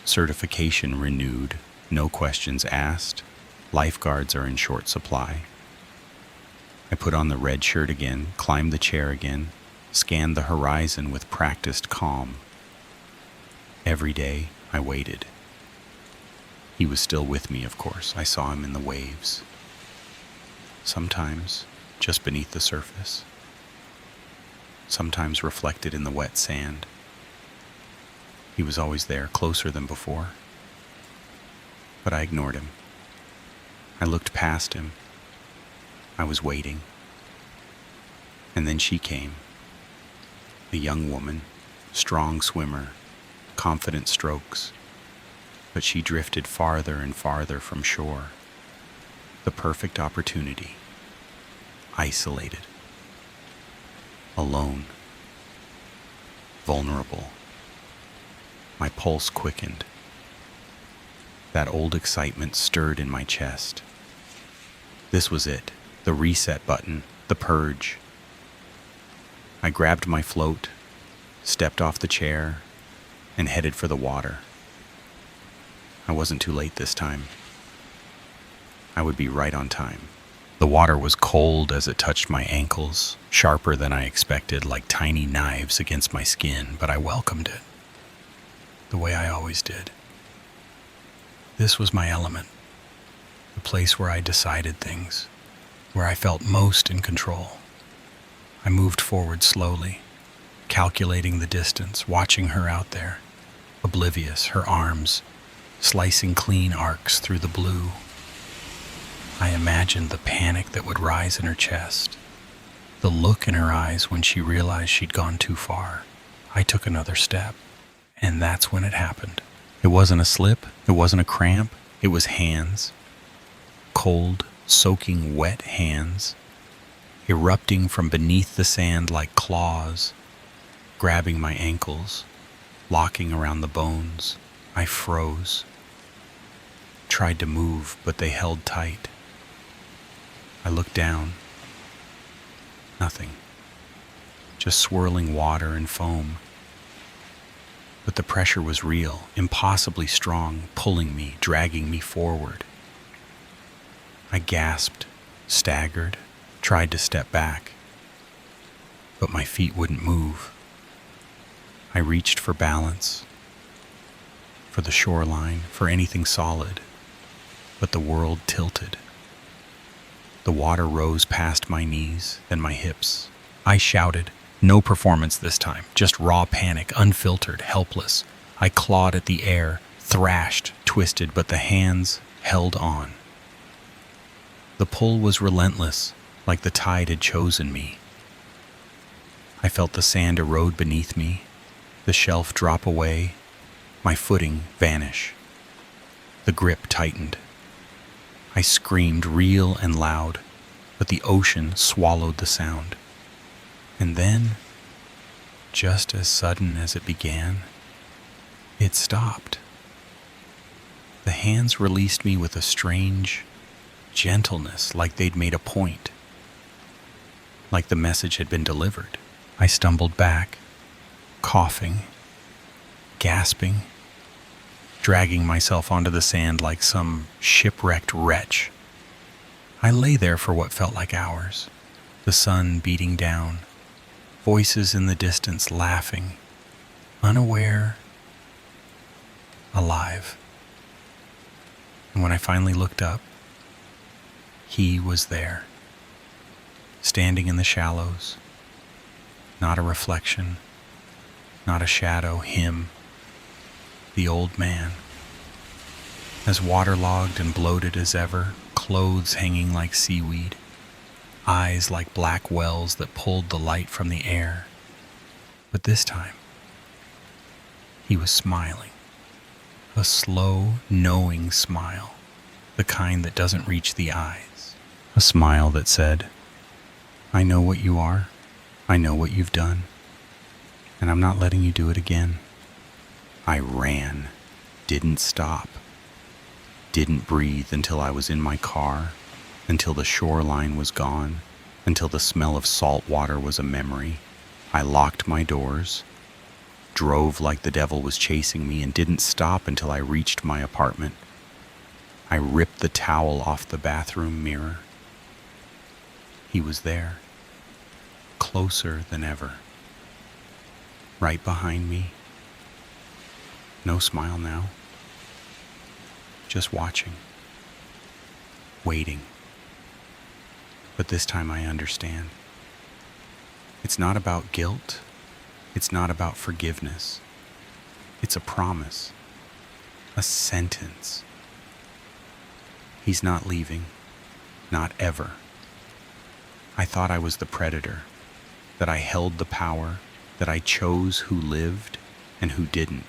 certification renewed, no questions asked. Lifeguards are in short supply. I put on the red shirt again, climbed the chair again, scanned the horizon with practiced calm. Every day, I waited. He was still with me, of course. I saw him in the waves. Sometimes just beneath the surface. Sometimes reflected in the wet sand. He was always there, closer than before. But I ignored him. I looked past him. I was waiting. And then she came. A young woman, strong swimmer, confident strokes. But she drifted farther and farther from shore. The perfect opportunity. Isolated. Alone. Vulnerable. My pulse quickened. That old excitement stirred in my chest. This was it, the reset button, the purge. I grabbed my float, stepped off the chair, and headed for the water. I wasn't too late this time. I would be right on time. The water was cold as it touched my ankles, sharper than I expected, like tiny knives against my skin, but I welcomed it, the way I always did. This was my element, the place where I decided things, where I felt most in control. I moved forward slowly, calculating the distance, watching her out there, oblivious, her arms slicing clean arcs through the blue. I imagined the panic that would rise in her chest, the look in her eyes when she realized she'd gone too far. I took another step, and that's when it happened. It wasn't a slip, it wasn't a cramp, it was hands. Cold, soaking wet hands, erupting from beneath the sand like claws, grabbing my ankles, locking around the bones. I froze. Tried to move, but they held tight. I looked down. Nothing. Just swirling water and foam. But the pressure was real, impossibly strong, pulling me, dragging me forward. I gasped, staggered, tried to step back, but my feet wouldn't move. I reached for balance, for the shoreline, for anything solid, but the world tilted. The water rose past my knees, then my hips. I shouted, no performance this time, just raw panic, unfiltered, helpless. I clawed at the air, thrashed, twisted, but the hands held on. The pull was relentless, like the tide had chosen me. I felt the sand erode beneath me, the shelf drop away, my footing vanish. The grip tightened. I screamed real and loud, but the ocean swallowed the sound. And then, just as sudden as it began, it stopped. The hands released me with a strange gentleness, like they'd made a point, like the message had been delivered. I stumbled back, coughing, gasping, dragging myself onto the sand like some shipwrecked wretch. I lay there for what felt like hours, the sun beating down, voices in the distance laughing, unaware, alive. And when I finally looked up, he was there, standing in the shallows, not a reflection, not a shadow, him, the old man, as waterlogged and bloated as ever, clothes hanging like seaweed, eyes like black wells that pulled the light from the air. But this time, he was smiling, a slow, knowing smile, the kind that doesn't reach the eyes, a smile that said, I know what you are, I know what you've done, and I'm not letting you do it again. I ran, didn't stop, didn't breathe until I was in my car, until the shoreline was gone, until the smell of salt water was a memory. I locked my doors, drove like the devil was chasing me, and didn't stop until I reached my apartment. I ripped the towel off the bathroom mirror. He was there, closer than ever, right behind me. No smile now, just watching, waiting. But this time I understand. It's not about guilt. It's not about forgiveness. It's a promise, a sentence. He's not leaving, not ever. I thought I was the predator, that I held the power, that I chose who lived and who didn't.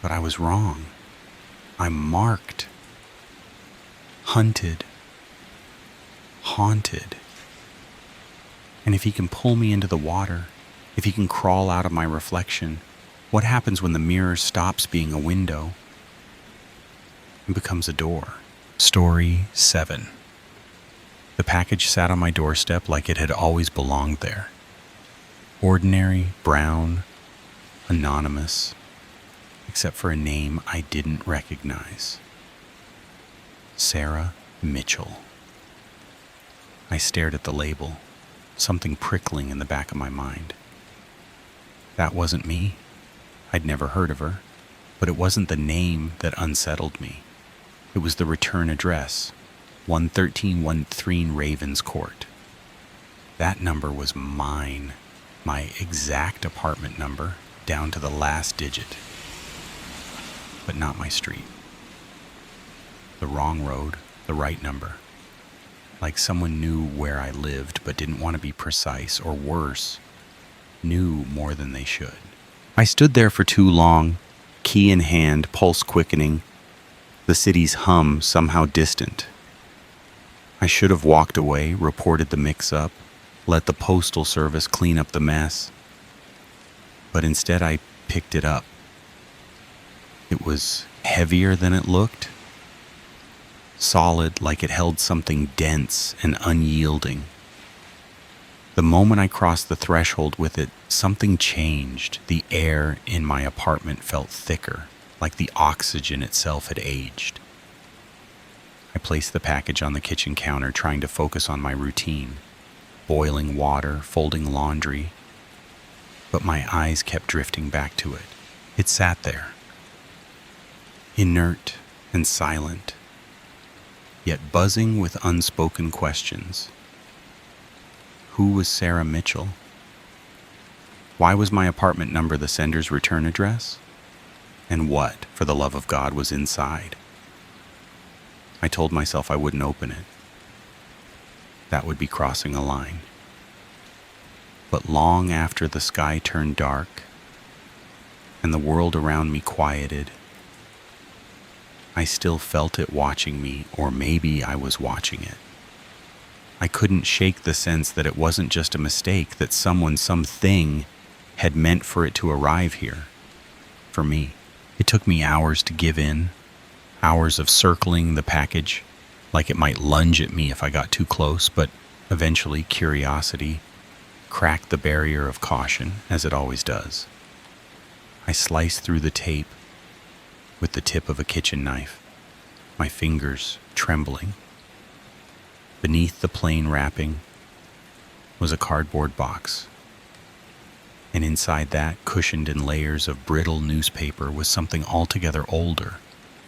But I was wrong. I'm marked, hunted, haunted. And if he can pull me into the water, if he can crawl out of my reflection, what happens when the mirror stops being a window and becomes a door? Story 7. The package sat on my doorstep like it had always belonged there. Ordinary, brown, anonymous, except for a name I didn't recognize. Sarah Mitchell. I stared at the label, something prickling in the back of my mind. That wasn't me. I'd never heard of her, but it wasn't the name that unsettled me. It was the return address, 11313 Ravens Court. That number was mine, my exact apartment number, down to the last digit. But not my street. The wrong road, the right number. Like someone knew where I lived but didn't want to be precise, or worse, knew more than they should. I stood there for too long, key in hand, pulse quickening, the city's hum somehow distant. I should have walked away, reported the mix-up, let the postal service clean up the mess. But instead I picked it up. It was heavier than it looked, solid, like it held something dense and unyielding. The moment I crossed the threshold with it, something changed. The air in my apartment felt thicker, like the oxygen itself had aged. I placed the package on the kitchen counter, trying to focus on my routine. Boiling water, folding laundry. But my eyes kept drifting back to it. It sat there, inert and silent, yet buzzing with unspoken questions. Who was Sarah Mitchell? Why was my apartment number the sender's return address? And what, for the love of God, was inside? I told myself I wouldn't open it. That would be crossing a line. But long after the sky turned dark and the world around me quieted, I still felt it watching me, or maybe I was watching it. I couldn't shake the sense that it wasn't just a mistake, that someone, something, had meant for it to arrive here. For me. It took me hours to give in, hours of circling the package, like it might lunge at me if I got too close, but eventually curiosity cracked the barrier of caution, as it always does. I sliced through the tape with the tip of a kitchen knife, my fingers trembling. Beneath the plain wrapping was a cardboard box, and inside that, cushioned in layers of brittle newspaper, was something altogether older,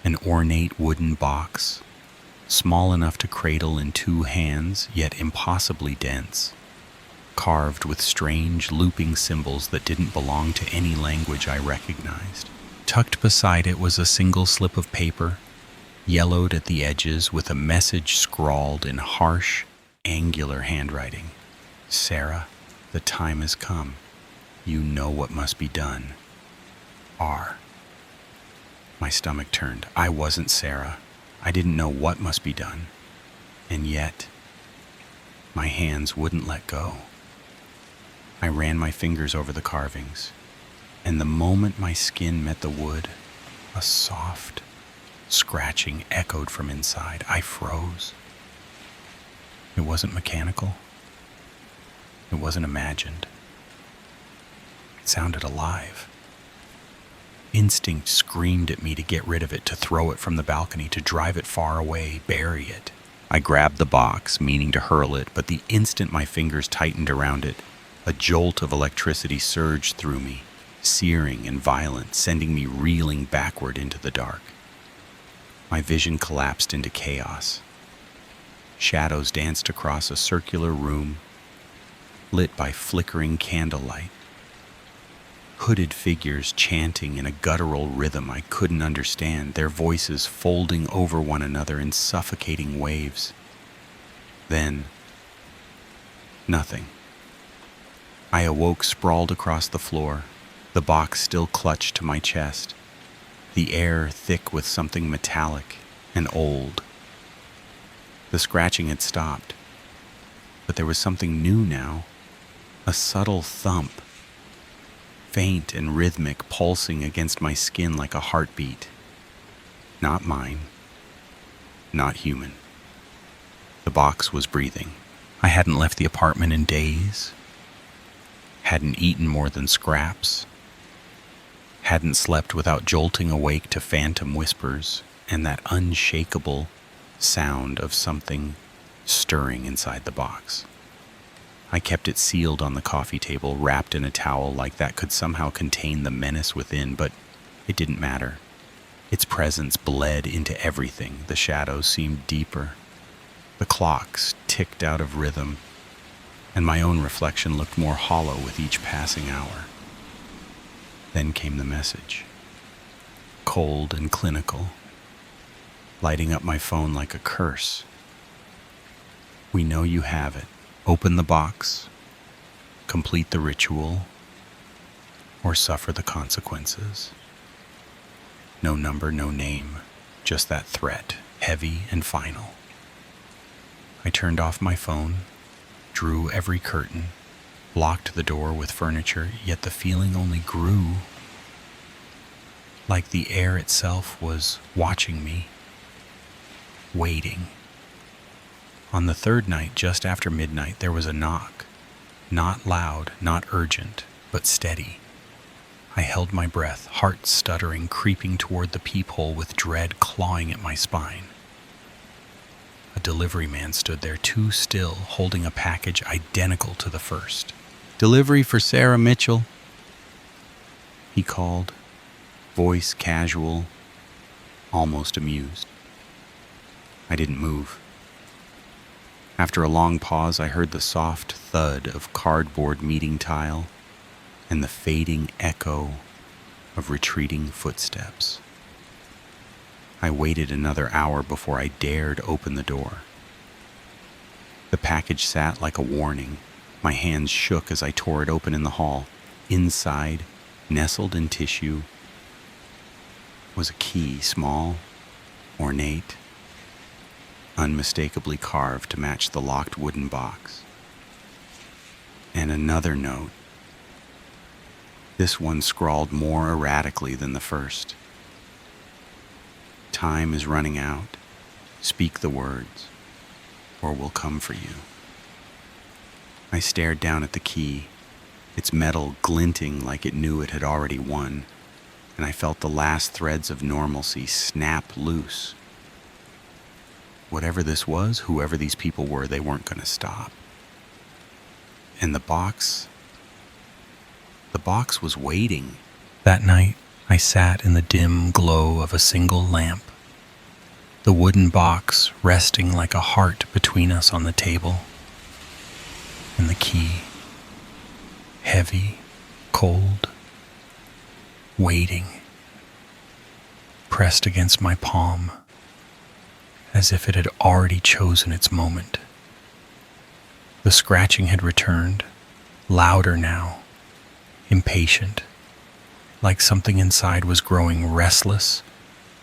an ornate wooden box, small enough to cradle in two hands, yet impossibly dense, carved with strange looping symbols that didn't belong to any language I recognized. Tucked beside it was a single slip of paper, yellowed at the edges, with a message scrawled in harsh, angular handwriting. Sarah, the time has come. You know what must be done. R. My stomach turned. I wasn't Sarah. I didn't know what must be done. And yet, my hands wouldn't let go. I ran my fingers over the carvings, and the moment my skin met the wood, a soft scratching echoed from inside. I froze. It wasn't mechanical. It wasn't imagined. It sounded alive. Instinct screamed at me to get rid of it, to throw it from the balcony, to drive it far away, bury it. I grabbed the box, meaning to hurl it, but the instant my fingers tightened around it, a jolt of electricity surged through me, searing and violent, sending me reeling backward into the dark. My vision collapsed into chaos. Shadows danced across a circular room, lit by flickering candlelight. Hooded figures chanting in a guttural rhythm I couldn't understand, their voices folding over one another in suffocating waves. Then, nothing. I awoke sprawled across the floor, the box still clutched to my chest, the air thick with something metallic and old. The scratching had stopped, but there was something new now, a subtle thump, faint and rhythmic, pulsing against my skin like a heartbeat. Not mine, not human. The box was breathing. I hadn't left the apartment in days, hadn't eaten more than scraps, hadn't slept without jolting awake to phantom whispers and that unshakable sound of something stirring inside the box. I kept it sealed on the coffee table, wrapped in a towel like that could somehow contain the menace within, but it didn't matter. Its presence bled into everything. The shadows seemed deeper. The clocks ticked out of rhythm, and my own reflection looked more hollow with each passing hour. Then came the message, cold and clinical, lighting up my phone like a curse. We know you have it. Open the box, complete the ritual, or suffer the consequences. No number, no name, just that threat, heavy and final. I turned off my phone, drew every curtain, locked the door with furniture, yet the feeling only grew, like the air itself was watching me, waiting. On the third night, just after midnight, there was a knock. Not loud, not urgent, but steady. I held my breath, heart stuttering, creeping toward the peephole with dread clawing at my spine. A delivery man stood there, too still, holding a package identical to the first. "Delivery for Sarah Mitchell," he called, voice casual, almost amused. I didn't move. After a long pause, I heard the soft thud of cardboard meeting tile and the fading echo of retreating footsteps. I waited another hour before I dared open the door. The package sat like a warning. My hands shook as I tore it open in the hall. Inside, nestled in tissue, was a key, small, ornate, unmistakably carved to match the locked wooden box. And another note, this one scrawled more erratically than the first. "Time is running out. Speak the words, or we'll come for you." I stared down at the key, its metal glinting like it knew it had already won, and I felt the last threads of normalcy snap loose. Whatever this was, whoever these people were, they weren't going to stop. And the box was waiting. That night, I sat in the dim glow of a single lamp, the wooden box resting like a heart between us on the table, and the key, heavy, cold, waiting, pressed against my palm, as if it had already chosen its moment. The scratching had returned, louder now, impatient, like something inside was growing restless.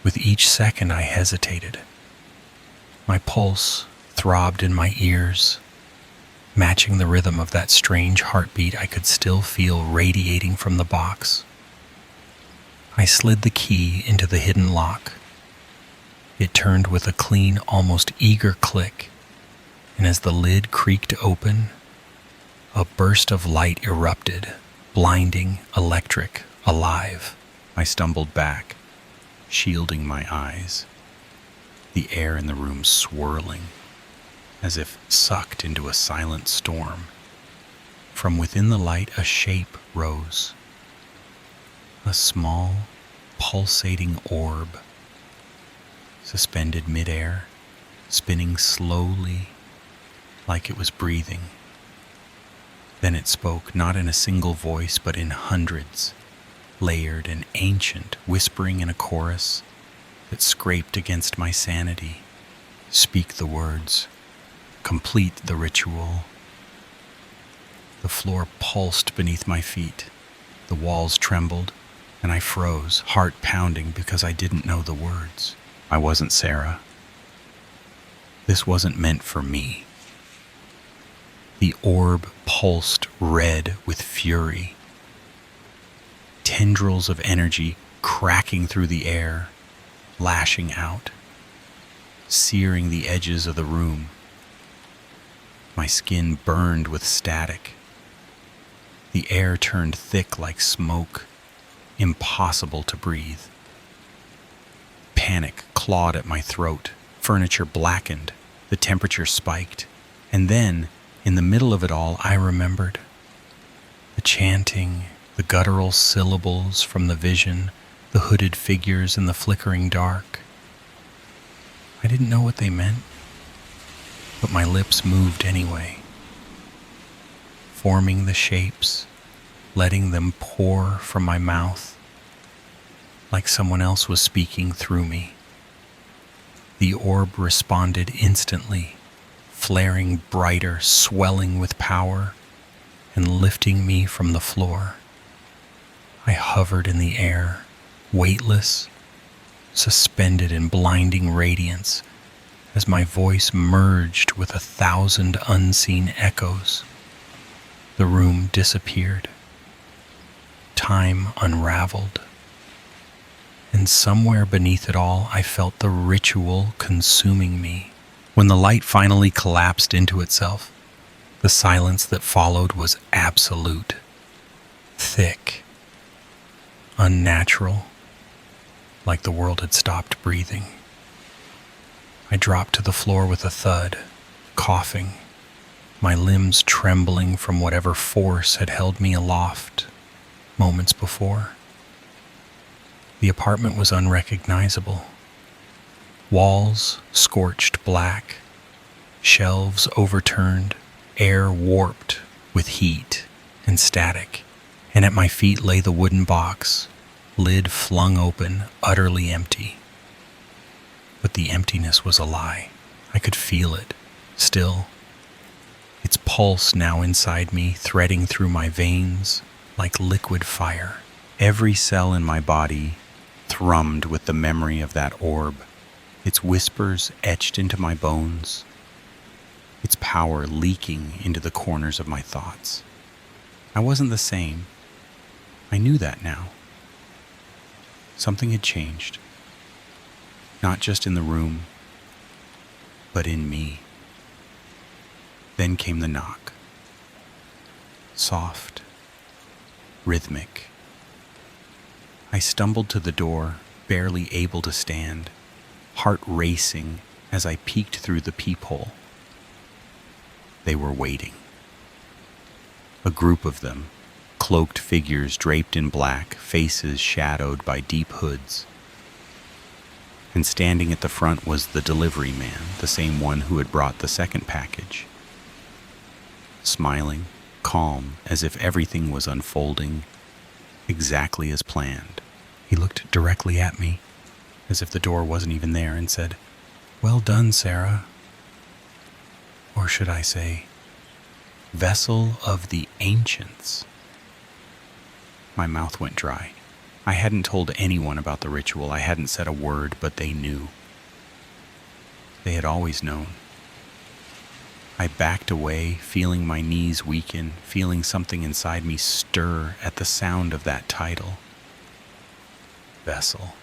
With each second I hesitated. My pulse throbbed in my ears, matching the rhythm of that strange heartbeat I could still feel radiating from the box. I slid the key into the hidden lock. It turned with a clean, almost eager click, and as the lid creaked open, a burst of light erupted, blinding, electric, alive. I stumbled back, shielding my eyes, the air in the room swirling, as if sucked into a silent storm. From within the light, a shape rose, a small, pulsating orb, suspended midair, spinning slowly like it was breathing. Then it spoke, not in a single voice, but in hundreds, layered and ancient, whispering in a chorus that scraped against my sanity. "Speak the words. Complete the ritual." The floor pulsed beneath my feet. The walls trembled, and I froze, heart pounding because I didn't know the words. I wasn't Sarah. This wasn't meant for me. The orb pulsed red with fury. Tendrils of energy cracking through the air, lashing out, searing the edges of the room. My skin burned with static. The air turned thick like smoke, impossible to breathe. Panic clawed at my throat, furniture blackened, the temperature spiked, and then, in the middle of it all, I remembered. The chanting, the guttural syllables from the vision, the hooded figures in the flickering dark. I didn't know what they meant, but my lips moved anyway, forming the shapes, letting them pour from my mouth, like someone else was speaking through me. The orb responded instantly, flaring brighter, swelling with power, and lifting me from the floor. I hovered in the air, weightless, suspended in blinding radiance, as my voice merged with 1,000 unseen echoes. The room disappeared. Time unraveled. And somewhere beneath it all, I felt the ritual consuming me. When the light finally collapsed into itself, the silence that followed was absolute. Thick. Unnatural. Like the world had stopped breathing. I dropped to the floor with a thud, coughing, my limbs trembling from whatever force had held me aloft moments before. The apartment was unrecognizable. Walls scorched black, shelves overturned, air warped with heat and static, and at my feet lay the wooden box, lid flung open, utterly empty. But the emptiness was a lie. I could feel it, still. Its pulse now inside me, threading through my veins like liquid fire. Every cell in my body thrummed with the memory of that orb, its whispers etched into my bones, its power leaking into the corners of my thoughts. I wasn't the same. I knew that now. Something had changed. Not just in the room, but in me. Then came the knock. Soft, rhythmic. I stumbled to the door, barely able to stand, heart racing as I peeked through the peephole. They were waiting. A group of them, cloaked figures draped in black, faces shadowed by deep hoods. And standing at the front was the delivery man, the same one who had brought the second package. Smiling, calm, as if everything was unfolding exactly as planned. He looked directly at me, as if the door wasn't even there, and said, "Well done, Sarah." Or should I say, "Vessel of the ancients." My mouth went dry. I hadn't told anyone about the ritual. I hadn't said a word, but they knew. They had always known. I backed away, feeling my knees weaken, feeling something inside me stir at the sound of that title. Vessel.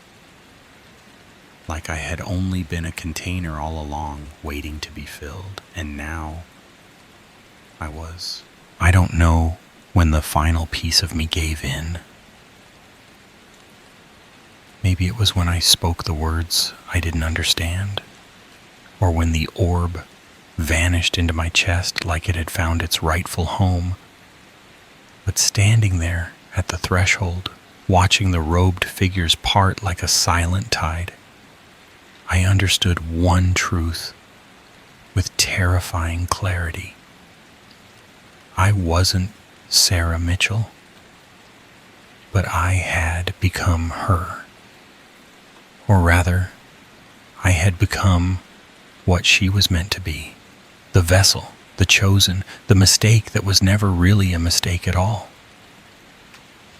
Like I had only been a container all along, waiting to be filled. And now I was. I don't know when the final piece of me gave in. Maybe it was when I spoke the words I didn't understand, or when the orb vanished into my chest like it had found its rightful home. But standing there at the threshold, watching the robed figures part like a silent tide, I understood one truth with terrifying clarity. I wasn't Sarah Mitchell, but I had become her. Or rather, I had become what she was meant to be. The vessel, the chosen, the mistake that was never really a mistake at all.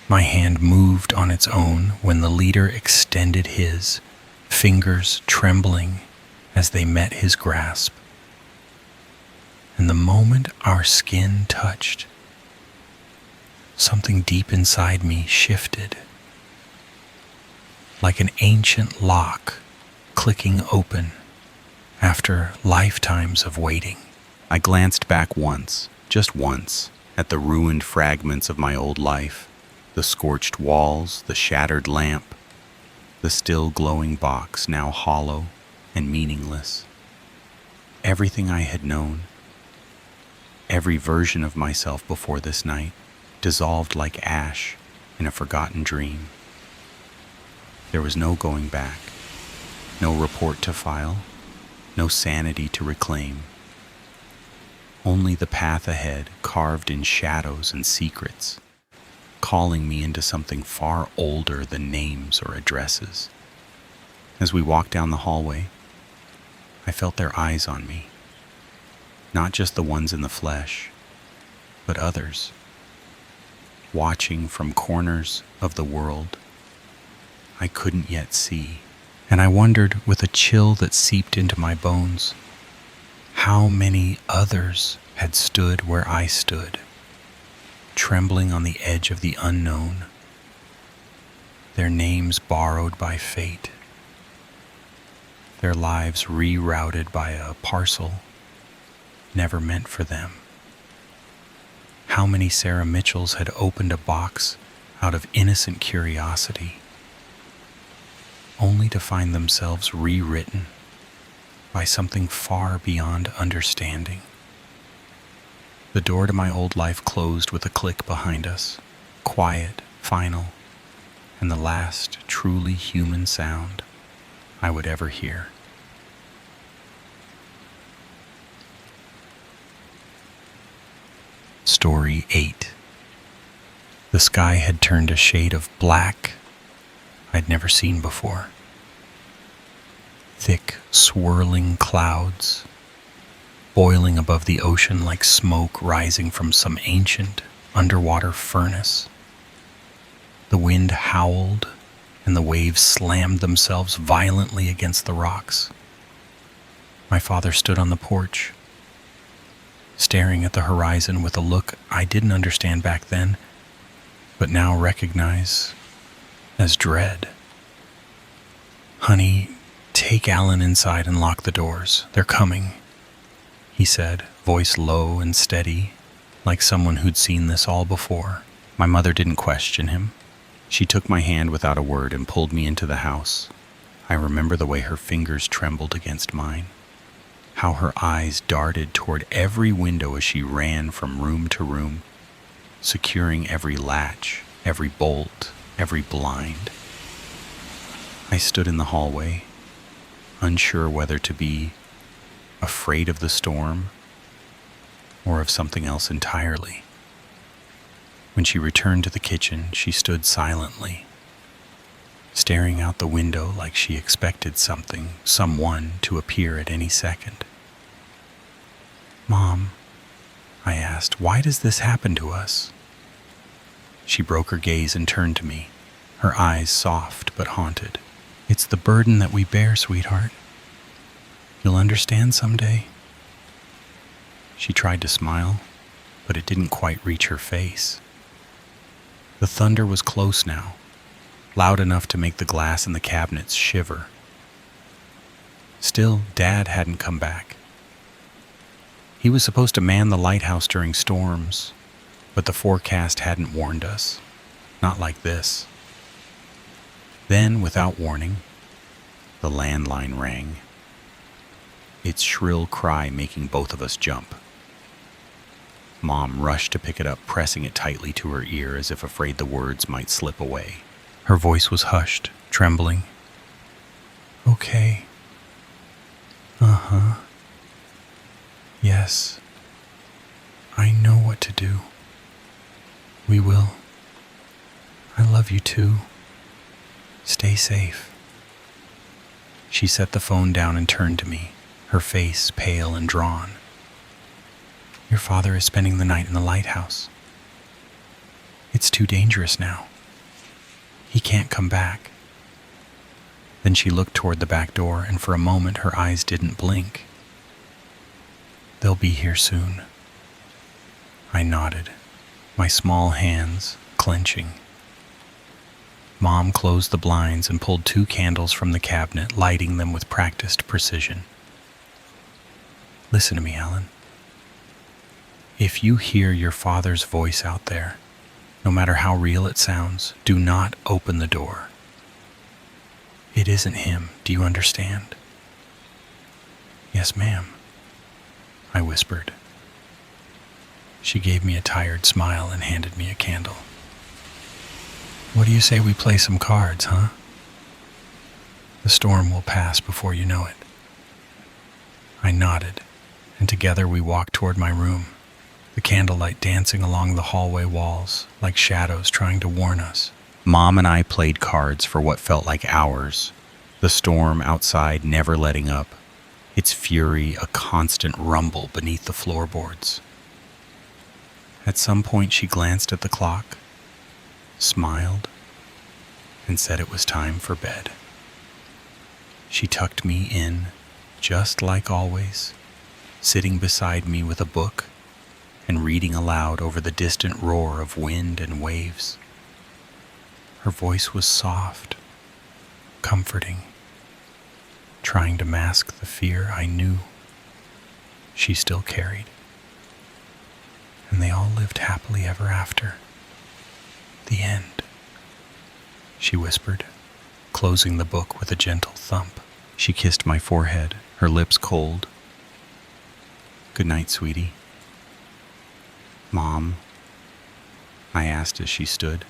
My hand moved on its own when the leader extended his, fingers trembling as they met his grasp. And the moment our skin touched, something deep inside me shifted. Like an ancient lock clicking open after lifetimes of waiting. I glanced back once, just once, at the ruined fragments of my old life, the scorched walls, the shattered lamp, the still glowing box now hollow and meaningless. Everything I had known, every version of myself before this night, dissolved like ash in a forgotten dream. There was no going back, no report to file, no sanity to reclaim. Only the path ahead, carved in shadows and secrets, calling me into something far older than names or addresses. As we walked down the hallway, I felt their eyes on me. Not just the ones in the flesh, but others, watching from corners of the world I couldn't yet see. And I wondered, with a chill that seeped into my bones, how many others had stood where I stood, trembling on the edge of the unknown, their names borrowed by fate, their lives rerouted by a parcel never meant for them. How many Sarah Mitchells had opened a box out of innocent curiosity, only to find themselves rewritten by something far beyond understanding. The door to my old life closed with a click behind us, quiet, final, and the last truly human sound I would ever hear. Story 8. The sky had turned a shade of black I'd never seen before. Thick, swirling clouds, boiling above the ocean like smoke rising from some ancient underwater furnace. The wind howled, and the waves slammed themselves violently against the rocks. My father stood on the porch, staring at the horizon with a look I didn't understand back then, but now recognize as dread. "Honey, take Alan inside and lock the doors. They're coming," he said, voice low and steady, like someone who'd seen this all before. My mother didn't question him. She took my hand without a word and pulled me into the house. I remember the way her fingers trembled against mine, how her eyes darted toward every window as she ran from room to room, securing every latch, every bolt, every blind. I stood in the hallway, unsure whether to be afraid of the storm or of something else entirely. When she returned to the kitchen, she stood silently, staring out the window like she expected someone to appear at any second. "Mom," I asked, "why does this happen to us?" She broke her gaze and turned to me, her eyes soft but haunted. "It's the burden that we bear, sweetheart. You'll understand someday." She tried to smile, but it didn't quite reach her face. The thunder was close now, loud enough to make the glass in the cabinets shiver. Still, Dad hadn't come back. He was supposed to man the lighthouse during storms, but the forecast hadn't warned us. Not like this. Then, without warning, the landline rang, its shrill cry making both of us jump. Mom rushed to pick it up, pressing it tightly to her ear as if afraid the words might slip away. Her voice was hushed, trembling. "Okay. Uh-huh. Yes. I know what to do. We will. I love you too. Stay safe." She set the phone down and turned to me, her face pale and drawn. "Your father is spending the night in the lighthouse. It's too dangerous now. He can't come back." Then she looked toward the back door, and for a moment her eyes didn't blink. "They'll be here soon." I nodded, my small hands clenching. Mom closed the blinds and pulled 2 candles from the cabinet, lighting them with practiced precision. "Listen to me, Alan. If you hear your father's voice out there, no matter how real it sounds, do not open the door. It isn't him, do you understand? Yes, ma'am, I whispered. She gave me a tired smile and handed me a candle. What do you say we play some cards, huh? The storm will pass before you know it. I nodded, and together we walked toward my room, the candlelight dancing along the hallway walls like shadows trying to warn us. Mom and I played cards for what felt like hours, the storm outside never letting up, its fury a constant rumble beneath the floorboards. At some point she glanced at the clock, smiled, and said it was time for bed. She tucked me in, just like always, sitting beside me with a book and reading aloud over the distant roar of wind and waves. Her voice was soft, comforting, trying to mask the fear I knew she still carried. And they all lived happily ever after. The end, she whispered, closing the book with a gentle thump. She kissed my forehead, her lips cold. Good night, sweetie. Mom, I asked as she stood.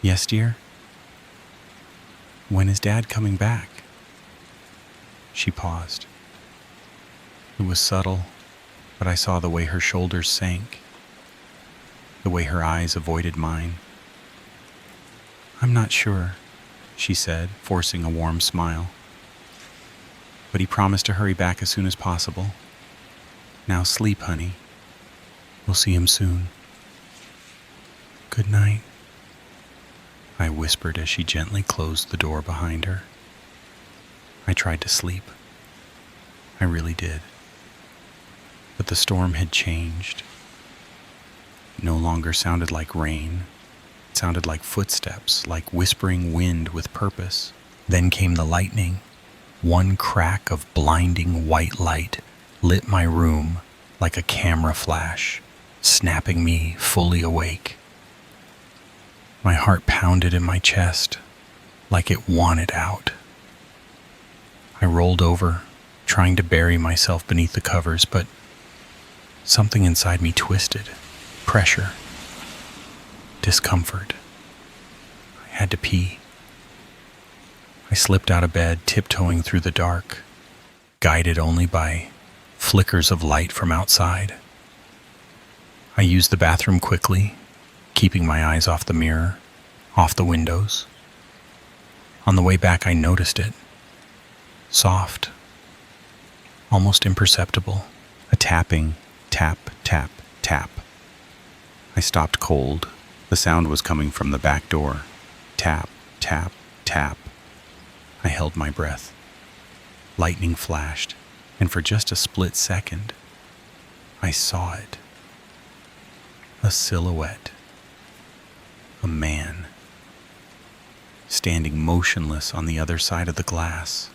Yes, dear? When is Dad coming back? She paused. It was subtle, but I saw the way her shoulders sank, the way her eyes avoided mine. I'm not sure, she said, forcing a warm smile. But he promised to hurry back as soon as possible. Now sleep, honey. We'll see him soon. Good night, I whispered as she gently closed the door behind her. I tried to sleep. I really did. But the storm had changed. It no longer sounded like rain. It sounded like footsteps, like whispering wind with purpose. Then came the lightning. One crack of blinding white light lit my room like a camera flash, snapping me fully awake. My heart pounded in my chest like it wanted out. I rolled over, trying to bury myself beneath the covers, but something inside me twisted. Pressure. Discomfort. I had to pee. I slipped out of bed, tiptoeing through the dark, guided only by flickers of light from outside. I used the bathroom quickly, keeping my eyes off the mirror, off the windows. On the way back, I noticed it. Soft, almost imperceptible, a tapping, tap, tap, tap. I stopped cold. The sound was coming from the back door. Tap, tap, tap. I held my breath. Lightning flashed, and for just a split second, I saw it. A silhouette. A man. Standing motionless on the other side of the glass.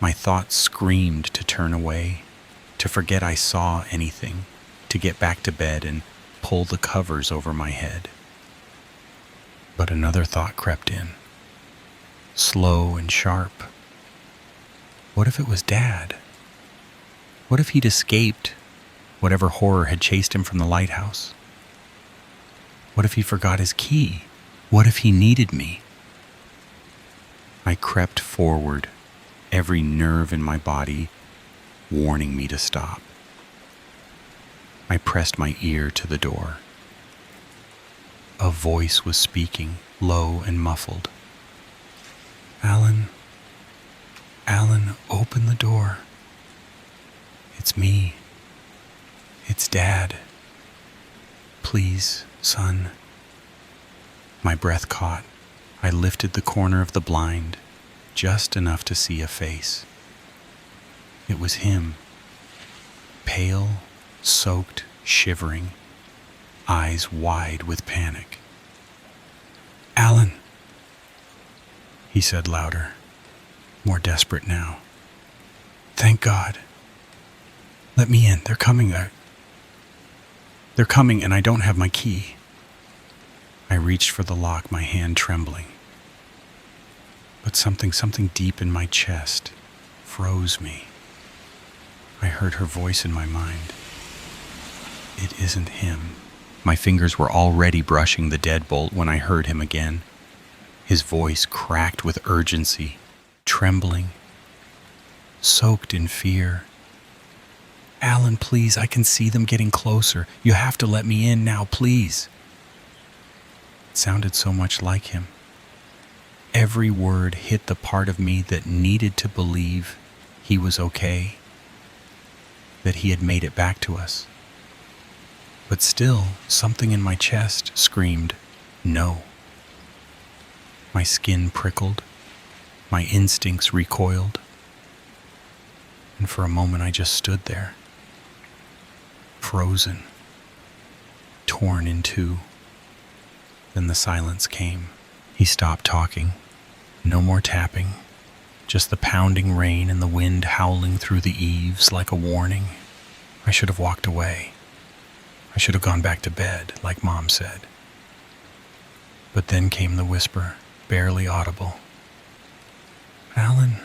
My thoughts screamed to turn away, to forget I saw anything, to get back to bed and pull the covers over my head. But another thought crept in, slow and sharp. What if it was Dad? What if he'd escaped whatever horror had chased him from the lighthouse? What if he forgot his key? What if he needed me? I crept forward, every nerve in my body warning me to stop. I pressed my ear to the door. A voice was speaking, low and muffled. Alan, open the door. It's me. It's Dad. Please, son. My breath caught. I lifted the corner of the blind, just enough to see a face. It was him. Pale, soaked, shivering, eyes wide with panic. Alan, he said louder, more desperate now. Thank God. Let me in. They're coming. They're coming, and I don't have my key. I reached for the lock, my hand trembling. But something deep in my chest froze me. I heard her voice in my mind. It isn't him. My fingers were already brushing the deadbolt when I heard him again. His voice cracked with urgency, trembling, soaked in fear. Alan, please, I can see them getting closer. You have to let me in now, please. It sounded so much like him. Every word hit the part of me that needed to believe he was okay, that he had made it back to us. But still, something in my chest screamed, no. My skin prickled, my instincts recoiled, and for a moment I just stood there, frozen, torn in two. Then the silence came. He stopped talking. No more tapping, just the pounding rain and the wind howling through the eaves like a warning. I should have walked away. I should have gone back to bed, like Mom said. But then came the whisper, barely audible. Alan,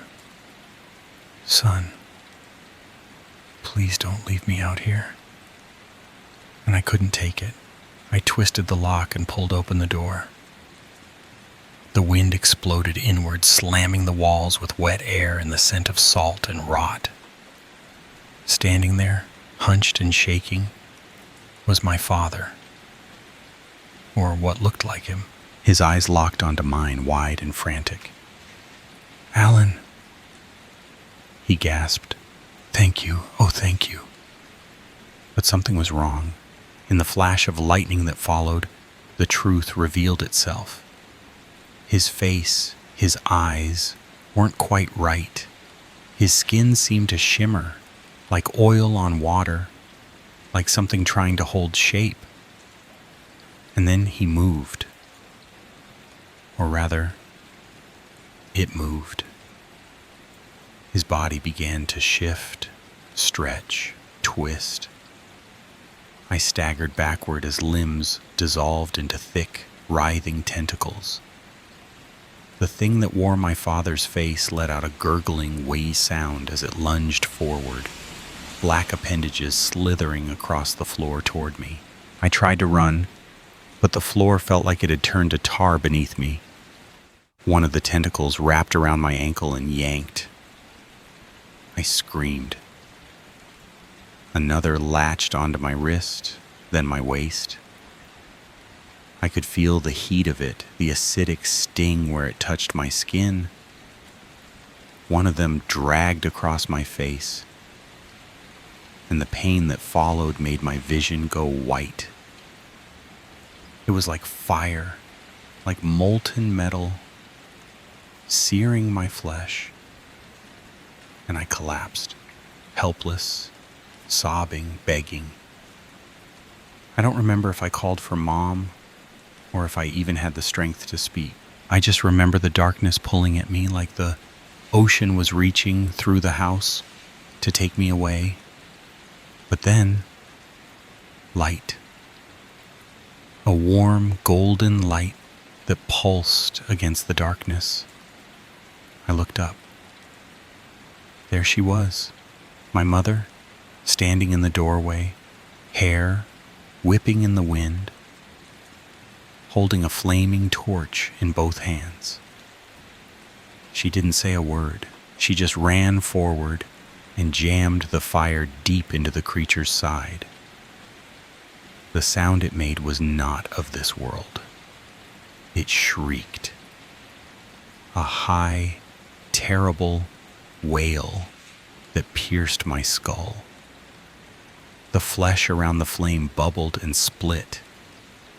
son, please don't leave me out here. And I couldn't take it. I twisted the lock and pulled open the door. The wind exploded inward, slamming the walls with wet air and the scent of salt and rot. Standing there, hunched and shaking, was my father. Or what looked like him. His eyes locked onto mine, wide and frantic. Alan, he gasped. Thank you, oh thank you. But something was wrong. In the flash of lightning that followed, the truth revealed itself. His face, his eyes, weren't quite right. His skin seemed to shimmer, like oil on water, like something trying to hold shape. And then he moved. Or rather, it moved. His body began to shift, stretch, twist. I staggered backward as limbs dissolved into thick, writhing tentacles. The thing that wore my father's face let out a gurgling, wheezy sound as it lunged forward, black appendages slithering across the floor toward me. I tried to run, but the floor felt like it had turned to tar beneath me. One of the tentacles wrapped around my ankle and yanked. I screamed. Another latched onto my wrist, then my waist. I could feel the heat of it, the acidic sting where it touched my skin. One of them dragged across my face, and the pain that followed made my vision go white. It was like fire, like molten metal, searing my flesh, and I collapsed, helpless, sobbing, begging. I don't remember if I called for Mom or if I even had the strength to speak. I just remember the darkness pulling at me like the ocean was reaching through the house to take me away. But then, light. A warm, golden light that pulsed against the darkness. I looked up. There she was, my mother, standing in the doorway, hair whipping in the wind, holding a flaming torch in both hands. She didn't say a word. She just ran forward and jammed the fire deep into the creature's side. The sound it made was not of this world. It shrieked. A high, terrible wail that pierced my skull. The flesh around the flame bubbled and split.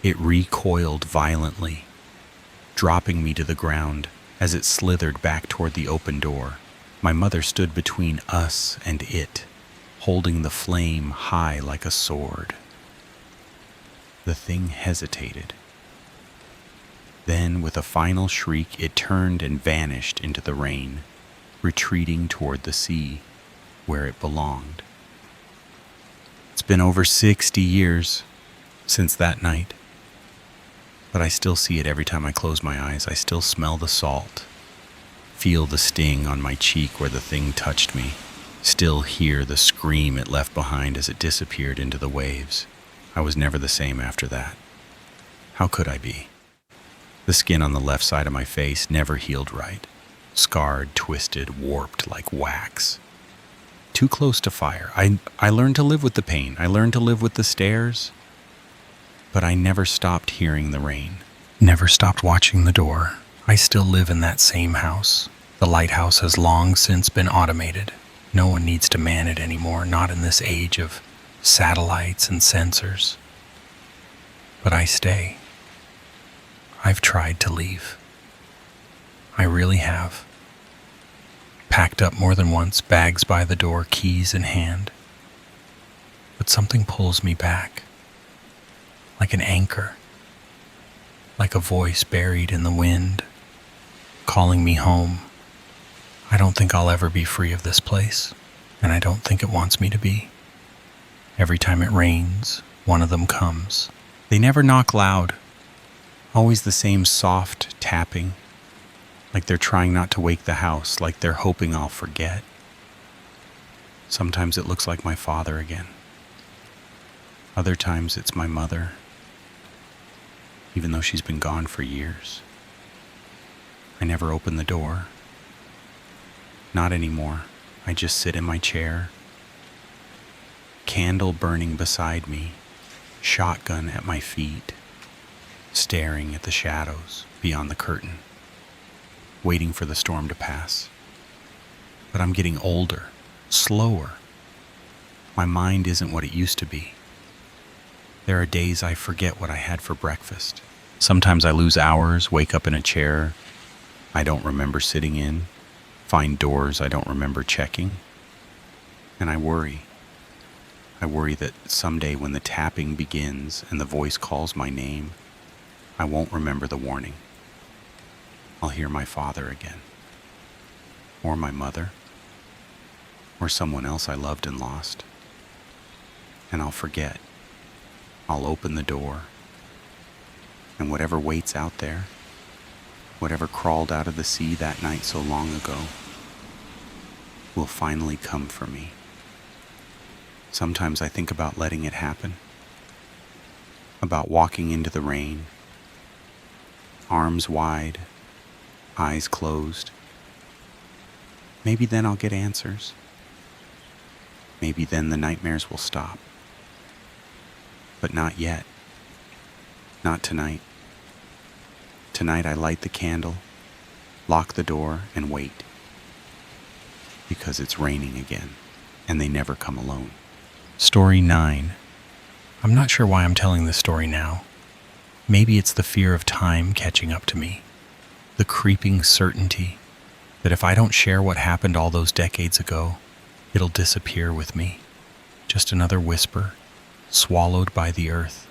It recoiled violently, dropping me to the ground as it slithered back toward the open door. My mother stood between us and it, holding the flame high like a sword. The thing hesitated. Then, with a final shriek, it turned and vanished into the rain, retreating toward the sea, where it belonged. been over 60 years since that night, but I still see it every time I close my eyes. I still smell the salt, feel the sting on my cheek where the thing touched me, still hear the scream it left behind as it disappeared into the waves. I was never the same after that. How could I be? The skin on the left side of my face never healed right. Scarred, twisted, warped like wax. Too close to fire. I learned to live with the pain. I learned to live with the stares. But I never stopped hearing the rain. Never stopped watching the door. I still live in that same house. The lighthouse has long since been automated. No one needs to man it anymore, not in this age of satellites and sensors. But I stay. I've tried to leave. I really have. Packed up more than once, bags by the door, keys in hand. But something pulls me back, like an anchor, like a voice buried in the wind, calling me home. I don't think I'll ever be free of this place, and I don't think it wants me to be. Every time it rains, one of them comes. They never knock loud, always the same soft tapping, like they're trying not to wake the house, like they're hoping I'll forget. Sometimes it looks like my father again. Other times it's my mother, even though she's been gone for years. I never open the door. Not anymore. I just sit in my chair, candle burning beside me, shotgun at my feet, staring at the shadows beyond the curtain, waiting for the storm to pass. But I'm getting older, slower. My mind isn't what it used to be. There are days I forget what I had for breakfast. Sometimes I lose hours, wake up in a chair I don't remember sitting in, find doors I don't remember checking, and I worry. I worry that someday when the tapping begins and the voice calls my name, I won't remember the warning. I'll hear my father again, or my mother, or someone else I loved and lost, and I'll forget. I'll open the door, and whatever waits out there, whatever crawled out of the sea that night so long ago, will finally come for me. Sometimes I think about letting it happen, about walking into the rain, arms wide, eyes closed. Maybe then I'll get answers. Maybe then the nightmares will stop. But not yet. Not tonight. Tonight I light the candle, lock the door, and wait. Because it's raining again, and they never come alone. Story 9. I'm not sure why I'm telling this story now. Maybe it's the fear of time catching up to me. The creeping certainty that if I don't share what happened all those decades ago, it'll disappear with me. Just another whisper, swallowed by the earth.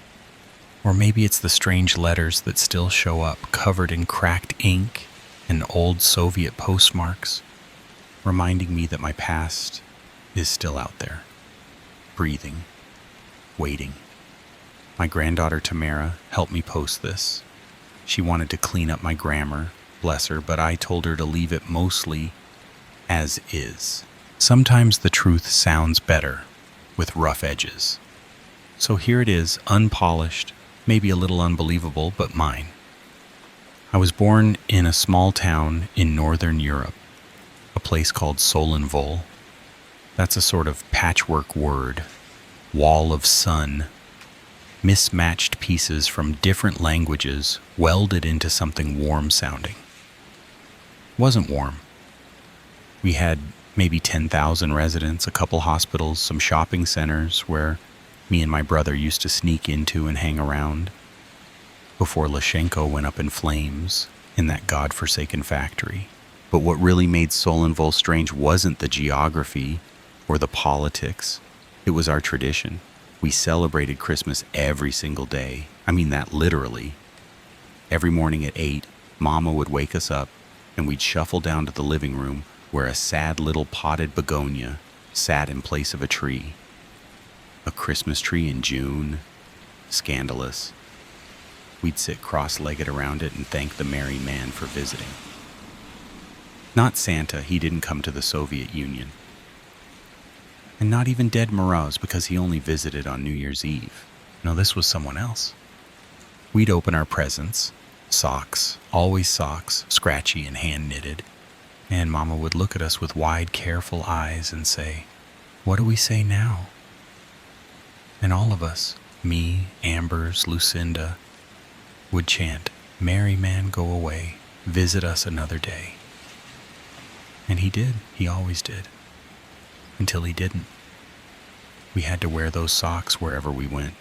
Or maybe it's the strange letters that still show up, covered in cracked ink and old Soviet postmarks, reminding me that my past is still out there, breathing, waiting. My granddaughter Tamara helped me post this. She wanted to clean up my grammar, bless her, but I told her to leave it mostly as is. Sometimes the truth sounds better with rough edges. So here it is, unpolished, maybe a little unbelievable, but mine. I was born in a small town in northern Europe, a place called Solinvol. That's a sort of patchwork word, wall of sun, mismatched pieces from different languages welded into something warm sounding. It wasn't warm. We had maybe 10,000 residents, a couple hospitals, some shopping centers where me and my brother used to sneak into and hang around before Lyshenko went up in flames in that godforsaken factory. But what really made Solinvol strange wasn't the geography or the politics. It was our tradition. We celebrated Christmas every single day. I mean that literally. Every morning at 8, Mama would wake us up and we'd shuffle down to the living room where a sad little potted begonia sat in place of a tree. A Christmas tree in June? Scandalous. We'd sit cross-legged around it and thank the merry man for visiting. Not Santa, he didn't come to the Soviet Union. And not even Ded Moroz, because he only visited on New Year's Eve. No, this was someone else. We'd open our presents, socks, always socks, scratchy and hand-knitted, and Mama would look at us with wide, careful eyes and say, "What do we say now?" And all of us, me, Ambers, Lucinda, would chant, "Merry man, go away, visit us another day." And he did, he always did, until he didn't. We had to wear those socks wherever we went,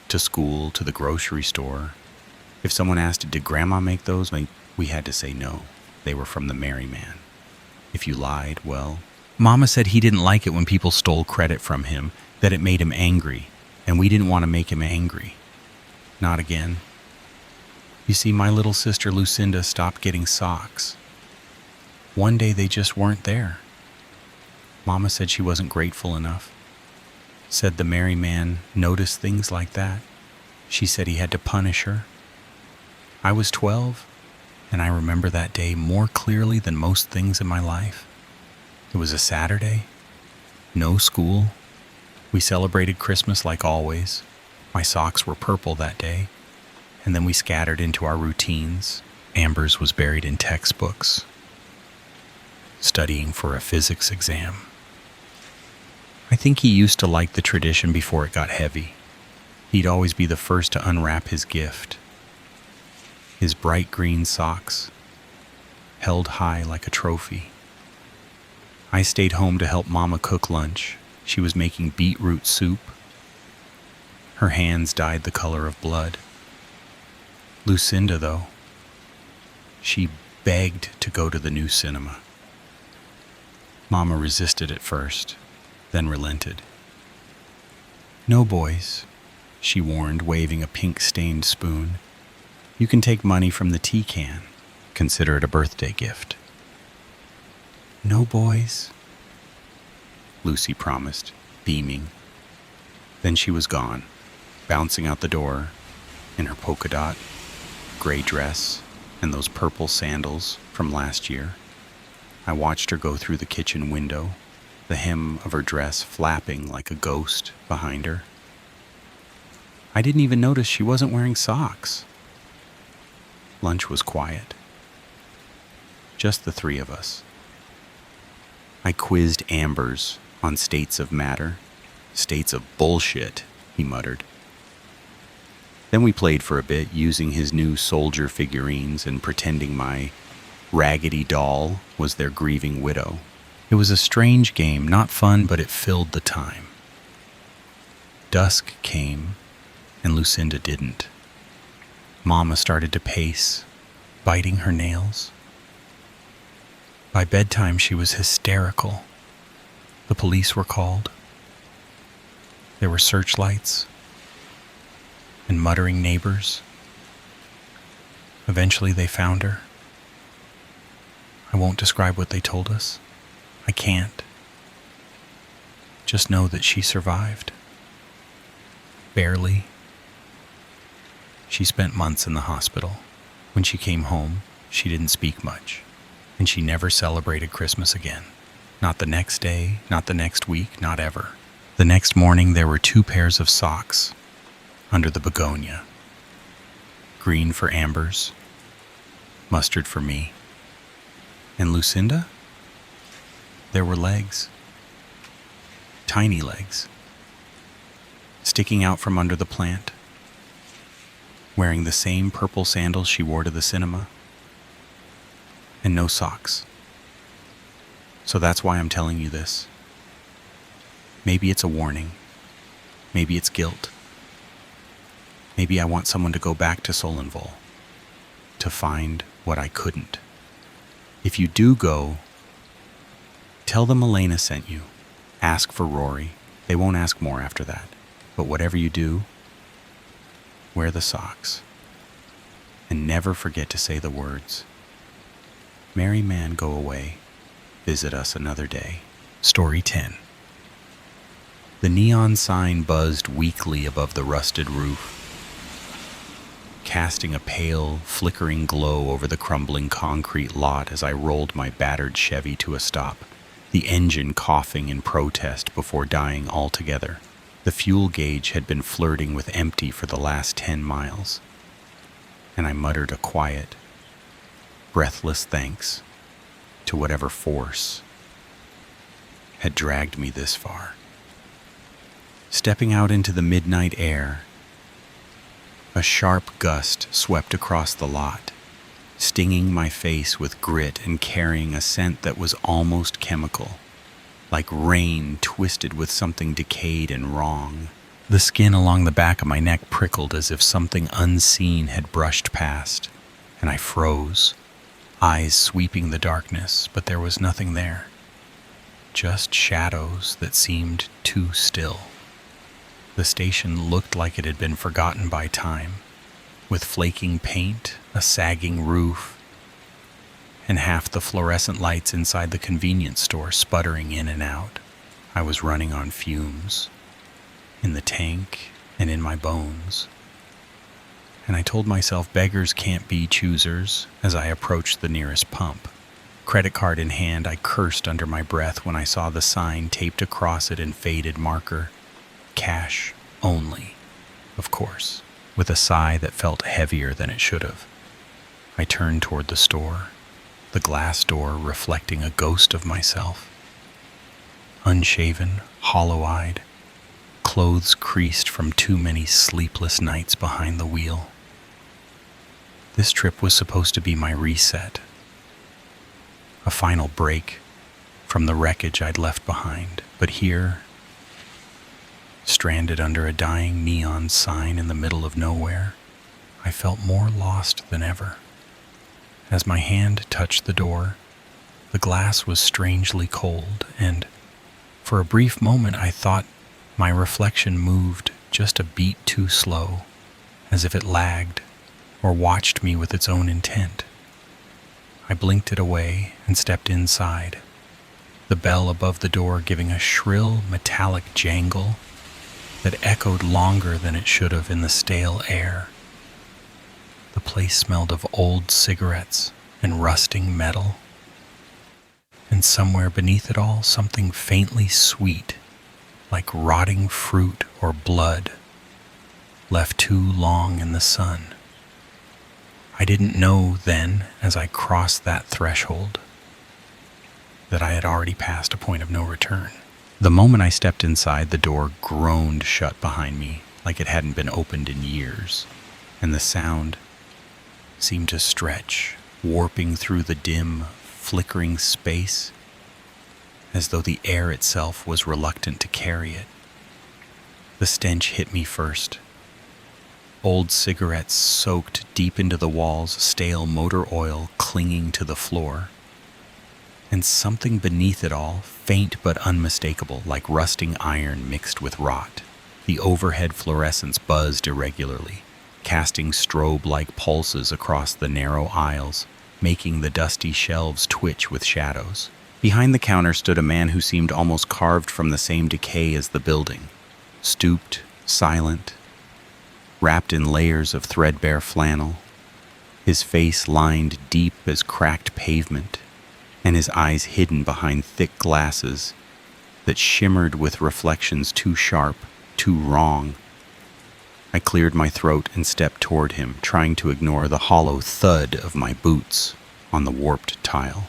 to school, to the grocery store. If someone asked, "Did Grandma make those?" we had to say no, they were from the merry man. If you lied, well, Mama said he didn't like it when people stole credit from him, that it made him angry, and we didn't want to make him angry. Not again. You see, my little sister Lucinda stopped getting socks. One day they just weren't there. Mama said she wasn't grateful enough. Said the merry man noticed things like that. She said he had to punish her. I was 12, and I remember that day more clearly than most things in my life. It was a Saturday, no school. We celebrated Christmas like always. My socks were purple that day, and then we scattered into our routines. Amber's was buried in textbooks, studying for a physics exam. I think he used to like the tradition before it got heavy. He'd always be the first to unwrap his gift. His bright green socks, held high like a trophy. I stayed home to help Mama cook lunch. She was making beetroot soup. Her hands dyed the color of blood. Lucinda, though, she begged to go to the new cinema. Mama resisted at first, then relented. "No, boys," she warned, waving a pink-stained spoon. "You can take money from the tea can. Consider it a birthday gift." "No, boys," Lucy promised, beaming. Then she was gone, bouncing out the door in her polka dot gray dress and those purple sandals from last year. I watched her go through the kitchen window, the hem of her dress flapping like a ghost behind her. I didn't even notice she wasn't wearing socks. Lunch was quiet. Just the three of us. I quizzed Ambers on states of matter. "States of bullshit," he muttered. Then we played for a bit, using his new soldier figurines and pretending my raggedy doll was their grieving widow. It was a strange game, not fun, but it filled the time. Dusk came, and Lucinda didn't. Mama started to pace, biting her nails. By bedtime, she was hysterical. The police were called. There were searchlights and muttering neighbors. Eventually, they found her. I won't describe what they told us. I can't. Just know that she survived. Barely. She spent months in the hospital. When she came home, she didn't speak much, and she never celebrated Christmas again. Not the next day, not the next week, not ever. The next morning, there were 2 pairs of socks under the begonia. Green for Ambers, mustard for me. And Lucinda? There were legs. Tiny legs. Sticking out from under the plant. Wearing the same purple sandals she wore to the cinema. And no socks. So that's why I'm telling you this. Maybe it's a warning. Maybe it's guilt. Maybe I want someone to go back to Solinvol to find what I couldn't. If you do go, tell them Elena sent you. Ask for Rory. They won't ask more after that. But whatever you do, wear the socks. And never forget to say the words, "Merry man, go away. Visit us another day." Story 10. The neon sign buzzed weakly above the rusted roof, casting a pale, flickering glow over the crumbling concrete lot as I rolled my battered Chevy to a stop, the engine coughing in protest before dying altogether. The fuel gauge had been flirting with empty for the last 10 miles, and I muttered a quiet, breathless thanks to whatever force had dragged me this far. Stepping out into the midnight air, a sharp gust swept across the lot, stinging my face with grit and carrying a scent that was almost chemical, like rain twisted with something decayed and wrong. The skin along the back of my neck prickled as if something unseen had brushed past, and I froze, eyes sweeping the darkness, but there was nothing there. Just shadows that seemed too still. The station looked like it had been forgotten by time, with flaking paint, a sagging roof, and half the fluorescent lights inside the convenience store sputtering in and out. I was running on fumes, in the tank and in my bones. And I told myself beggars can't be choosers as I approached the nearest pump. Credit card in hand, I cursed under my breath when I saw the sign taped across it in faded marker. Cash only, of course, with a sigh that felt heavier than it should have. I turned toward the store, the glass door reflecting a ghost of myself. Unshaven, hollow-eyed, clothes creased from too many sleepless nights behind the wheel. This trip was supposed to be my reset, a final break from the wreckage I'd left behind, but here, stranded under a dying neon sign in the middle of nowhere, I felt more lost than ever. As my hand touched the door, the glass was strangely cold, and for a brief moment I thought my reflection moved just a beat too slow, as if it lagged or watched me with its own intent. I blinked it away and stepped inside, the bell above the door giving a shrill metallic jangle that echoed longer than it should have in the stale air. The place smelled of old cigarettes and rusting metal, and somewhere beneath it all, something faintly sweet, like rotting fruit or blood, left too long in the sun. I didn't know then, as I crossed that threshold, that I had already passed a point of no return. The moment I stepped inside, the door groaned shut behind me like it hadn't been opened in years, and the sound seemed to stretch, warping through the dim, flickering space, as though the air itself was reluctant to carry it. The stench hit me first. Old cigarettes soaked deep into the walls, stale motor oil clinging to the floor, and something beneath it all, faint but unmistakable, like rusting iron mixed with rot. The overhead fluorescents buzzed irregularly, casting strobe-like pulses across the narrow aisles, making the dusty shelves twitch with shadows. Behind the counter stood a man who seemed almost carved from the same decay as the building, stooped, silent, wrapped in layers of threadbare flannel, his face lined deep as cracked pavement, and his eyes hidden behind thick glasses that shimmered with reflections too sharp, too wrong. I cleared my throat and stepped toward him, trying to ignore the hollow thud of my boots on the warped tile.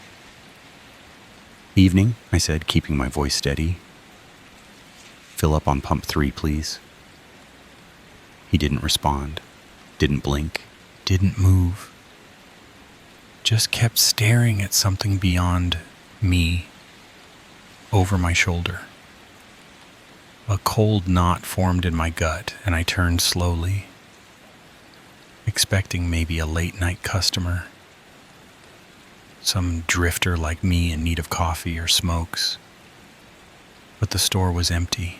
"Evening," I said, keeping my voice steady. "Fill up on pump 3, please." He didn't respond, didn't blink, didn't move. Just kept staring at something beyond me, over my shoulder. A cold knot formed in my gut, and I turned slowly, expecting maybe a late-night customer, some drifter like me in need of coffee or smokes. But the store was empty,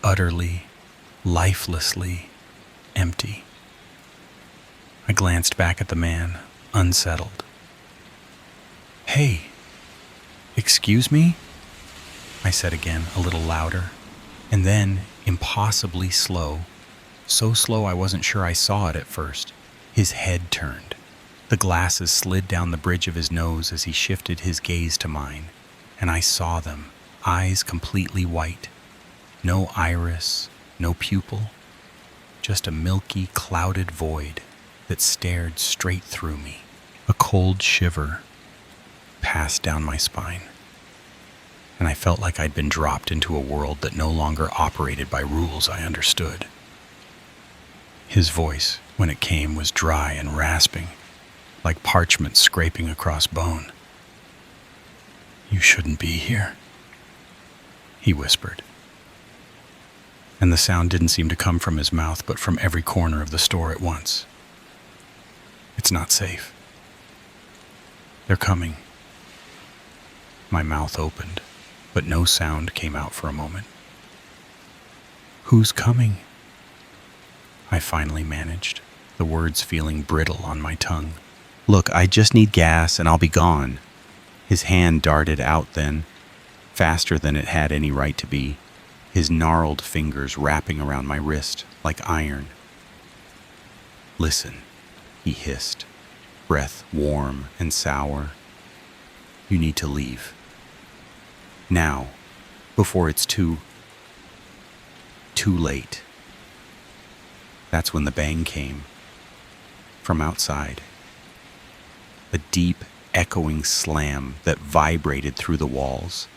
utterly, lifelessly empty. I glanced back at the man, unsettled. "Hey, excuse me?" I said again, a little louder, and then, impossibly slow, so slow I wasn't sure I saw it at first, his head turned. The glasses slid down the bridge of his nose as he shifted his gaze to mine, and I saw them, eyes completely white. No iris, no pupil, just a milky, clouded void that stared straight through me. A cold shiver passed down my spine, and I felt like I'd been dropped into a world that no longer operated by rules I understood. His voice, when it came, was dry and rasping, like parchment scraping across bone. "You shouldn't be here," he whispered. And the sound didn't seem to come from his mouth, but from every corner of the store at once. "It's not safe. They're coming." My mouth opened, but no sound came out for a moment. "Who's coming?" I finally managed, the words feeling brittle on my tongue. "Look, I just need gas and I'll be gone." His hand darted out then, faster than it had any right to be, his gnarled fingers wrapping around my wrist like iron. "Listen," he hissed, breath warm and sour. "You need to leave. Now, before it's too late." That's when the bang came. From outside. A deep, echoing slam that vibrated through the walls.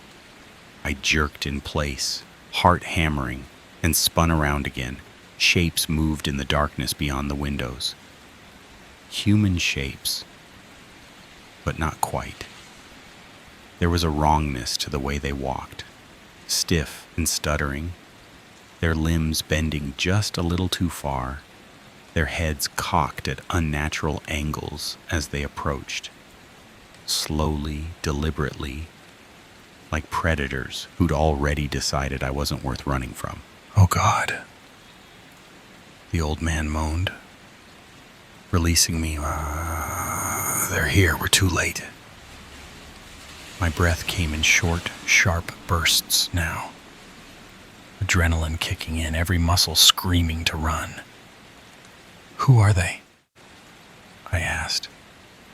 I jerked in place, heart hammering, and spun around again. Shapes moved in the darkness beyond the windows. Human shapes, but not quite. There was a wrongness to the way they walked, stiff and stuttering, their limbs bending just a little too far, their heads cocked at unnatural angles as they approached, slowly, deliberately, like predators who'd already decided I wasn't worth running from. "Oh God," the old man moaned, releasing me. "They're here, we're too late." My breath came in short, sharp bursts now. Adrenaline kicking in, every muscle screaming to run. "Who are they?" I asked,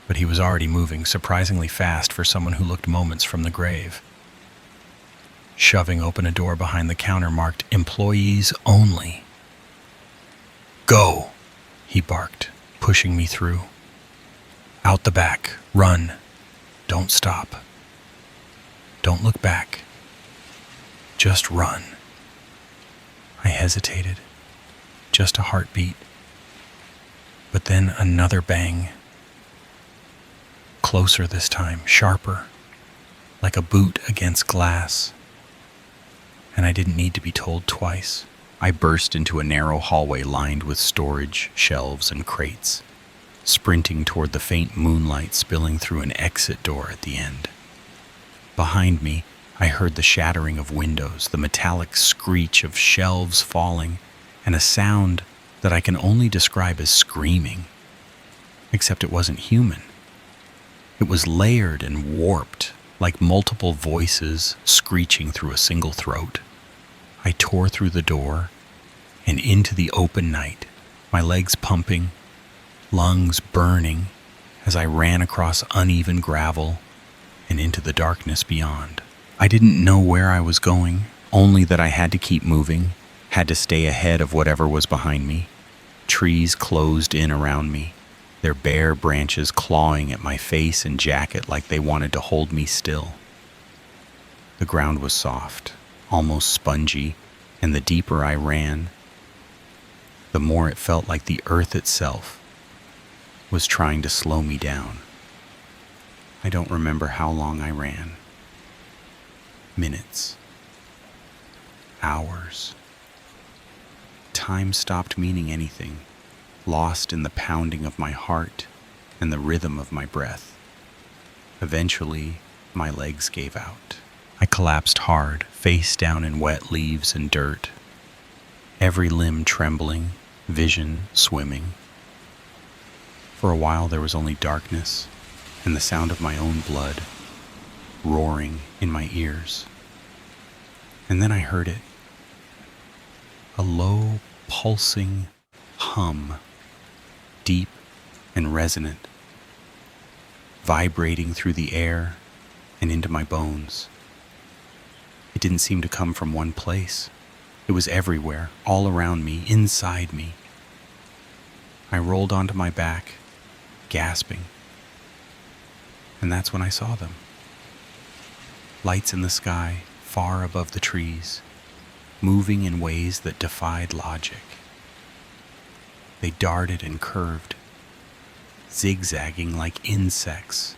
but he was already moving surprisingly fast for someone who looked moments from the grave. Shoving open a door behind the counter marked "Employees Only." "Go," he barked, pushing me through. "Out the back, run, don't stop. Don't look back. Just run." I hesitated, just a heartbeat. But then another bang. Closer this time, sharper, like a boot against glass. And I didn't need to be told twice. I burst into a narrow hallway lined with storage, shelves, and crates, sprinting toward the faint moonlight spilling through an exit door at the end. Behind me, I heard the shattering of windows, the metallic screech of shelves falling, and a sound that I can only describe as screaming. Except it wasn't human. It was layered and warped, like multiple voices screeching through a single throat. I tore through the door and into the open night, my legs pumping, lungs burning, as I ran across uneven gravel and into the darkness beyond. I didn't know where I was going, only that I had to keep moving, had to stay ahead of whatever was behind me. Trees closed in around me, their bare branches clawing at my face and jacket like they wanted to hold me still. The ground was soft, almost spongy, and the deeper I ran, the more it felt like the earth itself was trying to slow me down. I don't remember how long I ran. Minutes. Hours. Time stopped meaning anything, lost in the pounding of my heart and the rhythm of my breath. Eventually, my legs gave out. I collapsed hard, face down in wet leaves and dirt, every limb trembling, vision swimming. For a while there was only darkness and the sound of my own blood roaring in my ears. And then I heard it, a low, pulsing hum, deep and resonant, vibrating through the air and into my bones. It didn't seem to come from one place. It was everywhere, all around me, inside me. I rolled onto my back, gasping. And that's when I saw them. Lights in the sky, far above the trees, moving in ways that defied logic. They darted and curved, zigzagging like insects,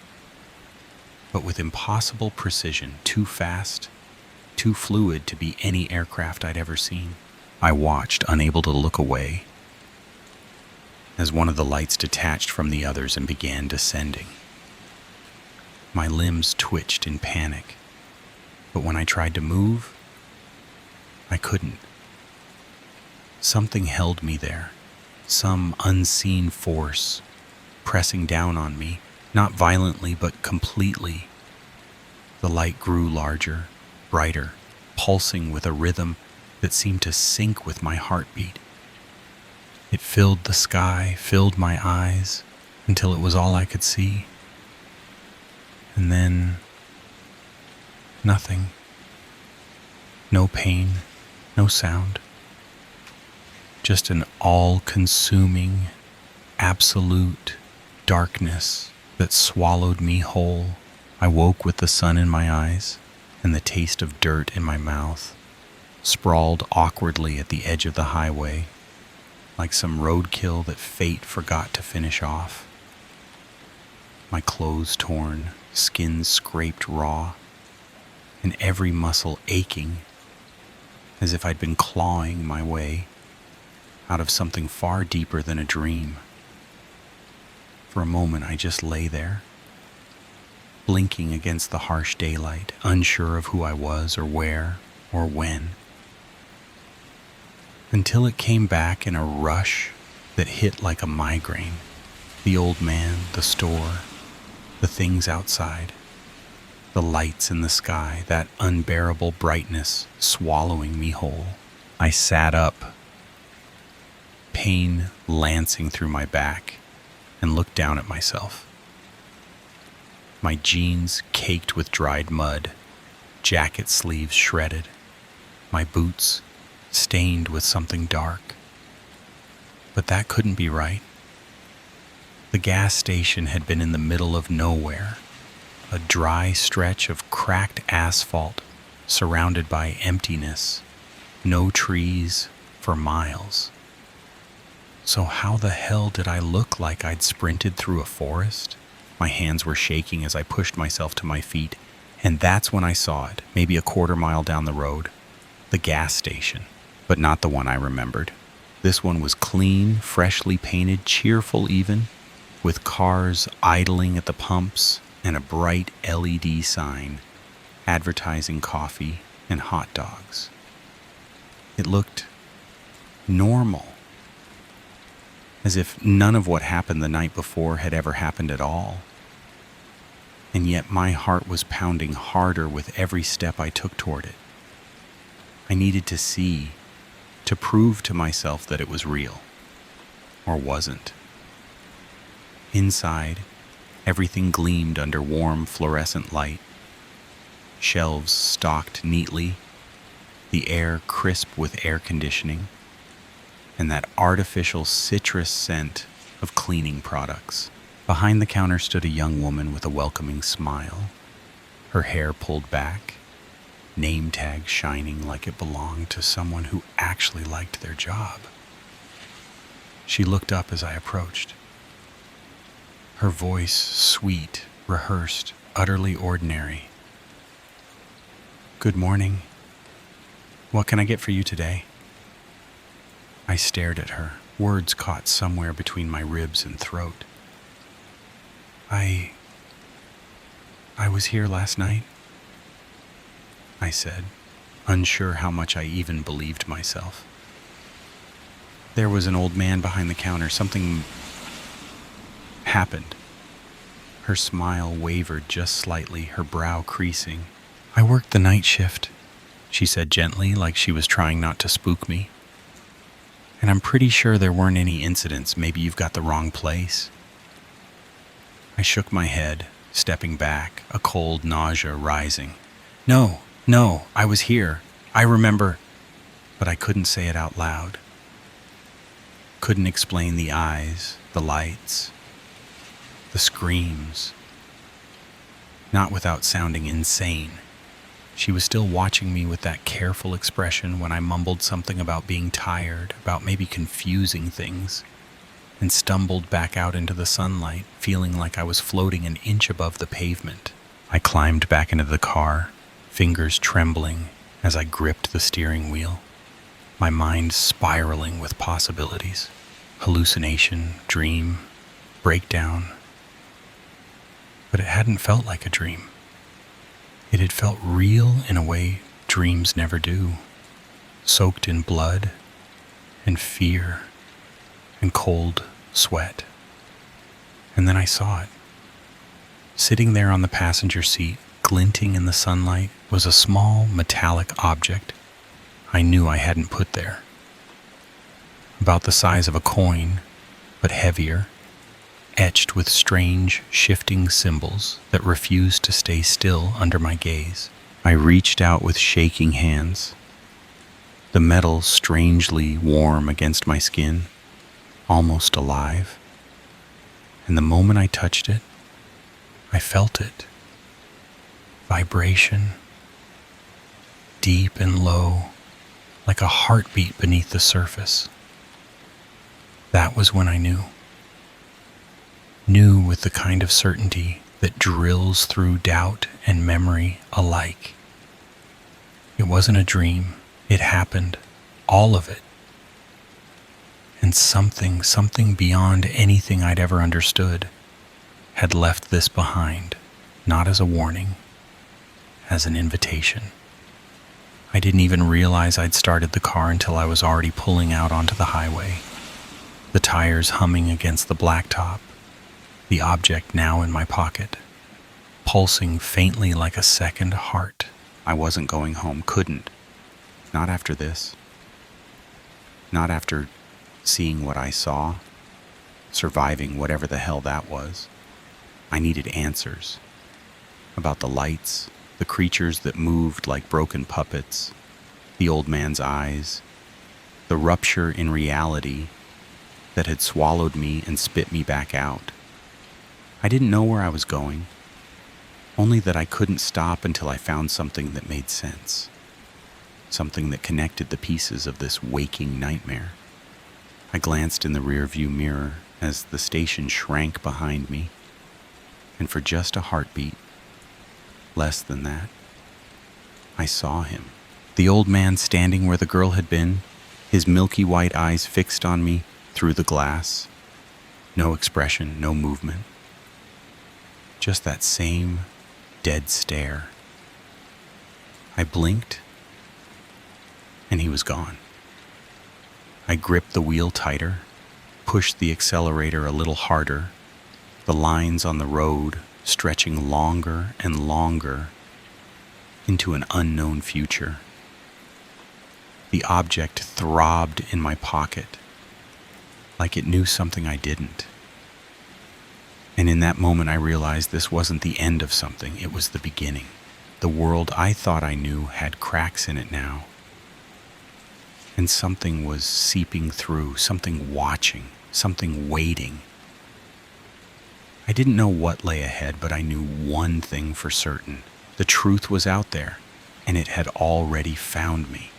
but with impossible precision, too fast, too fluid to be any aircraft I'd ever seen. I watched, unable to look away, as one of the lights detached from the others and began descending. My limbs twitched in panic, but when I tried to move, I couldn't. Something held me there, some unseen force pressing down on me, not violently but completely. The light grew larger, brighter, pulsing with a rhythm that seemed to sync with my heartbeat. It filled the sky, filled my eyes, until it was all I could see. And then, nothing. No pain, no sound. Just an all-consuming, absolute darkness that swallowed me whole. I woke with the sun in my eyes and the taste of dirt in my mouth, sprawled awkwardly at the edge of the highway, like some roadkill that fate forgot to finish off. My clothes torn, skin scraped raw, and every muscle aching, as if I'd been clawing my way out of something far deeper than a dream. For a moment, I just lay there, blinking against the harsh daylight, unsure of who I was or where or when, until it came back in a rush that hit like a migraine. The old man, the store, the things outside, the lights in the sky, that unbearable brightness swallowing me whole. I sat up, pain lancing through my back, and looked down at myself. My jeans caked with dried mud, jacket sleeves shredded, my boots stained with something dark. But that couldn't be right. The gas station had been in the middle of nowhere, a dry stretch of cracked asphalt surrounded by emptiness, no trees for miles. So how the hell did I look like I'd sprinted through a forest? My hands were shaking as I pushed myself to my feet, and that's when I saw it, maybe a quarter mile down the road. The gas station, but not the one I remembered. This one was clean, freshly painted, cheerful even, with cars idling at the pumps and a bright LED sign advertising coffee and hot dogs. It looked normal, as if none of what happened the night before had ever happened at all. And yet my heart was pounding harder with every step I took toward it. I needed to see, to prove to myself that it was real, or wasn't. Inside, everything gleamed under warm fluorescent light. Shelves stocked neatly, the air crisp with air conditioning, and that artificial citrus scent of cleaning products. Behind the counter stood a young woman with a welcoming smile, her hair pulled back, name tag shining like it belonged to someone who actually liked their job. She looked up as I approached. Her voice sweet, rehearsed, utterly ordinary. "Good morning. What can I get for you today?" I stared at her, words caught somewhere between my ribs and throat. I was here last night," I said, unsure how much I even believed myself. "There was an old man behind the counter. Something happened." Her smile wavered just slightly, her brow creasing. "I worked the night shift. she said gently, like she was trying not to spook me. And I'm pretty sure there weren't any incidents. Maybe you've got the wrong place. I shook my head, stepping back, a cold nausea rising. No, I was here. I remember. But I couldn't say it out loud. Couldn't explain the eyes, the lights, the screams. Not without sounding insane. She was still watching me with that careful expression when I mumbled something about being tired, about maybe confusing things, and stumbled back out into the sunlight, feeling like I was floating an inch above the pavement. I climbed back into the car, fingers trembling as I gripped the steering wheel, my mind spiraling with possibilities. Hallucination, dream, breakdown. But it hadn't felt like a dream. It had felt real in a way dreams never do, soaked in blood and fear and cold sweat. And then I saw it. Sitting there on the passenger seat, glinting in the sunlight, was a small metallic object I knew I hadn't put there. About the size of a coin, but heavier, etched with strange, shifting symbols that refused to stay still under my gaze. I reached out with shaking hands, the metal strangely warm against my skin, almost alive. And the moment I touched it, I felt it. Vibration, deep and low, like a heartbeat beneath the surface. That was when I knew. Knew with the kind of certainty that drills through doubt and memory alike. It wasn't a dream. It happened. All of it. And something beyond anything I'd ever understood had left this behind, not as a warning, as an invitation. I didn't even realize I'd started the car until I was already pulling out onto the highway, the tires humming against the blacktop, the object now in my pocket, pulsing faintly like a second heart. I wasn't going home, couldn't. Not after this. Not after seeing what I saw, surviving whatever the hell that was. I needed answers about the lights, the creatures that moved like broken puppets, the old man's eyes, the rupture in reality that had swallowed me and spit me back out. I didn't know where I was going, only that I couldn't stop until I found something that made sense, something that connected the pieces of this waking nightmare. I glanced in the rearview mirror as the station shrank behind me, and for just a heartbeat, less than that, I saw him. The old man standing where the girl had been, his milky white eyes fixed on me through the glass. No expression, no movement. Just that same dead stare. I blinked, and he was gone. I gripped the wheel tighter, pushed the accelerator a little harder, the lines on the road stretching longer and longer into an unknown future. The object throbbed in my pocket, like it knew something I didn't. And in that moment I realized this wasn't the end of something, it was the beginning. The world I thought I knew had cracks in it now. And something was seeping through, something watching, something waiting. I didn't know what lay ahead, but I knew one thing for certain. The truth was out there, and it had already found me.